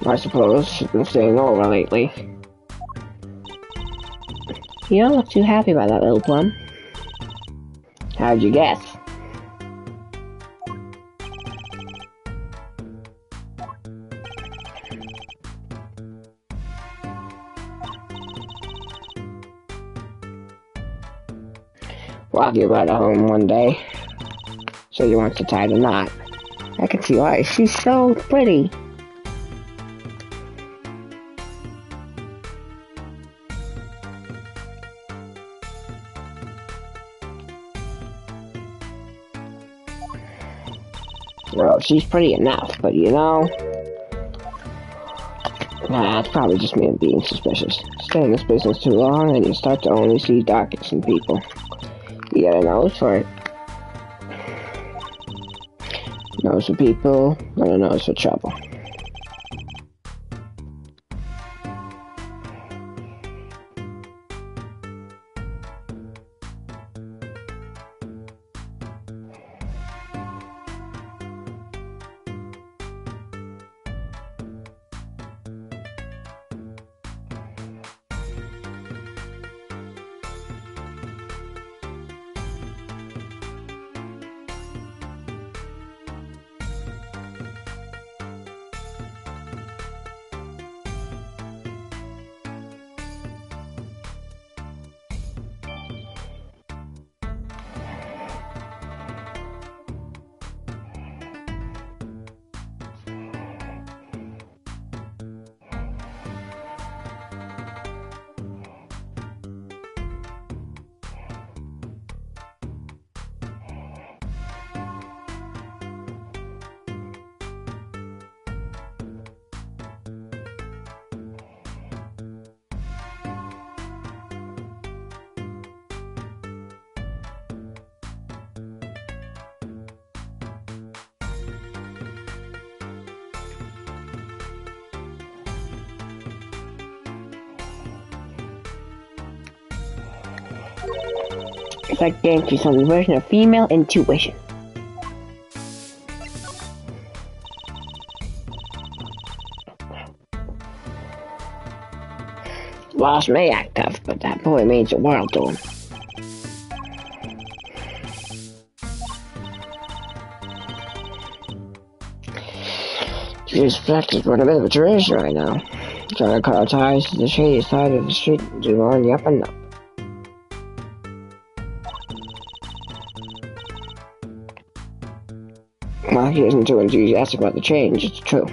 I suppose she's been staying over lately. You don't look too happy about that, little plum. How'd you guess? Rocky brought her home one day. So he wants to tie the knot. I can see why. She's so pretty. Well, she's pretty enough, but you know... Nah, it's probably just me being suspicious. Stay in this business too long, and you start to only see darkness in people. You get a nose for it. Nose for people, not a nose for trouble. It's like dancing some version of female intuition. Lost may act tough, but that boy means the world to him. These flex run a bit of a tradition right now. Trying to cut ties to the shady side of the street and do on the up and up. Well, he isn't too enthusiastic about the change, it's true.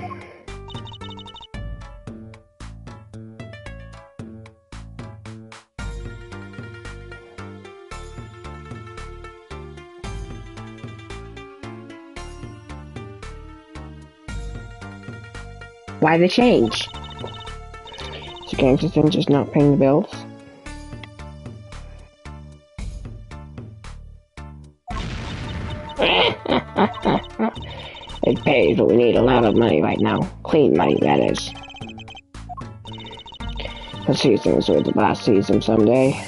Why the change? Is the gangster thing just not paying the bills? It pays, but we need a lot of money right now. Clean money, that is. Let's see things where the boss sees them someday.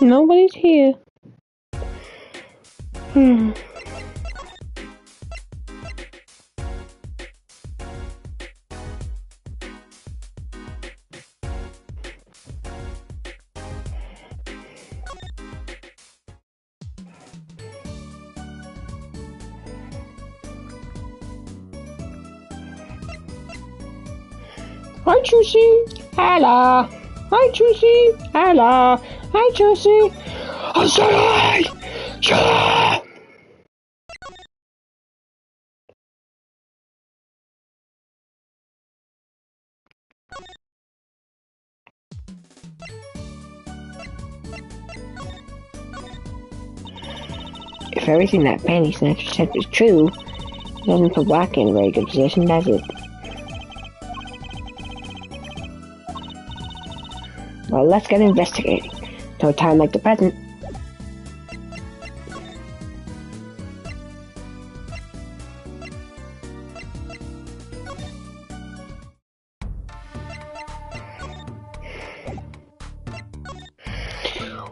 Nobody's here. Hi, Juicy. Hello. Hi, Juicy. Hello. Hi, Juicy. I'm sorry. Yeah. If everything that Fanny Snatcher said was true, it doesn't put Black in a very good position, does it? Well, let's get investigating. No time like the present.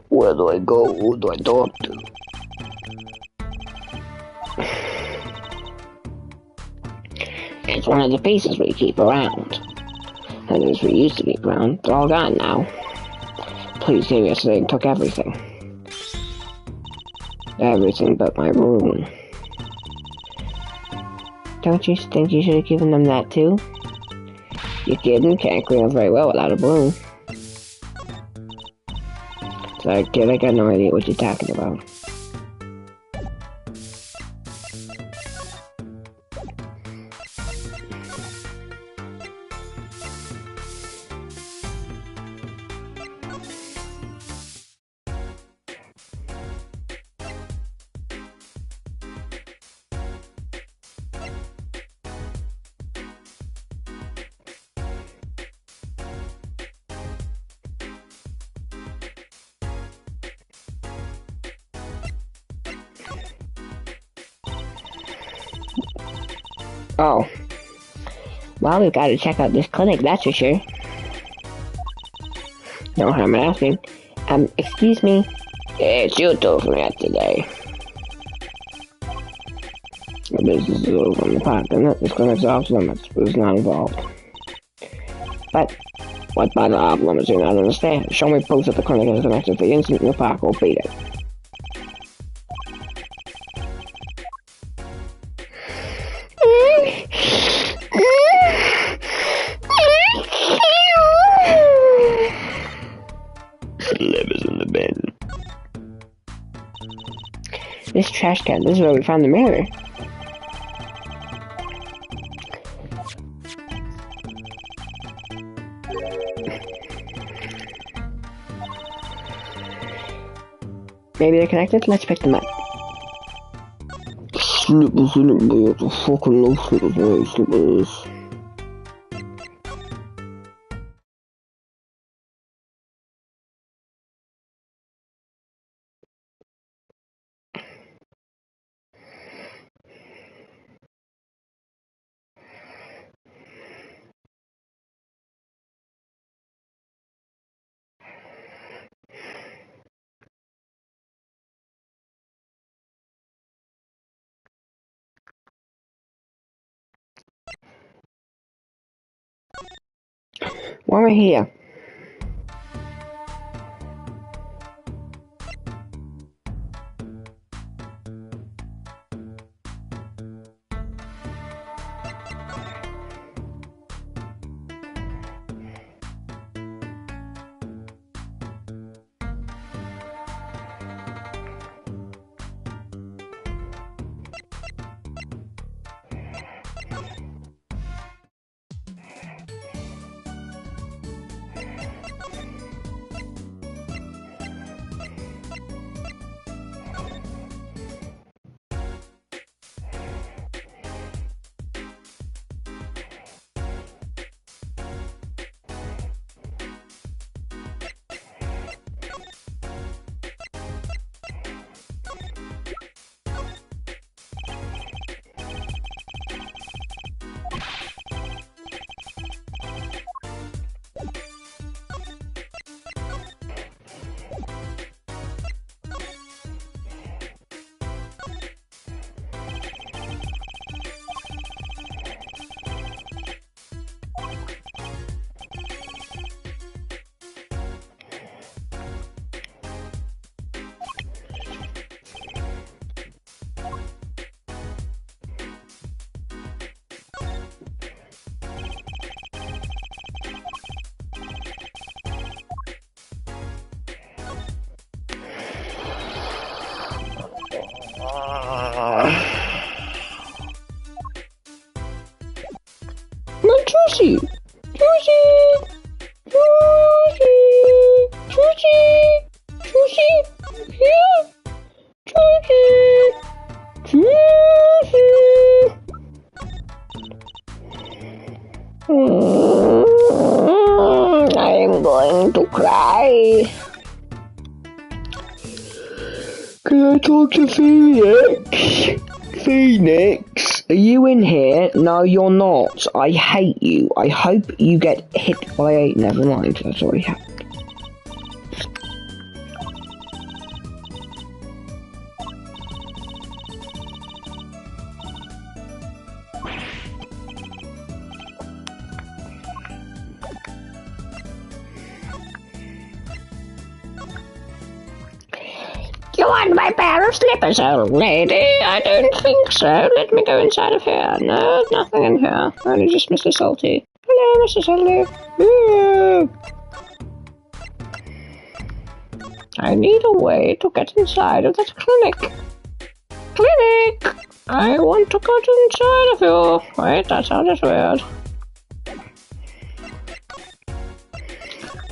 Where do I go? Who do I talk to? It's one of the pieces we keep around. That is, we used to keep around. They're all gone now. Please came yesterday and took everything. Everything but my room. Don't you think you should have given them that too? You kidding? Can't clean up very well without a broom. It's So, kid, I got no idea what you're talking about. Oh. Well, we've got to check out this clinic, that's for sure. No harm in asking. Excuse me? It's your turn for that today. The business is over in the park, isn't it? This clinic's off limits, but it's not involved. But, what by the off limits do you not understand? Show me proof that the clinic is connected to the incident in the park or beat it. Liver's in the bin. This trash can, this is where we found the mirror. Maybe they're connected? Let's pick them up. Slippers in it, boy. I fucking love slippers, boy. Slippers. While we're here, No, Juicy! Juicy! Juicy! Juicy! Juicy! Here! Juicy! Juicy! I'm going to cry. Can I talk to Phoenix? Phoenix, are you in here? No, you're not. I hate you. I hope you get hit by a... Never mind, that's already happened. You want my pair of slippers, old lady? I don't think so. Let me go inside of here. No, nothing in here. Only just Mr. Salty. Hello, Mr. Salty. Ooh. I need a way to get inside of this clinic. Clinic! I want to get inside of you. Wait, that sounded weird.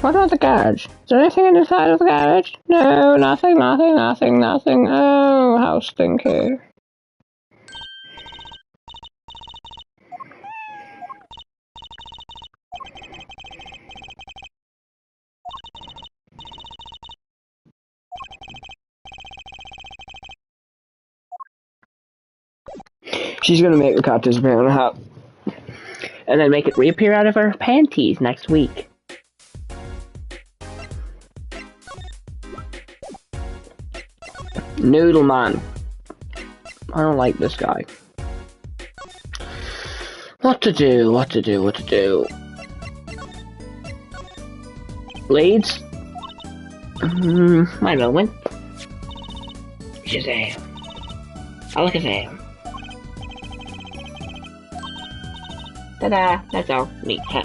What about the garage? Is there anything inside of the garage? No, nothing. Oh, how stinky. She's gonna make the cat disappear in a hat. And then make it reappear out of her panties next week. Noodle Man. I don't like this guy. What to do? Leads? My moment. Shazam. Alakazam. Ta-da! That's all. Neat, huh?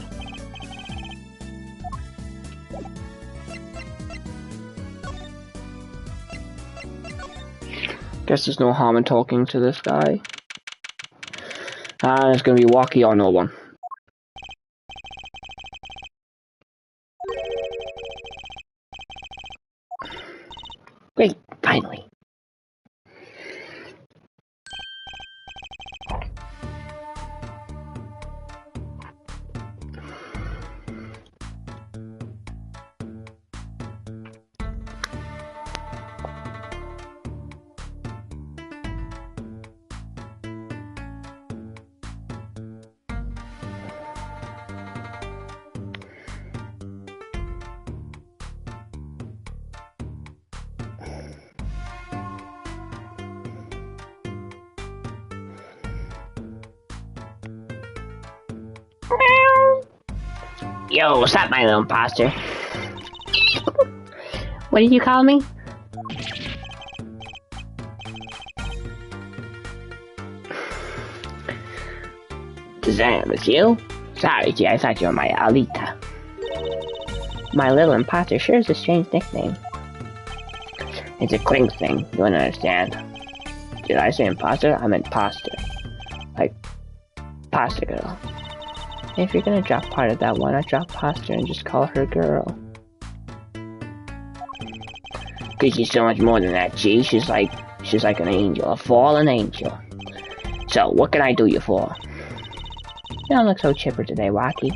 Guess there's no harm in talking to this guy. And it's gonna be Walkie or no one. Great, finally. Yo, what's up, my little imposter? What did you call me? Shazam, it's you? Sorry, G, I thought you were my Alita. My little imposter sure is a strange nickname. It's a clink thing, you wouldn't understand. Did I say imposter? I meant pasta. Like, pasta girl. If you're gonna drop part of that, why not drop pasta and just call her girl? Cause she's so much more than that, G. She's like an angel, a fallen angel. So, what can I do you for? You don't look so chipper today, Rocky.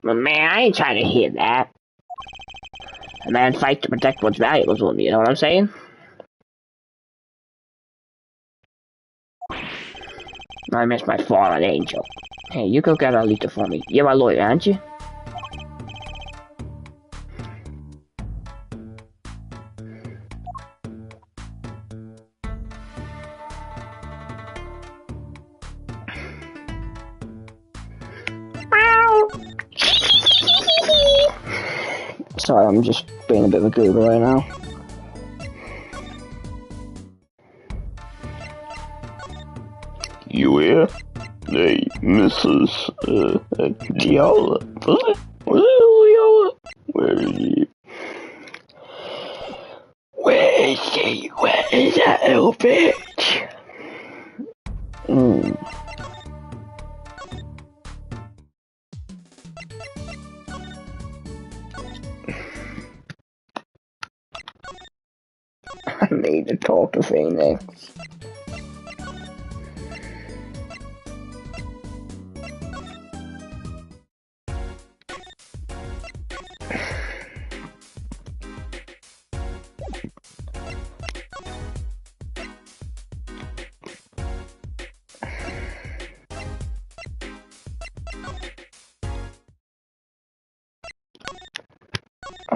But man, I ain't trying to hear that. A man fights to protect what's valuable to him, you know what I'm saying? I miss my fallen angel. Hey, you go get Alita for me. You're my lawyer, aren't you? Sorry, I'm just being a bit of a goober right now. You here? Hey, Mrs. Leola. Was it Leola? Where is he? Where is he? Where is that little bitch? I need to talk to Phoenix.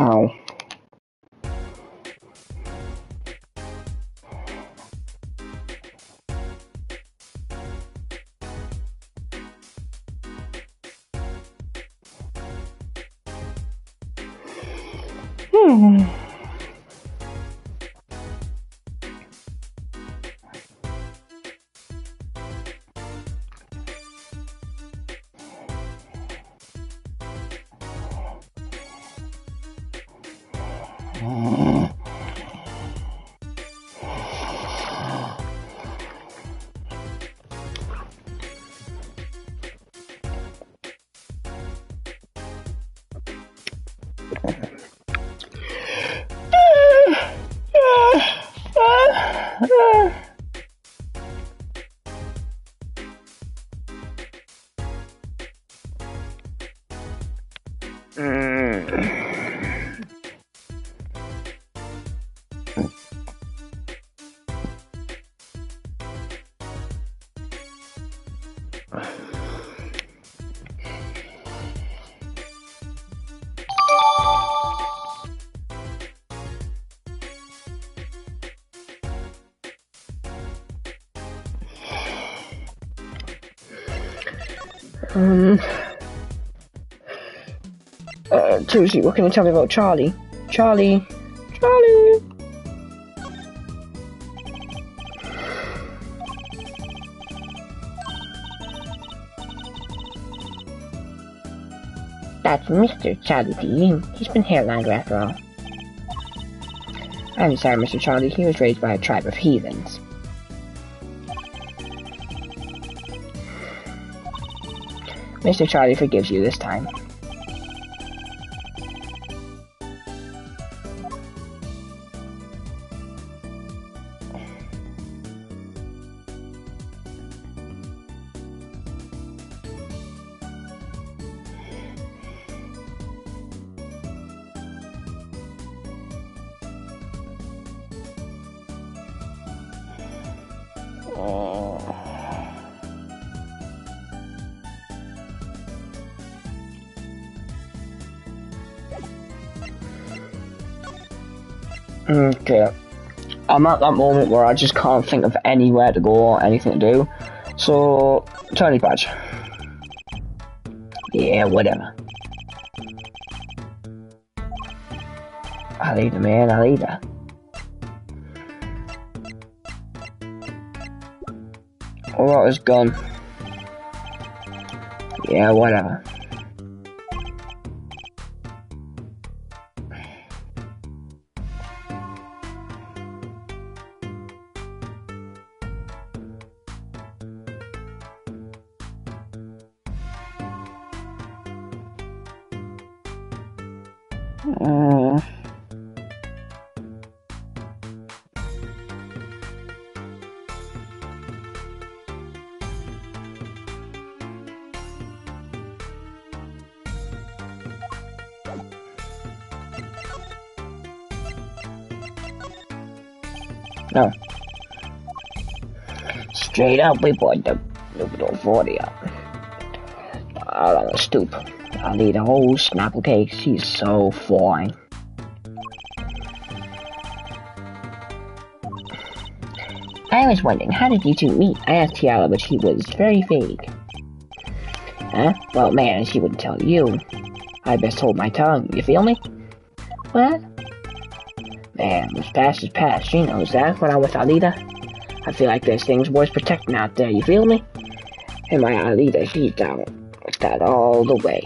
Ow. Susie, what can you tell me about Charlie? Charlie! Charlie! That's Mr. Charlie P. He's been here longer after all. I'm sorry, Mr. Charlie. He was raised by a tribe of heathens. Mr. Charlie forgives you this time. Okay. I'm at that moment where I just can't think of anywhere to go or anything to do. So, Charlie Badge. Yeah, whatever. I'll eat her, man, I'll eat her. What about his gun? Yeah, whatever. No. Straight up, we bought the little 40 up. Out on the stoop. I'll eat a whole Snapple cake. She's so fine. I was wondering, how did you two meet? I asked Tiala, but she was very vague. Huh? Well, man, she wouldn't tell you. I best hold my tongue, you feel me? What? Man, what's past is past, she knows that. When I'm with Alita, I feel like there's things worth protecting out there, you feel me? And my Alita, she's down with that all the way.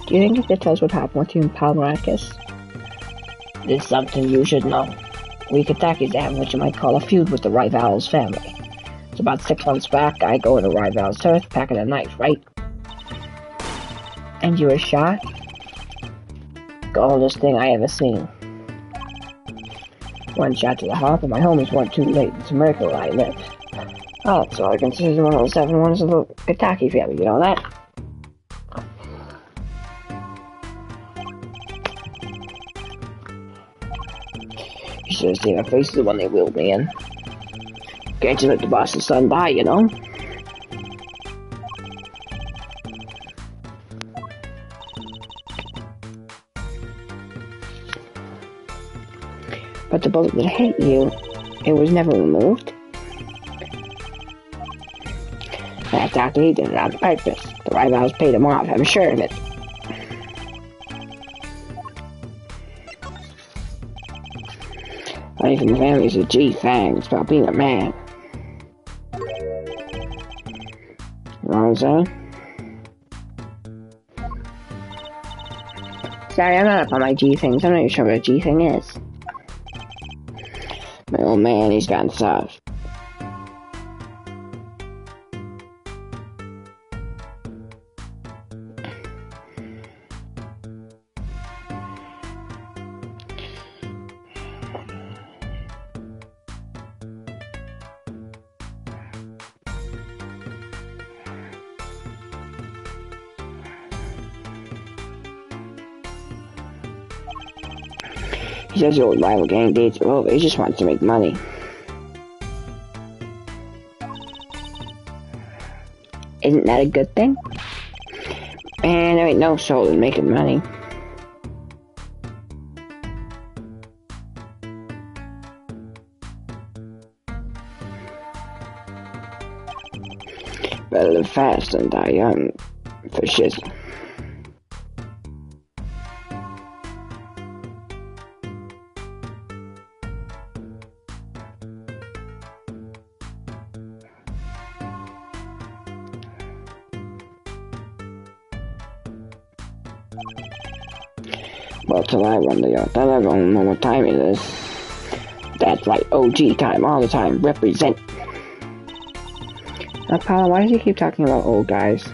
Do you think you could tell us what happened with you and Pal Maracus? There's something you should know. Wikitaki's having what you might call a feud with the Rival's family. It's about 6 months back, I go into Rival's turf, packing a knife, right? And you were shot? Coldest thing I ever seen. One shot to the heart, but my homies weren't too late. It's a miracle I lived. Oh, so I consider one of the 7 wonders of the Wikitaki family, you know that? You should have seen their faces when they wheeled me in. Can't you let the boss's son by, you know? But the bullet that hit you, it was never removed? That doctor, he did it on purpose. The rivals paid him off, I'm sure of it. Life in the family is a G-thing. It's about being a man. You know what I'm saying? Sorry, I'm not up on my G things. I'm not even sure what a G thing is. My old man, he's gotten soft. He says the old rival gang dates are over. He just wants to make money. Isn't that a good thing? Man, there ain't no soul in making money. Better live fast than die young, for shizzle. Well, till I run the yard, then I don't know what time it is. That's right, OG time, all the time, represent. Now, Paula, why does he keep talking about old guys?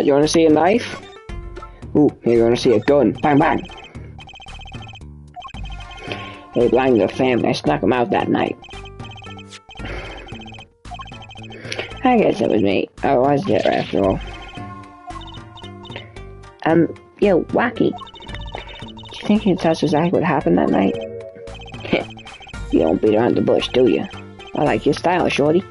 You wanna see a knife? Ooh, you wanna see a gun? Bang, bang! They blinded the family. I snuck them out that night. I guess it was me. I was there after all. Yo, Wacky. Do you think you can tell us exactly what happened that night? You don't beat around the bush, do you? I like your style, shorty.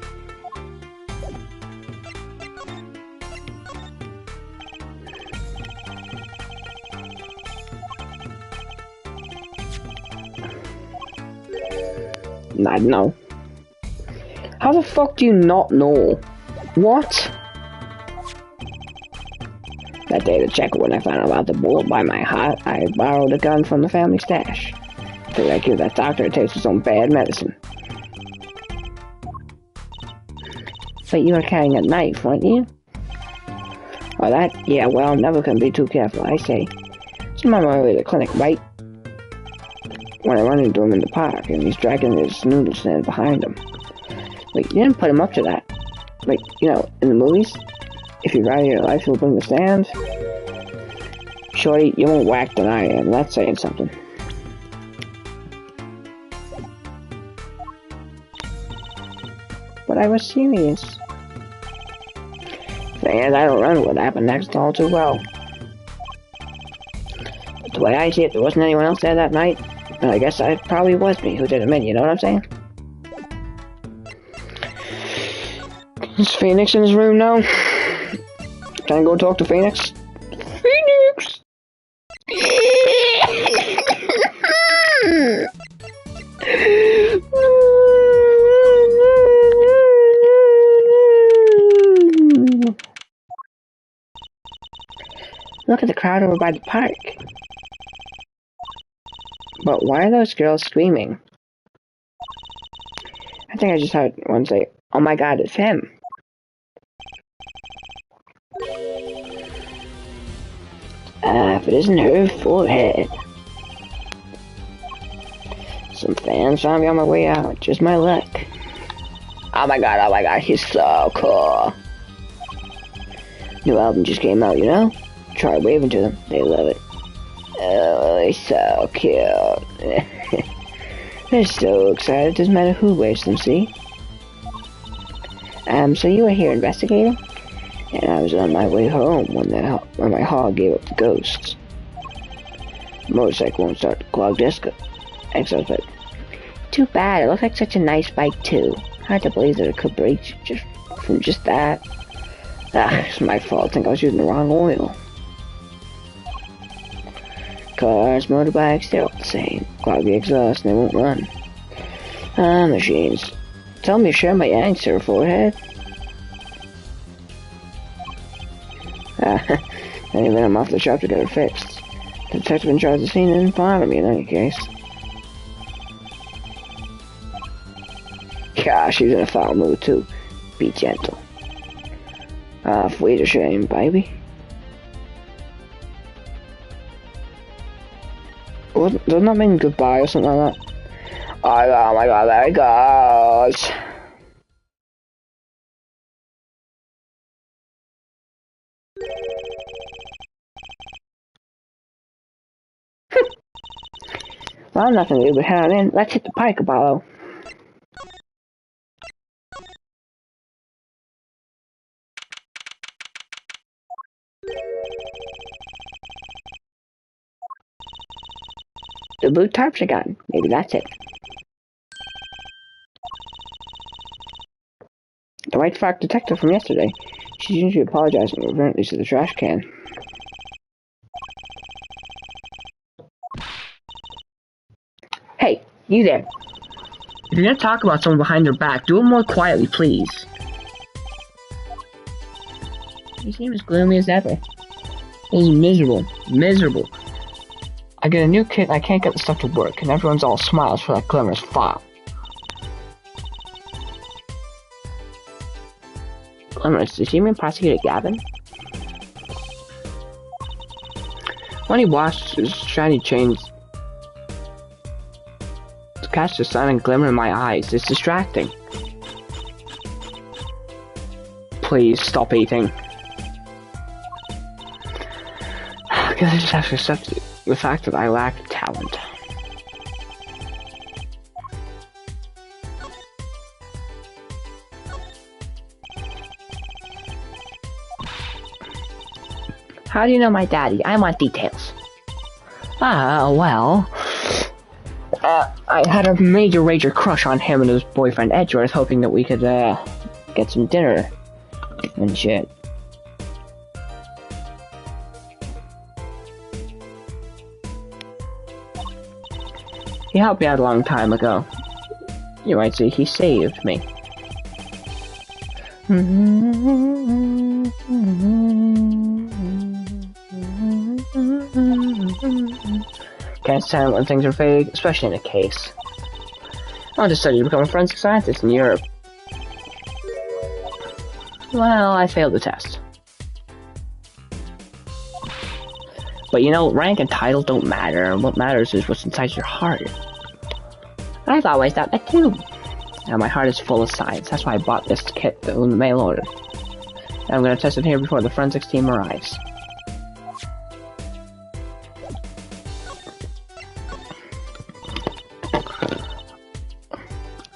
I don't know. How the fuck do you not know? What? That day to check when I found out about the bullet by my heart, I borrowed a gun from the family stash. Figured I'd give that doctor a taste of some bad medicine. But you were carrying a knife, weren't you? Oh, that? Yeah, well, never can be too careful, I say. It's on my way to the clinic, right? When I run into him in the park, and he's dragging his noodle stand behind him. Like, you didn't put him up to that. Like, you know, in the movies, if you value your life, you'll bring the stand. Shorty, you won't whack than I am. That's saying something. But I was serious. Thing is, I don't remember what happened next all too well. But the way I see it, there wasn't anyone else there that night. And I guess it probably was me who did it, you know what I'm saying? Is Phoenix in his room now? Can I go talk to Phoenix? Phoenix! Look at the crowd over by the park. But why are those girls screaming? I think I just heard one say, "Oh my god, it's him." If it isn't her forehead. Some fans found me on my way out, just my luck. Oh my god, he's so cool. New album just came out, you know? Try waving to them, they love it. Oh, he's so cute. They're so excited, doesn't matter who waves them, see? So you were here investigating? and I was on my way home when my hog gave up the ghosts. The motorcycle won't start to clog disco. Exhaust pipe. Too bad, it looked like such a nice bike too. Hard to believe that it could break just that. It's my fault, I think I was using the wrong oil. Cars, motorbikes, they're all the same. Clog the exhaust and they won't run. Machines. Tell me to share my answer, forehead. And even I'm off the shop to get it fixed. The detective in charge of the scene didn't bother me in any case. Gosh, she's in a foul mood too. Be gentle. Wait a shame, baby. Doesn't that mean goodbye or something like that? Oh my god, there it goes. Well, nothing to do but head on in. Let's hit the pike, Apollo. The blue tarps are gone. Maybe that's it. The White Fox detective from yesterday. She's usually apologizing reverently to the trash can. Hey, you there. If you're gonna talk about someone behind their back, do it more quietly, please. You seem as gloomy as ever. This is miserable. Miserable. I get a new kit and I can't get the stuff to work, and everyone's all smiles for that glamorous file. Glamorous, did you mean prosecutor Gavin? When he washed his shiny chains to catch the sun and glimmer in my eyes, it's distracting. Please stop eating. I guess I just have to accept the fact that I lack talent. How do you know my daddy? I want details. Well... I had a major rager crush on him and his boyfriend Edgeworth, hoping that we could, get some dinner and shit. He helped me out a long time ago. You might say he saved me. Can't stand when things are vague, especially in a case. I want to study to become a forensic scientist in Europe. Well, I failed the test. But you know, rank and title don't matter, what matters is what's inside your heart. I've always thought that too. Now my heart is full of science, that's why I bought this kit in the mail order. And I'm gonna test it here before the forensics team arrives.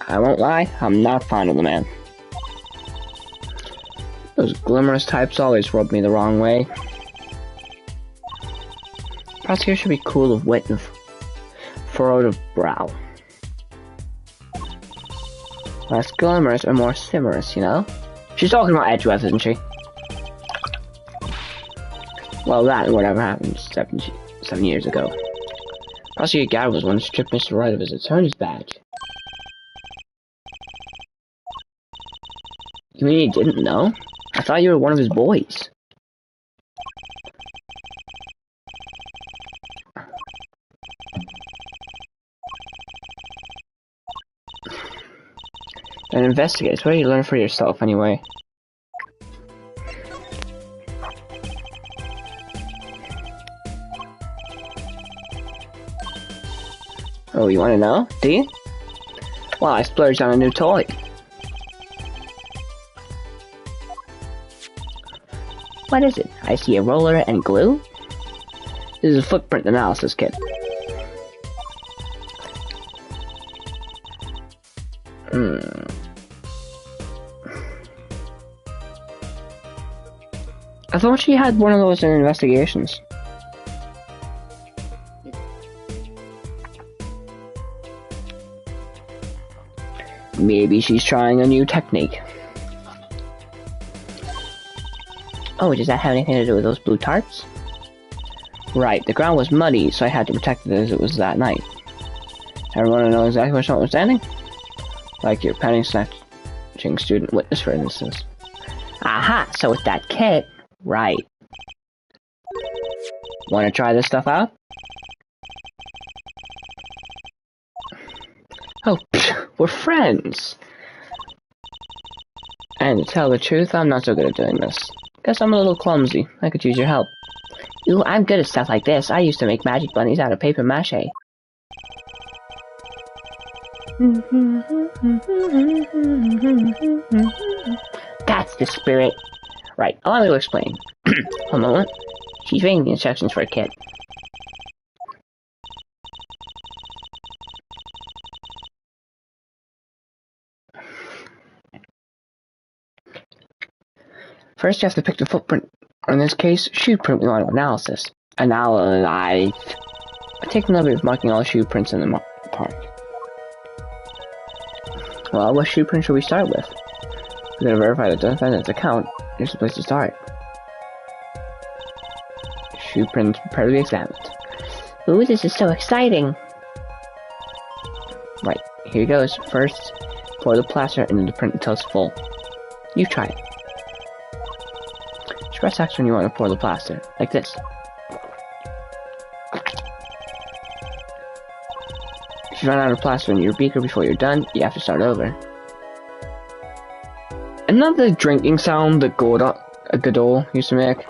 I won't lie, I'm not fond of the man. Those glamorous types always rub me the wrong way. Prosecutor should be cool of wit and furrowed of brow. Less glamorous and more simorous, you know? She's talking about Edgeworth, isn't she? Well, that and whatever happened 7 years ago. Prosecutor Gad was one who stripped Mr. Wright of his attorney's badge. You mean you didn't know? I thought you were one of his boys. And investigate. It's what you learn for yourself, anyway. Oh, you want to know? Do you? Well, I splurged on a new toy. What is it? I see a roller and glue? This is a footprint analysis kit. I thought she had one of those in investigations. Maybe she's trying a new technique. Oh, does that have anything to do with those blue tarts? Right, the ground was muddy, so I had to protect it as it was that night. Everyone know exactly where someone was standing? Like your penny snatching student witness, for instance. Aha, so with that kit. Right. Want to try this stuff out? Oh, we're friends! And to tell the truth, I'm not so good at doing this. Guess I'm a little clumsy. I could use your help. Ooh, I'm good at stuff like this. I used to make magic bunnies out of paper mache. That's the spirit. Right, allow me to explain. Hold on. She's reading the instructions for a kit. First, you have to pick the footprint. In this case, shoe print we want analysis. I've taken the liberty of marking all shoe prints in the park. Well, what shoe print should we start with? We're going to verify the defendant's account. Here's the place to start. Shoe prints prepare to be examined. Ooh, this is so exciting. Right, here goes. First, pour the plaster into the print until it's full. You try it. Press X when you want to pour the plaster, like this. If you run out of plaster in your beaker before you're done, you have to start over. Another drinking sound that Godot used to make.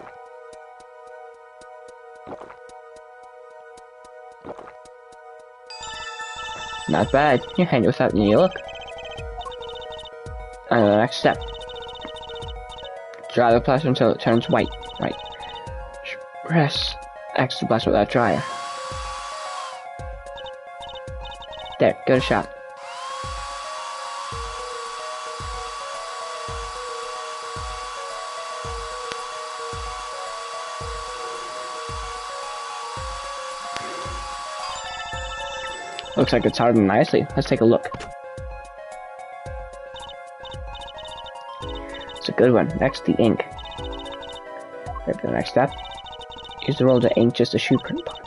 Not bad. You're handy with that when you look. And the next step. Dry the plaster until it turns white. Right. Press X to plaster without dryer. There, good shot. Looks like it's hardened nicely. Let's take a look. It's a good one. Next, the ink. Ready for the next step? Use the roller to ink just a shoe print part.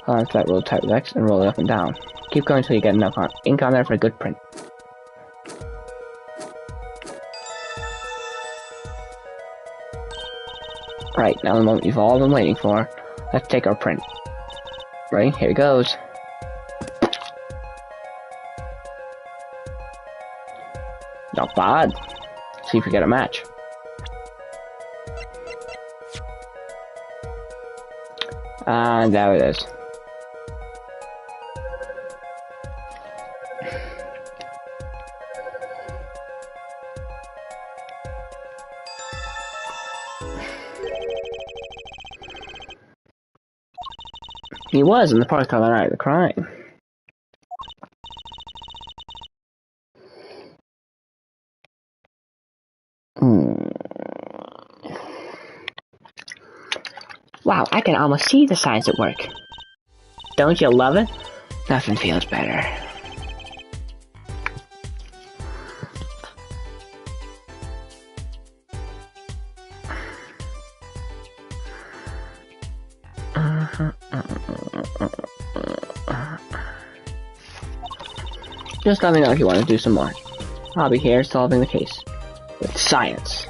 Hold on to that roller tight with X and roll it up and down. Keep going until you get enough ink on there for a good print. Right, now the moment you've all been waiting for. Let's take our print. Ready? Here it goes. Not bad. See if we get a match. And there it is. He was in the park the other night of the crime. Wow, I can almost see the signs at work. Don't you love it? Nothing feels better. Just let me know if you want to do some more. I'll be here solving the case. With science.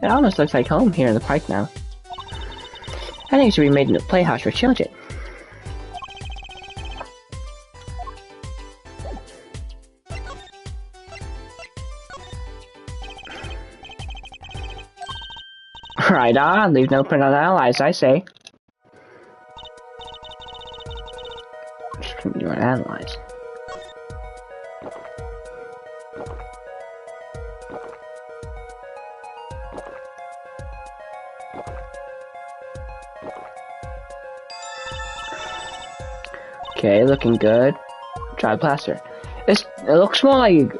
It almost looks like home here in the park now. I think it should be made into a playhouse for children. Right on, leave no print on allies, I say. Just continue on analyze. Okay, looking good. Try plaster. It looks more like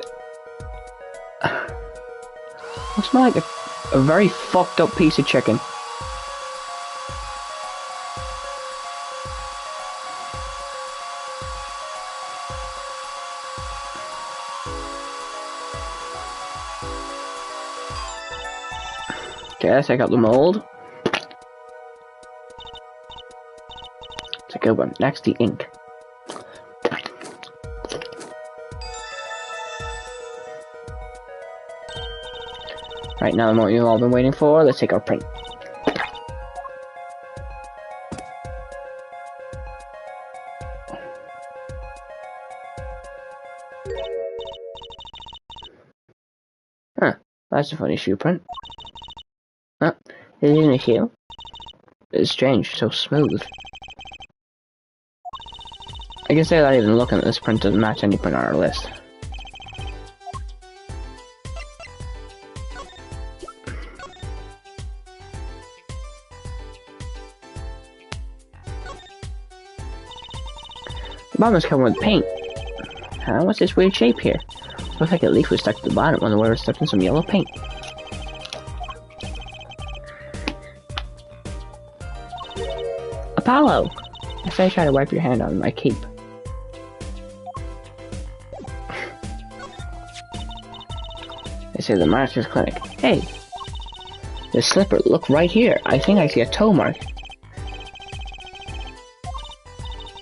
a very fucked up piece of chicken. Okay, let's take out the mold. It's a good one. Next, the ink. Right now, what you've all been waiting for, let's take our print. Huh, that's a funny shoe print. Huh, this isn't a shoe. It's strange, so smooth. I can say that even looking at this print doesn't match any print on our list. The bottom is covered with paint. Huh? What's this weird shape here? Looks like a leaf was stuck to the bottom when the word was stuck in some yellow paint. Apollo! I say try to wipe your hand on my cape. They say the Master's Clinic. Hey! This slipper, look right here. I think I see a toe mark.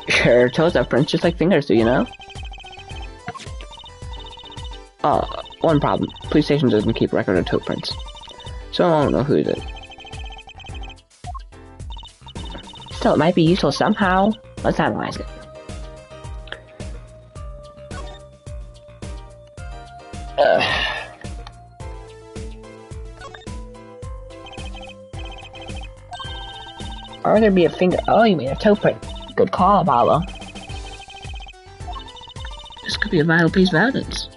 Sure, toes have prints just like fingers do, you know? One problem. Police station doesn't keep record of toe prints. So I don't know who did it. Still, it might be useful somehow. Let's analyze it. Or there'd be a finger. Oh, you mean a toe print. Good call, Apollo. This could be a vital piece of evidence.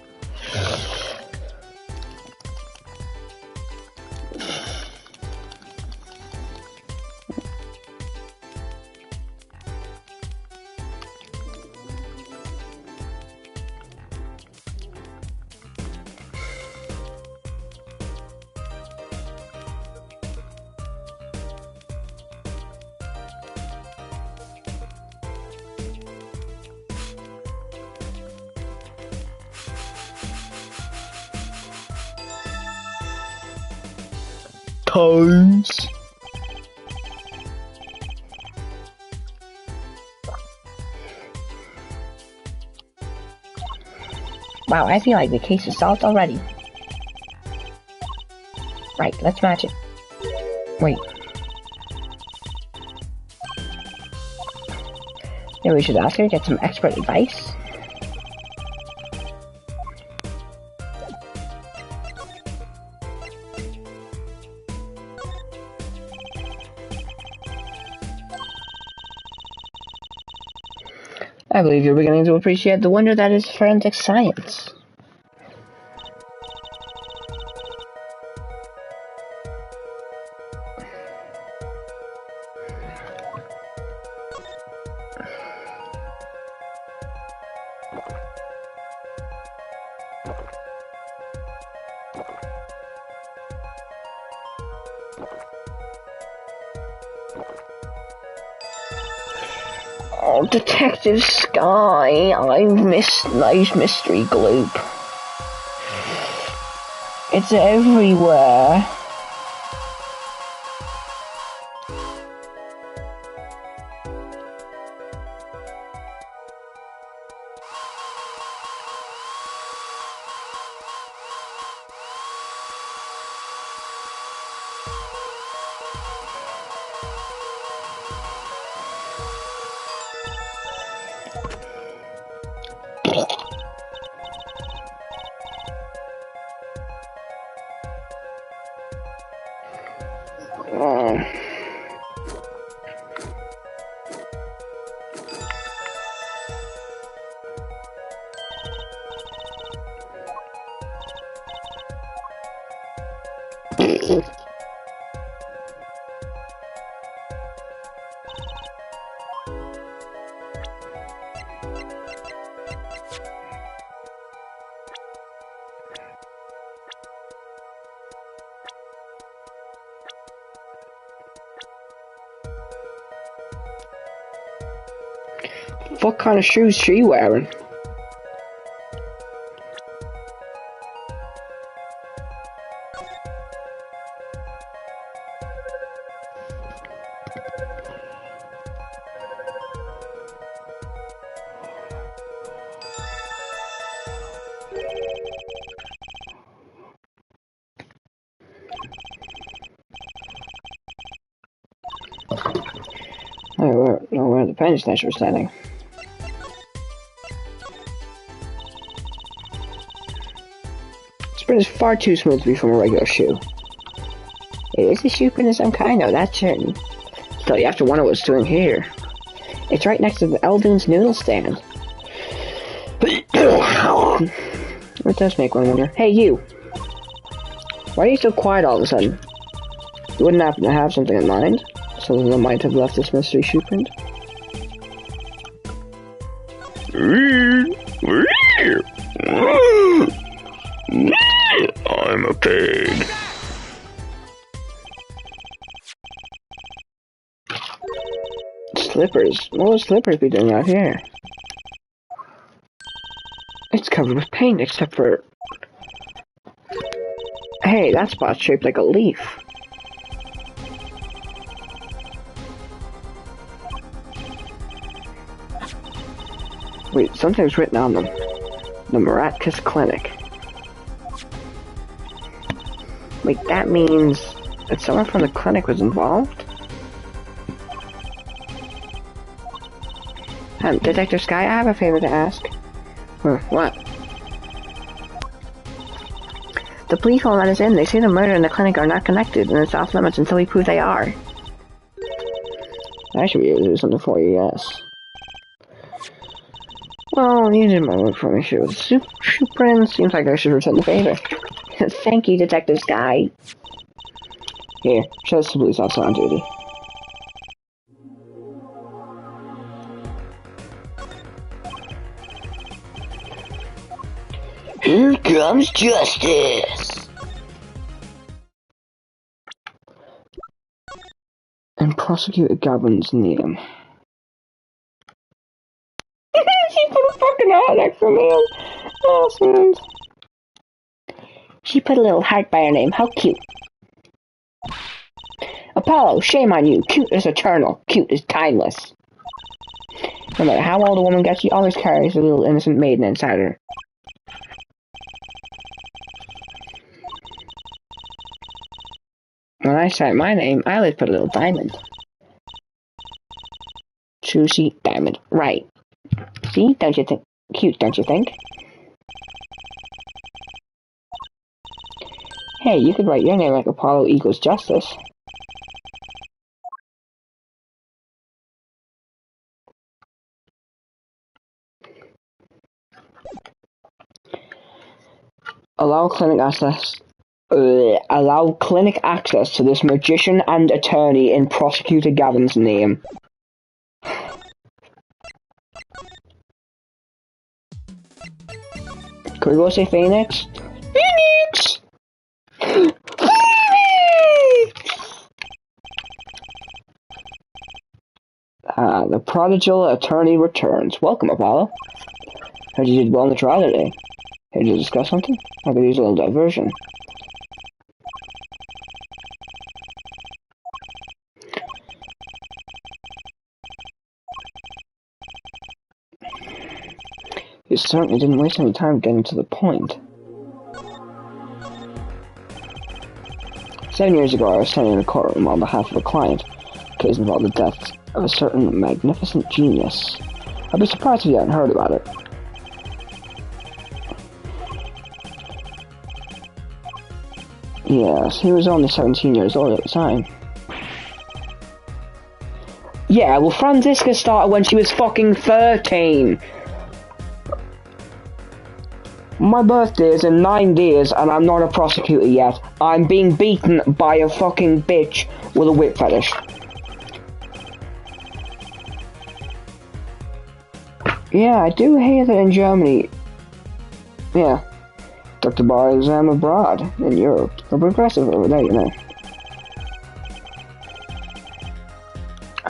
Toes. Wow, I feel like the case is solved already. Right, let's match it. Wait. Maybe we should ask her to get some expert advice? I believe you're beginning to appreciate the wonder that is forensic science. Oh, Detective Sky, I've missed nice mystery gloop. It's everywhere. What kind of shoes she wearing? Where the penny snatcher was standing. Sprint is far too smooth to be from a regular shoe. It is a shoe print of some kind, though, that's certain. Still, you have to wonder what it's doing here. It's right next to the Eldoon's noodle stand. It does make one wonder. Hey, you! Why are you so quiet all of a sudden? You wouldn't happen to have something in mind? Something that might have left this mystery shoe print? I'm a pig. Slippers? What would slippers be doing out here? It's covered with paint except for... Hey, that spot's shaped like a leaf. Wait, something's written on them. The Miraculous Clinic. Wait, that means that someone from the clinic was involved? Detective Sky, I have a favor to ask. What? The police won't let us in. They say the murder and the clinic are not connected, and it's off limits until we prove they are. I should be able to do something for you, yes. Well, you did my work for me, sure. Shoe print seems like I should return the favor. Thank you, Detective Sky. Here, show us the police officer on duty. Here comes justice! And Prosecutor Gavin's name. She put a fucking heart next to me. Awesome. She put a little heart by her name. How cute. Apollo, shame on you. Cute is eternal. Cute is timeless. No matter how old a woman gets, she always carries a little innocent maiden inside her. When I cite my name, I always put a little diamond. Juicy diamond. Right. See? Don't you think? Cute, don't you think? Hey, you could write your name like Apollo equals justice. Allow clinic access to this magician and attorney in Prosecutor Gavin's name. Could we go say Phoenix? Phoenix! The prodigal attorney returns. Welcome, Apollo. Heard you did well in the trial today. Here to discuss something? I could use a little diversion. You certainly didn't waste any time getting to the point. 7 years ago, I was standing in a courtroom on behalf of a client. The case involved the death of a certain magnificent genius. I'd be surprised if you hadn't heard about it. Yes, he was only 17 years old at the time. Yeah, well, Franziska started when she was fucking 13. My birthday is in 9 days and I'm not a prosecutor yet. I'm being beaten by a fucking bitch with a whip fetish. Yeah, I do hear that in Germany. Yeah. Took the bar exam abroad in Europe. They're progressive over there, you know.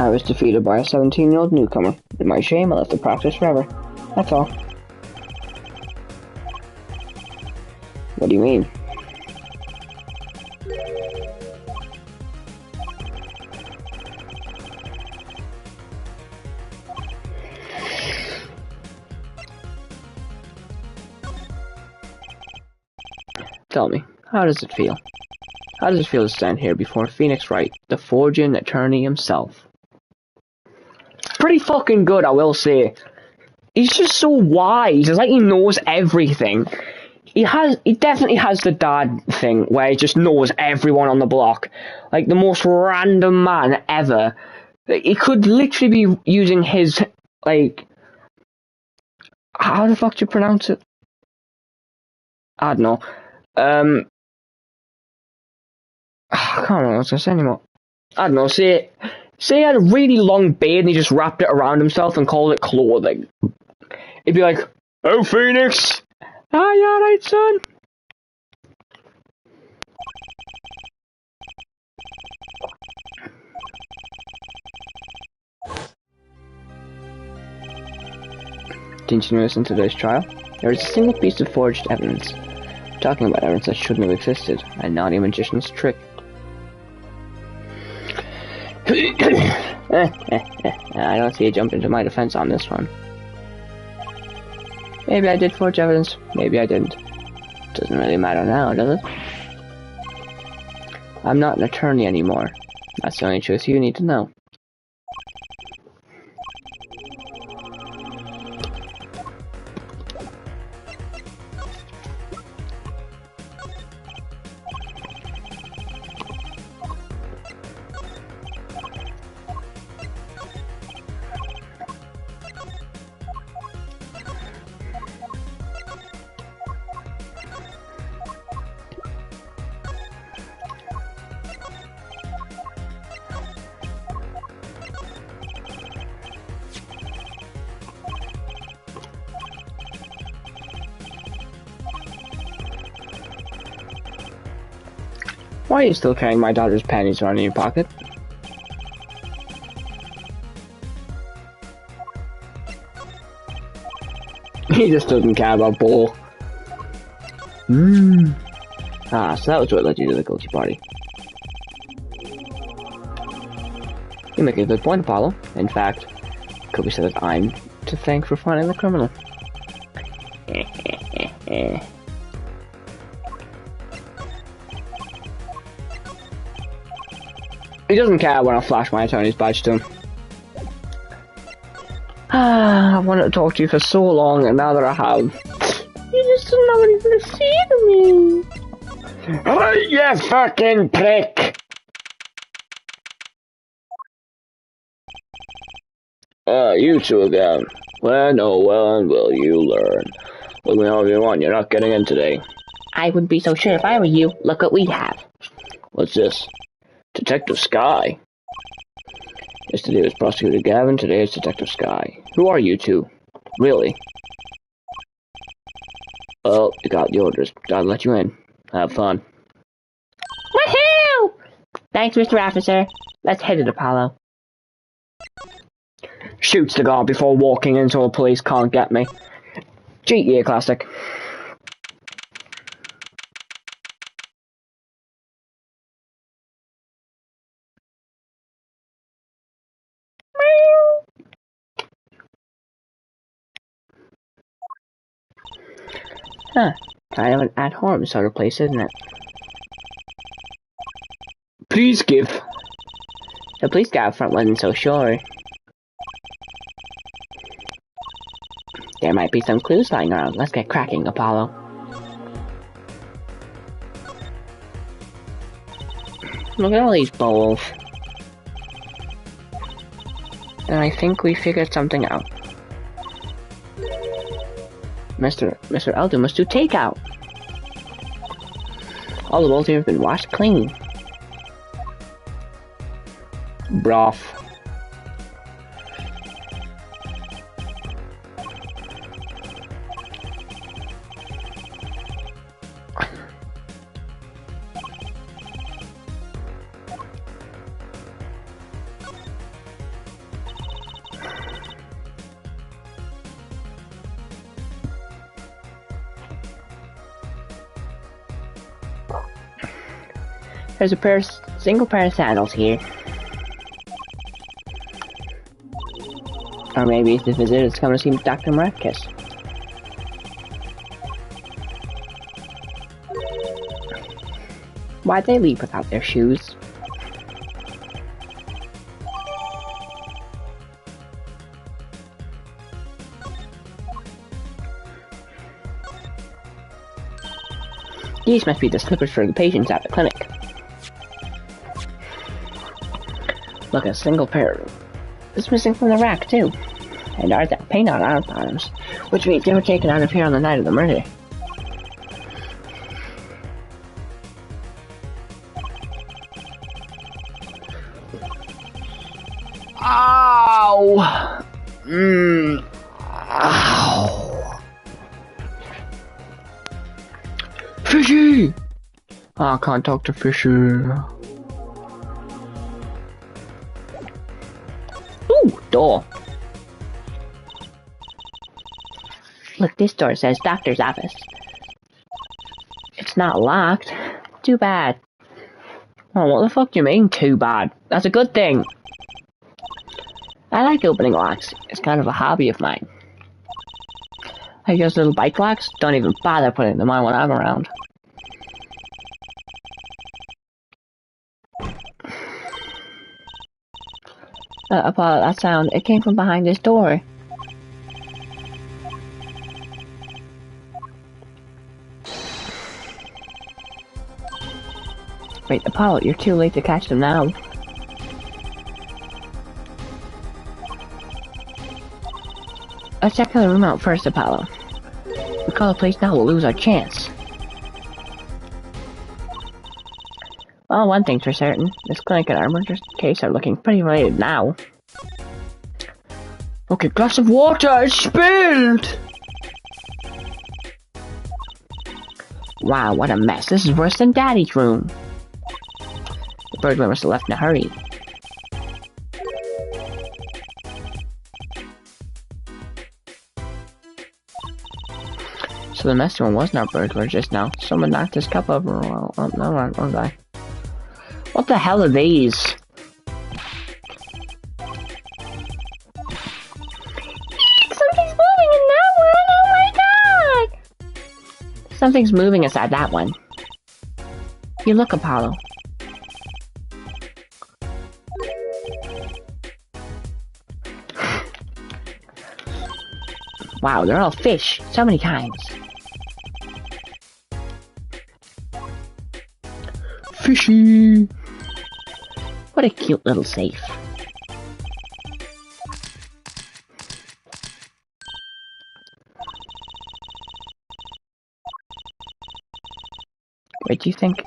I was defeated by a 17-year-old newcomer. In my shame, I left the practice forever. That's all. What do you mean? Tell me, how does it feel? How does it feel to stand here before Phoenix Wright, the forging attorney himself? Pretty fucking good, I will say. He's just so wise. It's like he knows everything. He definitely has the dad thing where he just knows everyone on the block. Like the most random man ever. He could literally be using his, like, how the fuck do you pronounce it? I don't know. I can't remember what I was gonna say anymore. I don't know, say he had a really long beard and he just wrapped it around himself and called it clothing. He'd be like, "Oh, Phoenix! Ah, you alright, son?" Didn't you notice in today's trial? There is a single piece of forged evidence. Talking about evidence that shouldn't have existed. A naughty magician's trick. I don't see you jump into my defense on this one. Maybe I did forge evidence, maybe I didn't. Doesn't really matter now, does it? I'm not an attorney anymore. That's the only truth you need to know. Why are you still carrying my daughter's panties around in your pocket? He just doesn't care about Bull. Ah, so that was what led you to the guilty party. You make a good point, Apollo. In fact, could be said that I'm to thank for finding the criminal. He doesn't care when I flash my attorney's badge to him. I wanted to talk to you for so long, and now that I have, you just not even listen to me. Right, you fucking prick! You two again. When, oh when will you learn? Look me however you want, you're not getting in today. I wouldn't be so sure if I were you. Look what we have. What's this? Detective Sky. Yesterday was Prosecutor Gavin, today is Detective Sky. Who are you two? Really? Well, you got the orders. Gotta let you in. Have fun. Woohoo! Thanks, Mr. Officer. Let's head it, Apollo. Shoots the guard before walking in so the police can't get me. GTA classic. Huh. Kind of an at-home sort of place, isn't it? Please give. The police guy up front wasn't so sure. There might be some clues lying around. Let's get cracking, Apollo. Look at all these bowls. And I think we figured something out. Mr. Elton must do takeout. All the bowls here have been washed clean. Broth. There's a single pair of sandals here. Or maybe it's the visitor that's coming to see Dr. Marcus. Why'd they leave without their shoes? These must be the slippers for the patients at the clinic. Look, a single pair. It's missing from the rack, too. And there's that paint on our bottoms, which means they were taken out of here on the night of the murder. Ow! Ow! Fishy! Oh, I can't talk to Fishy. Ooh, door. Look, this door says doctor's office. It's not locked. Too bad. Oh, what the fuck do you mean, too bad? That's a good thing. I like opening locks. It's kind of a hobby of mine. Like those little bike locks, don't even bother putting them on when I'm around. Apollo, that sound, it came from behind this door. Wait, Apollo, you're too late to catch them now. Let's check the room out first, Apollo. If we call the police now, we'll lose our chance. Well, one thing's for certain. This clinic and our murder case are looking pretty related now. Okay, glass of water is spilled! Wow, what a mess. This is worse than Daddy's room. The burglar must have left in a hurry. So the messy one wasn't our burglar just now. Someone knocked his cup over. Oh, no, okay. What the hell are these? Something's moving in that one! Oh my god! Something's moving inside that one. You look, Apollo. Wow, they're all fish. So many kinds. Fishy! What a cute little safe. Wait, do you think...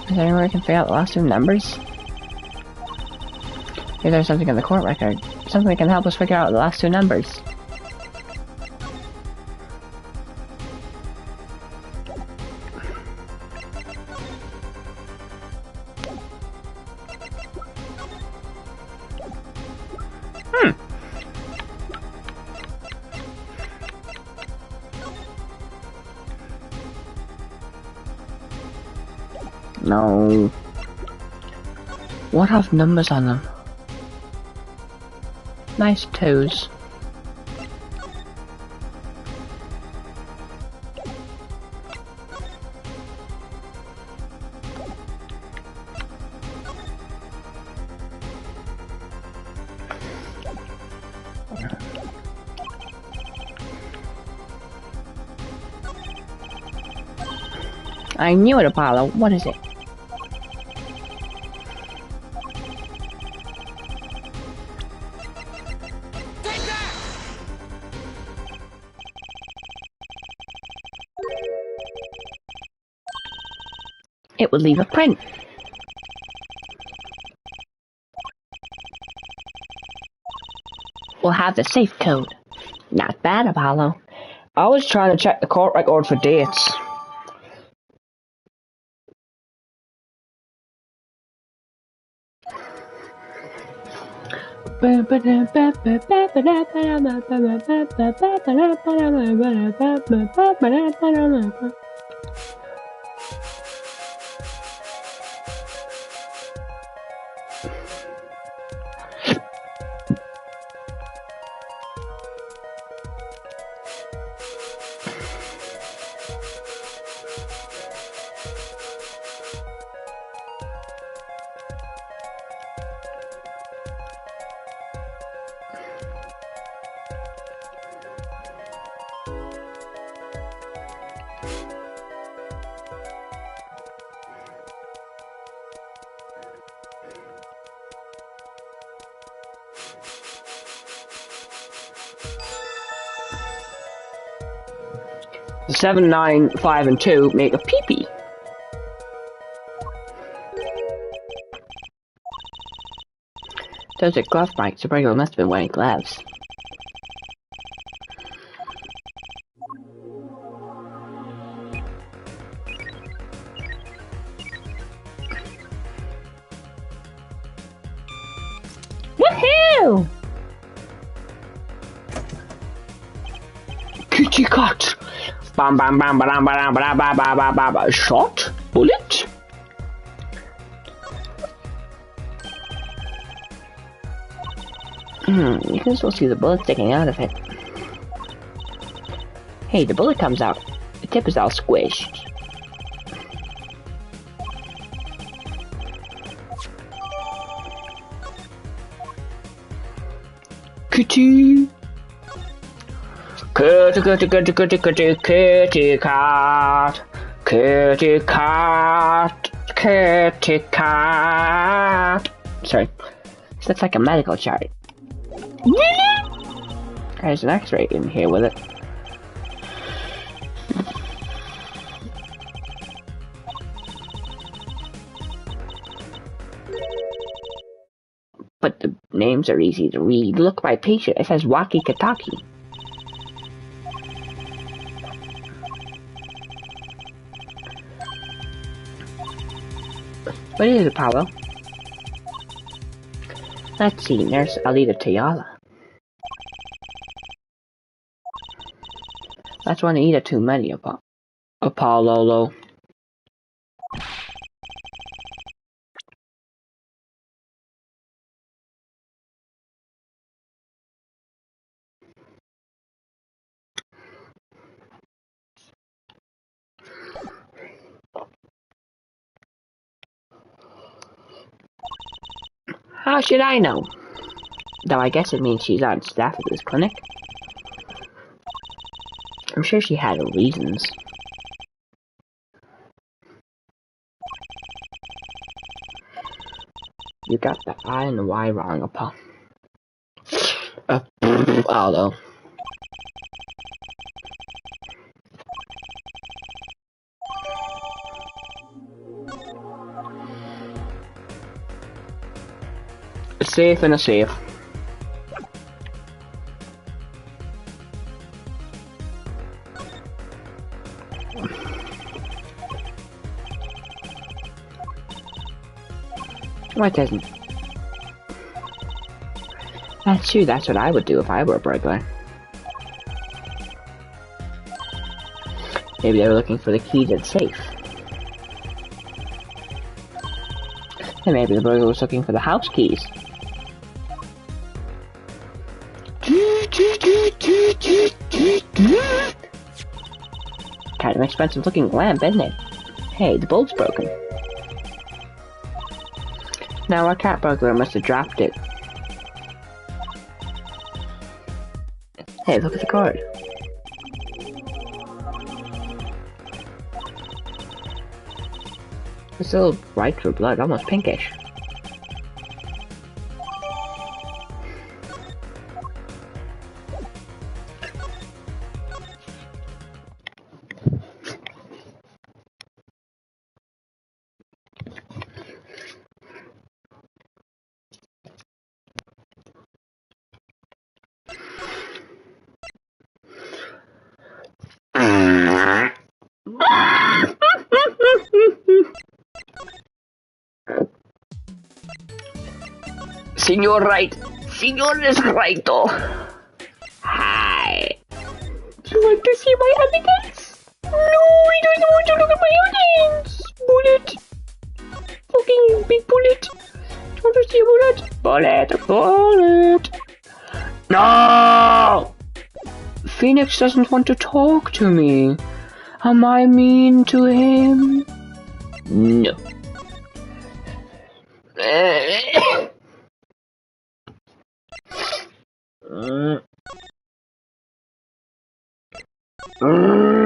Is there anywhere I can figure out the last two numbers? Maybe there's something in the court record. Something that can help us figure out the last two numbers. No. What have numbers on them? Nice toes. I knew it, Apollo. What is it? It would leave a print. We'll have the safe code. Not bad, Apollo. I was trying to check the court record for dates. 7, 9, 5, and 2 make a pee-pee. Those are glove marks. The burglar must have been wearing gloves. Woohoo! Kitty cat. Bam bam bam bam bam bam bam bam bam bam bam. Shot. Bullet. You can still see the bullet sticking out of it. Hey, the bullet comes out. The tip is all squished. Kitty. Kitty, kitty, kitty, kitty, kitty, kitty cat. Kitty cat. Kitty cat. Sorry. This looks like a medical chart. There's an x-ray in here with it. But the names are easy to read. Look, my patient. It says Waki Kataki. What is it, Apollo? Let's see, Nurse Alita Tayala. That's one to eat at too many, Apollo. How should I know? Though I guess it means she's on staff at this clinic. I'm sure she had her reasons. You got the I and the Y wrong, Apollo. A safe and a safe. What doesn't? That's true, that's what I would do if I were a burglar. Maybe they were looking for the key to the safe. And maybe the burglar was looking for the house keys. Kind of expensive looking lamp, isn't it? Hey, the bulb's broken. Now our cat burglar must have dropped it. Hey, look at the card. It's a little bright for blood, almost pinkish. Senor Wright, Señor Desrecto. Hi. Do you want to see my evidence? No, I don't want to look at my evidence. Bullet. Fucking big bullet. Do you want to see a bullet? Bullet. Bullet. No! Phoenix doesn't want to talk to me. Am I mean to him? No. Alright.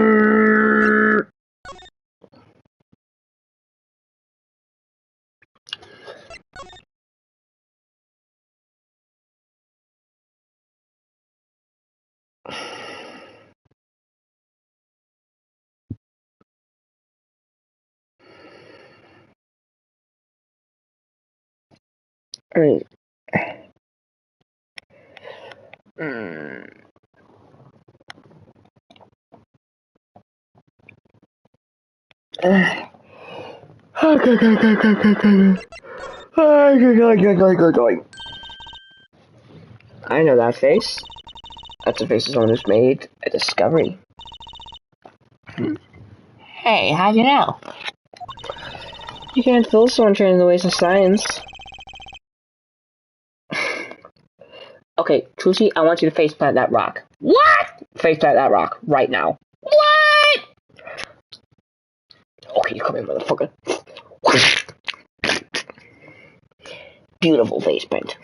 I know that face. That's the face of someone who's made a discovery. Hey, how do you know? You can't fool someone trained in the ways of science. Okay, Trucy, I want you to faceplant that rock. What? Faceplant that rock right now. What? Okay, you come here, motherfucker. Beautiful faceprint.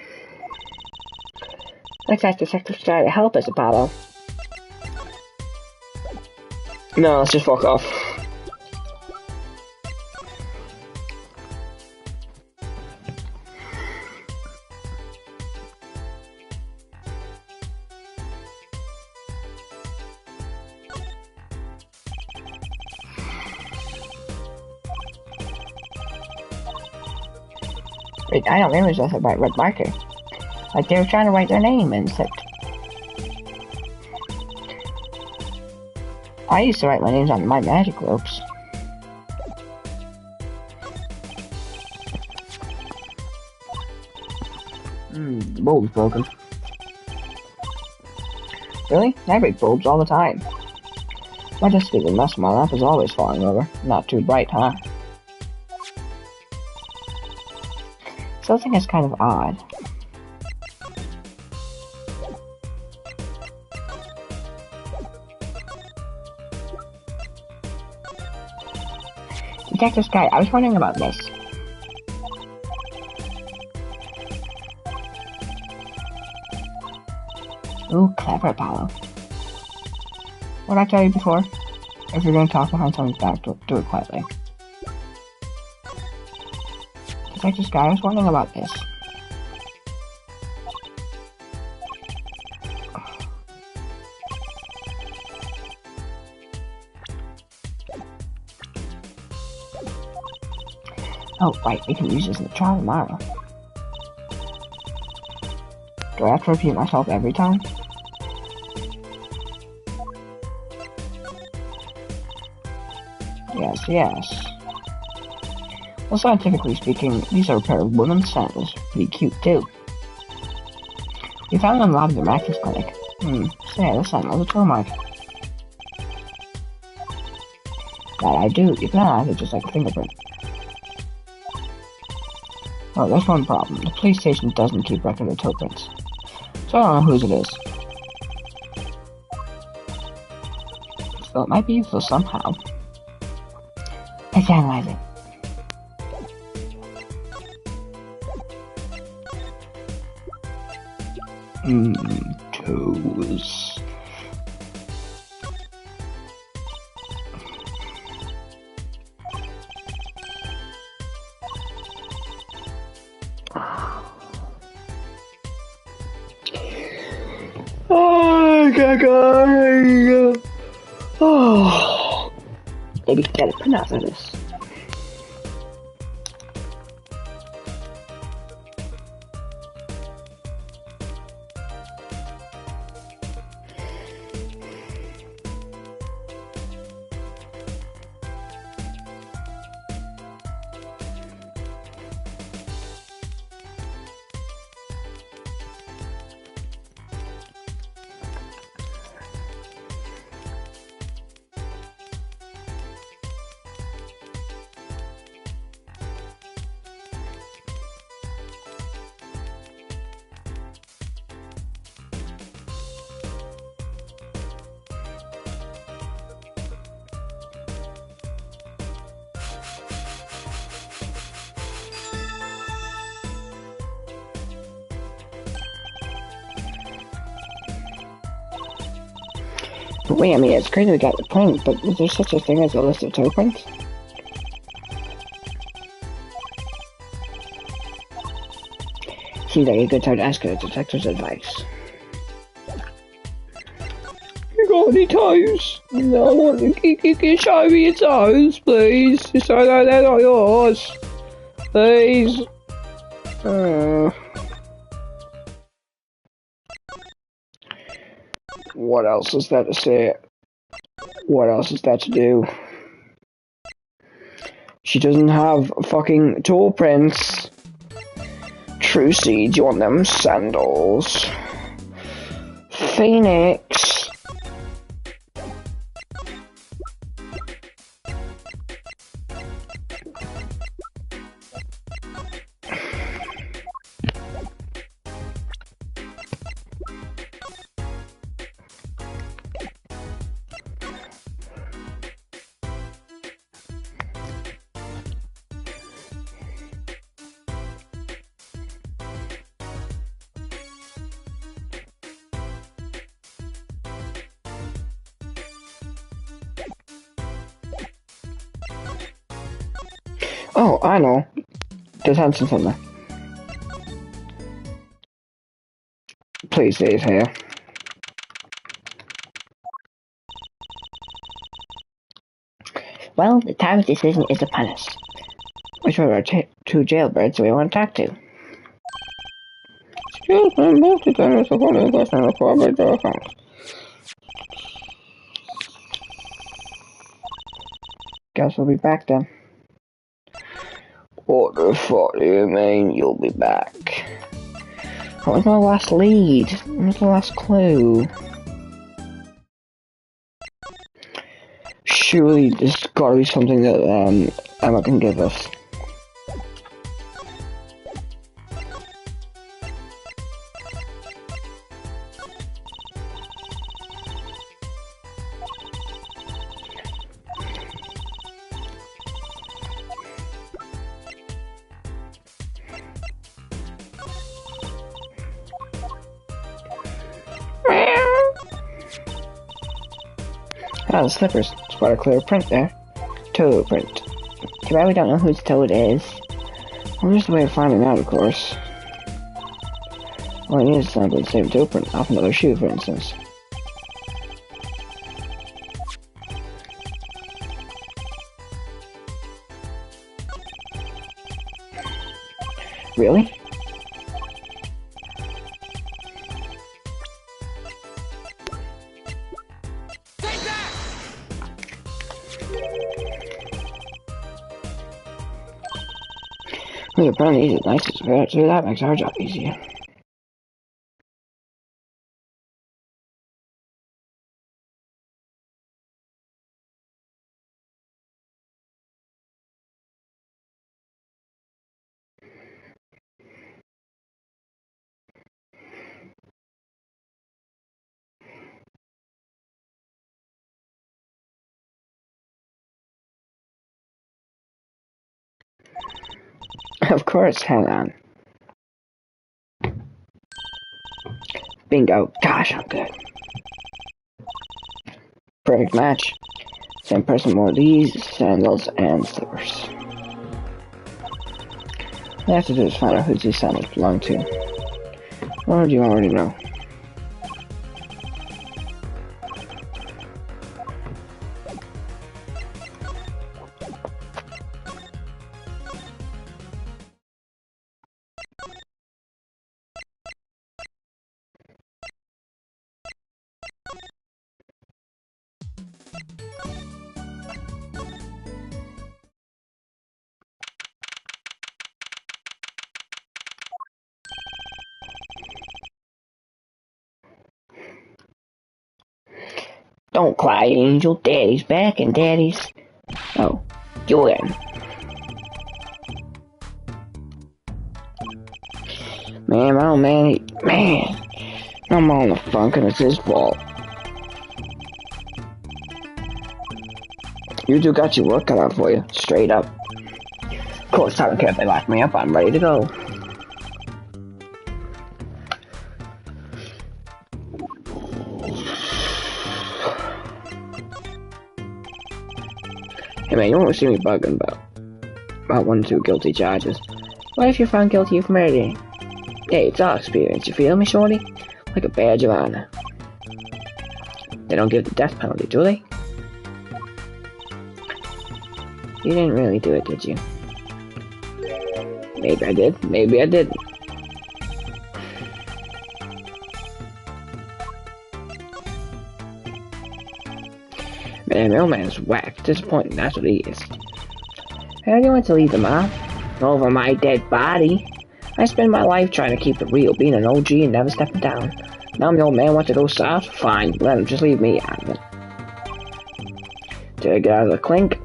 Let's ask the secretary to help us, Apollo. No, let's just walk off. Wait, I don't realize that's about red marker. Like they were trying to write their name and said. I used to write my names on my magic ropes. The bulb's broken. Really? I break bulbs all the time. My just the mess of my lamp is always falling over. Not too bright, huh? Something is kind of odd. Detective Sky, I was wondering about this. Ooh, clever, Apollo. What did I tell you before? If you're going to talk behind someone's back, do it quietly. Detective Sky, I was wondering about this. Oh, right, we can use this in the trial tomorrow. Do I have to repeat myself every time? Yes, yes. Well, scientifically speaking, these are a pair of women's sandals. Pretty cute, too. We found them in the lab of the Miraculous Clinic. Say, this sandal's a toe mark. That I do. You can analyze it just like a fingerprint. Oh, there's one problem. The police station doesn't keep record of toe prints. So I don't know whose it is. So it might be useful somehow. Let's analyze it. Toes. Oh, maybe get it pronounced on this. But wait, I mean, it's crazy we got the print, but is there such a thing as a list of toe prints? Seems like a good time to ask a detective's advice. You got any toes? No, I want you can show me your toes, please. Just so I know they're not yours. Please. What else is there to say? What else is there to do? She doesn't have fucking toe prints. Trucy, do you want them sandals? Phoenix. Oh, I know. There's Hanson somewhere. Please say he's here. Well, the time of decision is upon us. Which one of our two jailbirds do we want to talk to? Excuse me, multi-tenants are holding a question on the corporate account. Guess we'll be back then. What the fuck do you mean you'll be back? What was my last lead? What was the last clue? Surely there's gotta be something that Emma can give us. Ah, the slippers. Spot a clear print there. Toe print. Too bad we don't know whose toe it is. Well, there's a way of finding out, of course. All I need is sample the same toe print off another shoe, for instance. Really? We can burn these at night, so that makes our job easier. Of course, hang on. Bingo. Gosh, I'm good. Perfect match. Same person wore these sandals and slippers. All I have to do is find out who these sandals belong to. Or do you already know? Don't cry, Angel. Daddy's back and Daddy's... Oh, Jordan. Man, oh man, I'm on the funk and it's his fault. You two got your work cut out for you, straight up. Of course, I don't care if they lock me up, I'm ready to go. Hey man, you won't see me bugging about 1 or 2 guilty charges. What if you're found guilty of murder? Hey, it's all experience, you feel me, shorty? Like a badge of honor. They don't give the death penalty, do they? You didn't really do it, did you? Maybe I did, maybe I didn't. Man, Mailman's whack. Disappointing, that's what he is. How do you want to leave them off? Over my dead body. I spend my life trying to keep it real, being an OG and never stepping down. Now the old man wants to go soft? Fine, let him, just leave me out of it. Did I get out of the clink?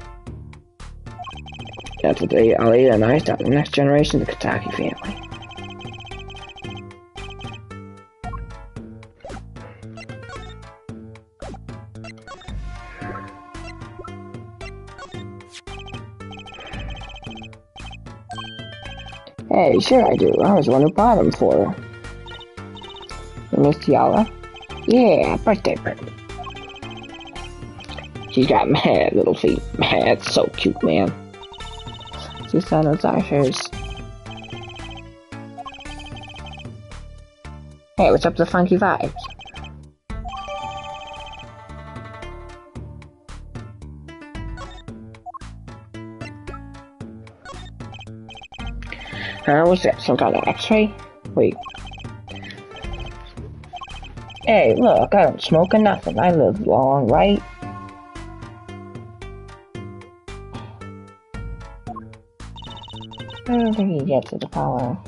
That's what I'll eat and I start the next generation of the Kataki family. Hey, sure I do. I was the one who bought them for her. Miss Tiala? Yeah, birthday present. She's got mad little feet. Man, that's so cute, man. She said those are hers. Hey, what's up with the funky vibes? What's that? Some kind of x-ray? Wait. Hey, look, I don't smoke or nothing. I live long, right? I don't think he gets it, Apollo.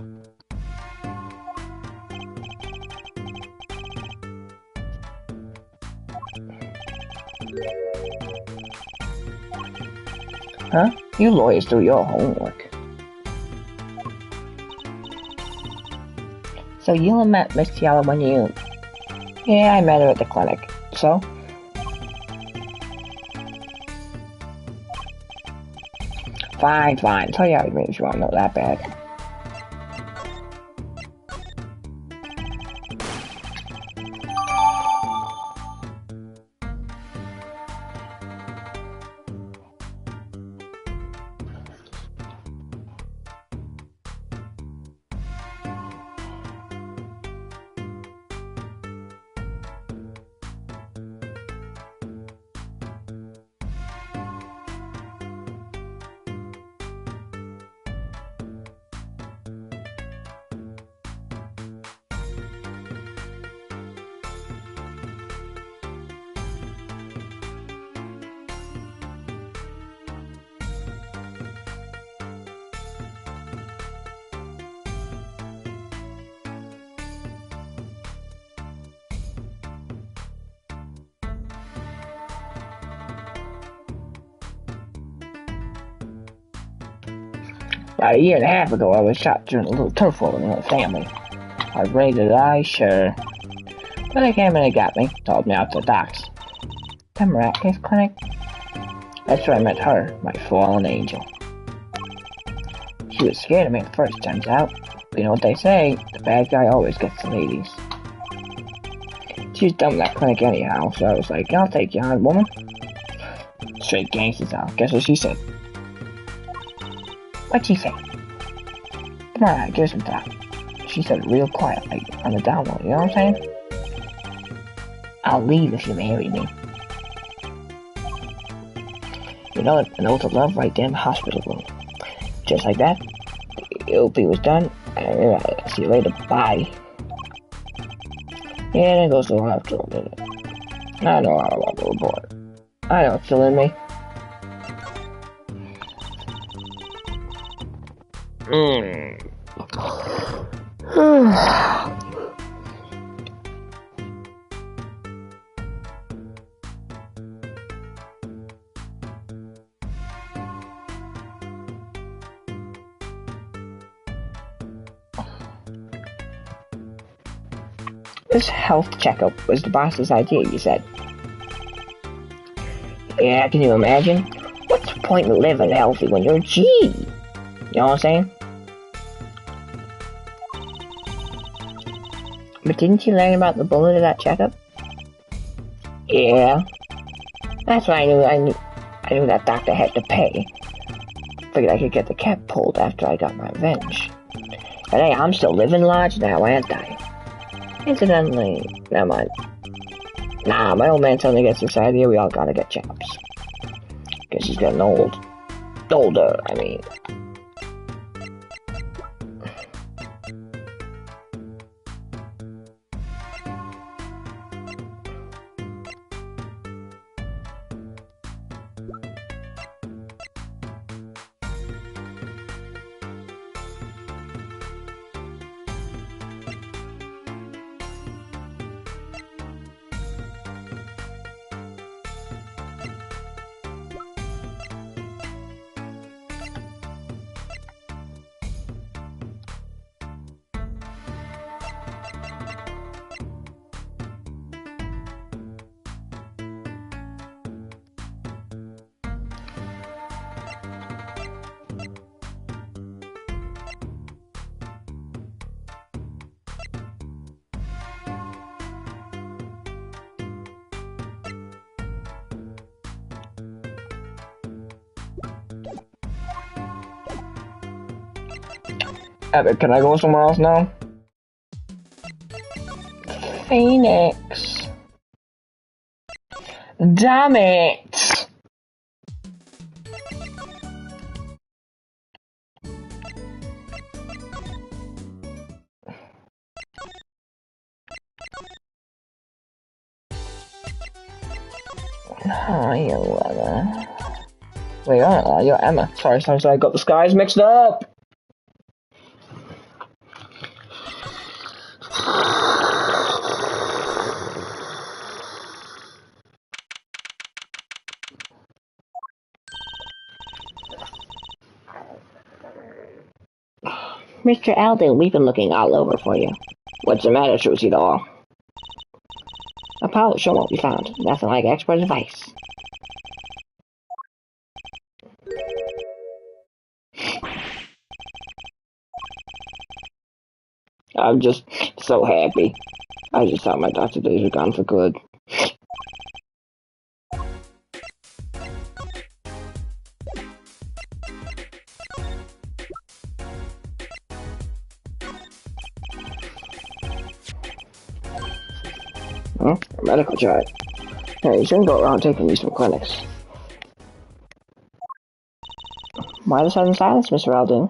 Huh? You lawyers do your homework. So you met Miss Tiala when you... Yeah, I met her at the clinic. So? Fine, fine. Tell you how it means you won't know that bad. About a year and a half ago, I was shot during a little turf war with another family. I was ready to die, sure. But they came in and got me, told me out to the docks. The miraculous clinic? That's where I met her, my fallen angel. She was scared of me at first, turns out. But you know what they say, the bad guy always gets the ladies. She was done with that clinic anyhow, so I was like, I'll take you on, woman. Straight gangsters now. Guess what she said? What'd she say? Come on, give her some thought. She said it real quiet, like on the down low, you know what I'm saying? I'll leave if you marry me. You know, an oath of love right there in the hospital room. Just like that, the OP was done, and see you later, bye. Yeah, there goes the one after a minute. I know all about the report. I know it's still in me. This health checkup was the boss's idea, you said. Yeah, can you imagine? What's the point in living healthy when you're a G? You know what I'm saying? But didn't you learn about the bullet of that checkup? Yeah. That's what I I knew that doctor had to pay. Figured I could get the cap pulled after I got my revenge. But hey, I'm still living large now, ain't I? Incidentally, never mind. Nah, my old man telling me to get inside here, we all gotta get jobs. Guess he's getting old. Older, I mean. Epic, can I go somewhere else now? Phoenix. Damn it! Oh, you Emma. Wait, you're Emma. Sorry, I got the skies mixed up. Mr. Alden, we've been looking all over for you. What's the matter, Trucy doll? A pilot show won't be found. Nothing like expert advice. I'm just so happy. I just thought my doctor days were gone for good. A medical chart. Hey, you shouldn't go around taking these from clinics. Why the sudden silence, Mr. Alden?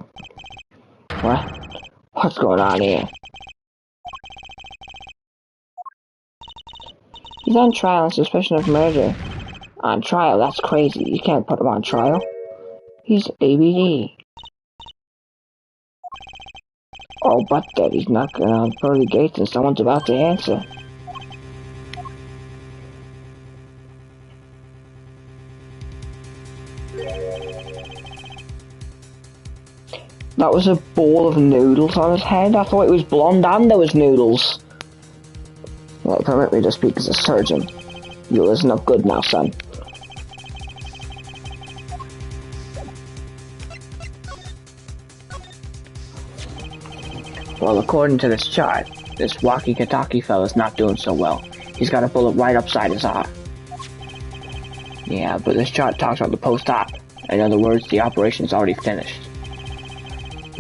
What? What's going on here? He's on trial on suspicion of murder. On trial? That's crazy. You can't put him on trial. He's ABD. Oh, but that he's knocking on pearly gates and someone's about to answer. That was a bowl of noodles on his head? I thought it was blonde and there was noodles. Well, permit me to speak as a surgeon. You listen up good now, son. Well, according to this chart, this walkie-talkie fella's not doing so well. He's got a bullet right upside his eye. Yeah, but this chart talks about the post-op. In other words, the operation's already finished.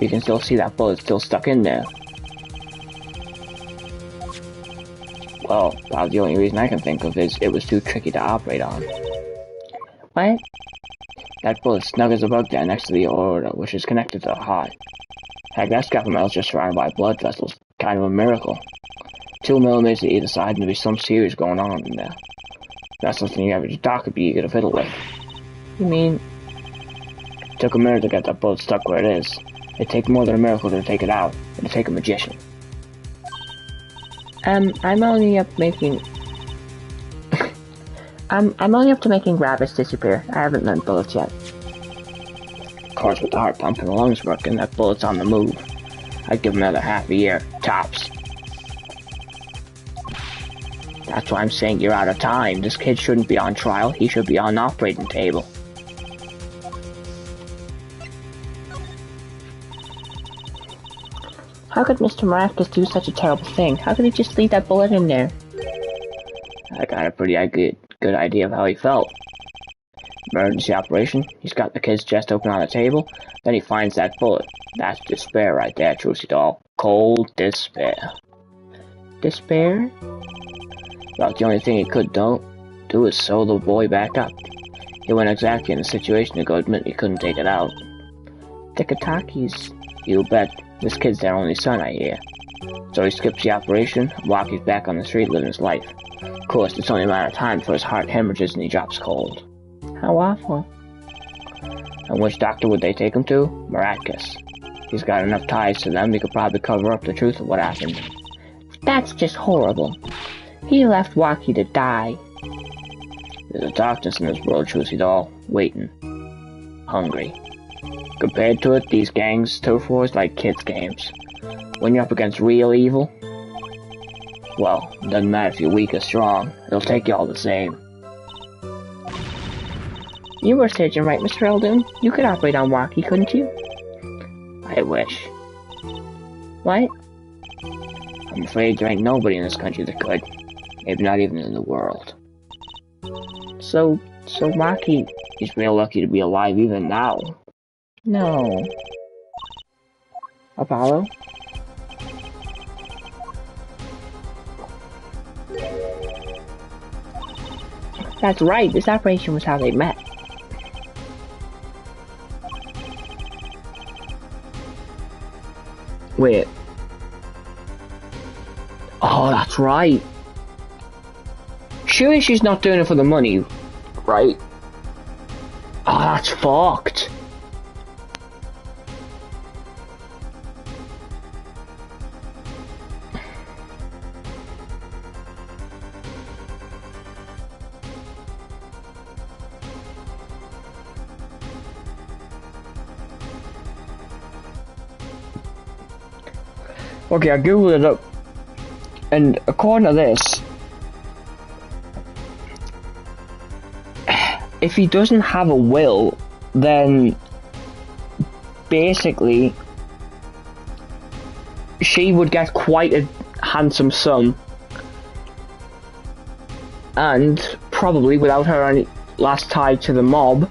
You can still see that bullet still stuck in there. Well, about the only reason I can think of is it was too tricky to operate on. What? That bullet snug as a bug there next to the aorta, which is connected to the heart. Heck, that scapula's just surrounded by blood vessels. Kind of a miracle. 2 millimeters to either side, and there'd be some serious going on in there. That's something your average doc would be eager to fiddle with. You mean? It took a minute to get that bullet stuck where it is. It'd take more than a miracle to take it out. It'd take a magician. I'm only up making... I'm only up to making rabbits disappear. I haven't learned bullets yet. Of course, with the heart pumping, the lungs working, that bullet's on the move. I'd give him another half a year, tops. That's why I'm saying you're out of time. This kid shouldn't be on trial. He should be on the operating table. How could Mr. Maracus do such a terrible thing? How could he just leave that bullet in there? I got a pretty good idea of how he felt. Emergency operation. He's got the kid's chest open on the table. Then he finds that bullet. That's despair right there, Trucy doll. Cold despair. Despair? Well, the only thing he could do is sew the boy back up. He wasn't exactly in a situation to go admit he couldn't take it out. Tiki-taki's. You bet. This kid's their only son, I hear. So he skips the operation, Walky's back on the street living his life. Of course, it's only a matter of time before his heart hemorrhages and he drops cold. How awful. And which doctor would they take him to? Miraculous. He's got enough ties to them, he could probably cover up the truth of what happened. That's just horrible. He left Walky to die. There's a darkness in this world, Trucy doll. Waiting. Hungry. Compared to it, these gangs, turf wars like kids' games. When you're up against real evil, well, it doesn't matter if you're weak or strong, it'll take you all the same. You were surgeon, right, Mr. Eldoon? You could operate on Walky, couldn't you? I wish. What? I'm afraid there ain't nobody in this country that could. Maybe not even in the world. So Walky is real lucky to be alive even now. No. Apollo? That's right, this operation was how they met. Wait. Oh, that's right. Surely she's not doing it for the money, right? Oh, that's fucked. Okay, I googled it up, and according to this, if he doesn't have a will, then basically she would get quite a handsome sum, and probably without her any last tie to the mob,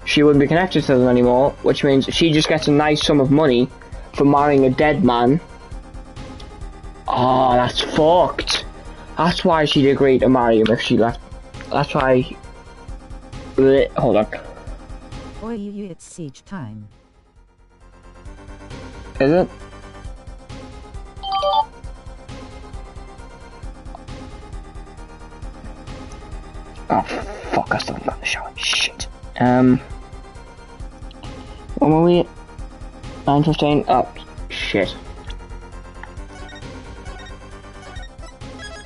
she wouldn't be connected to them anymore, which means she just gets a nice sum of money for marrying a dead man. Oh, that's fucked. That's why she'd agree to marry him if she left. That's why. Hold on. Oi, it's siege time. Is it? Oh, fuck, I still haven't got the show. Shit. What were we at? 9:15? Oh, shit.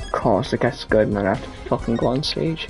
Of course, it gets good and then I have to fucking go on stage.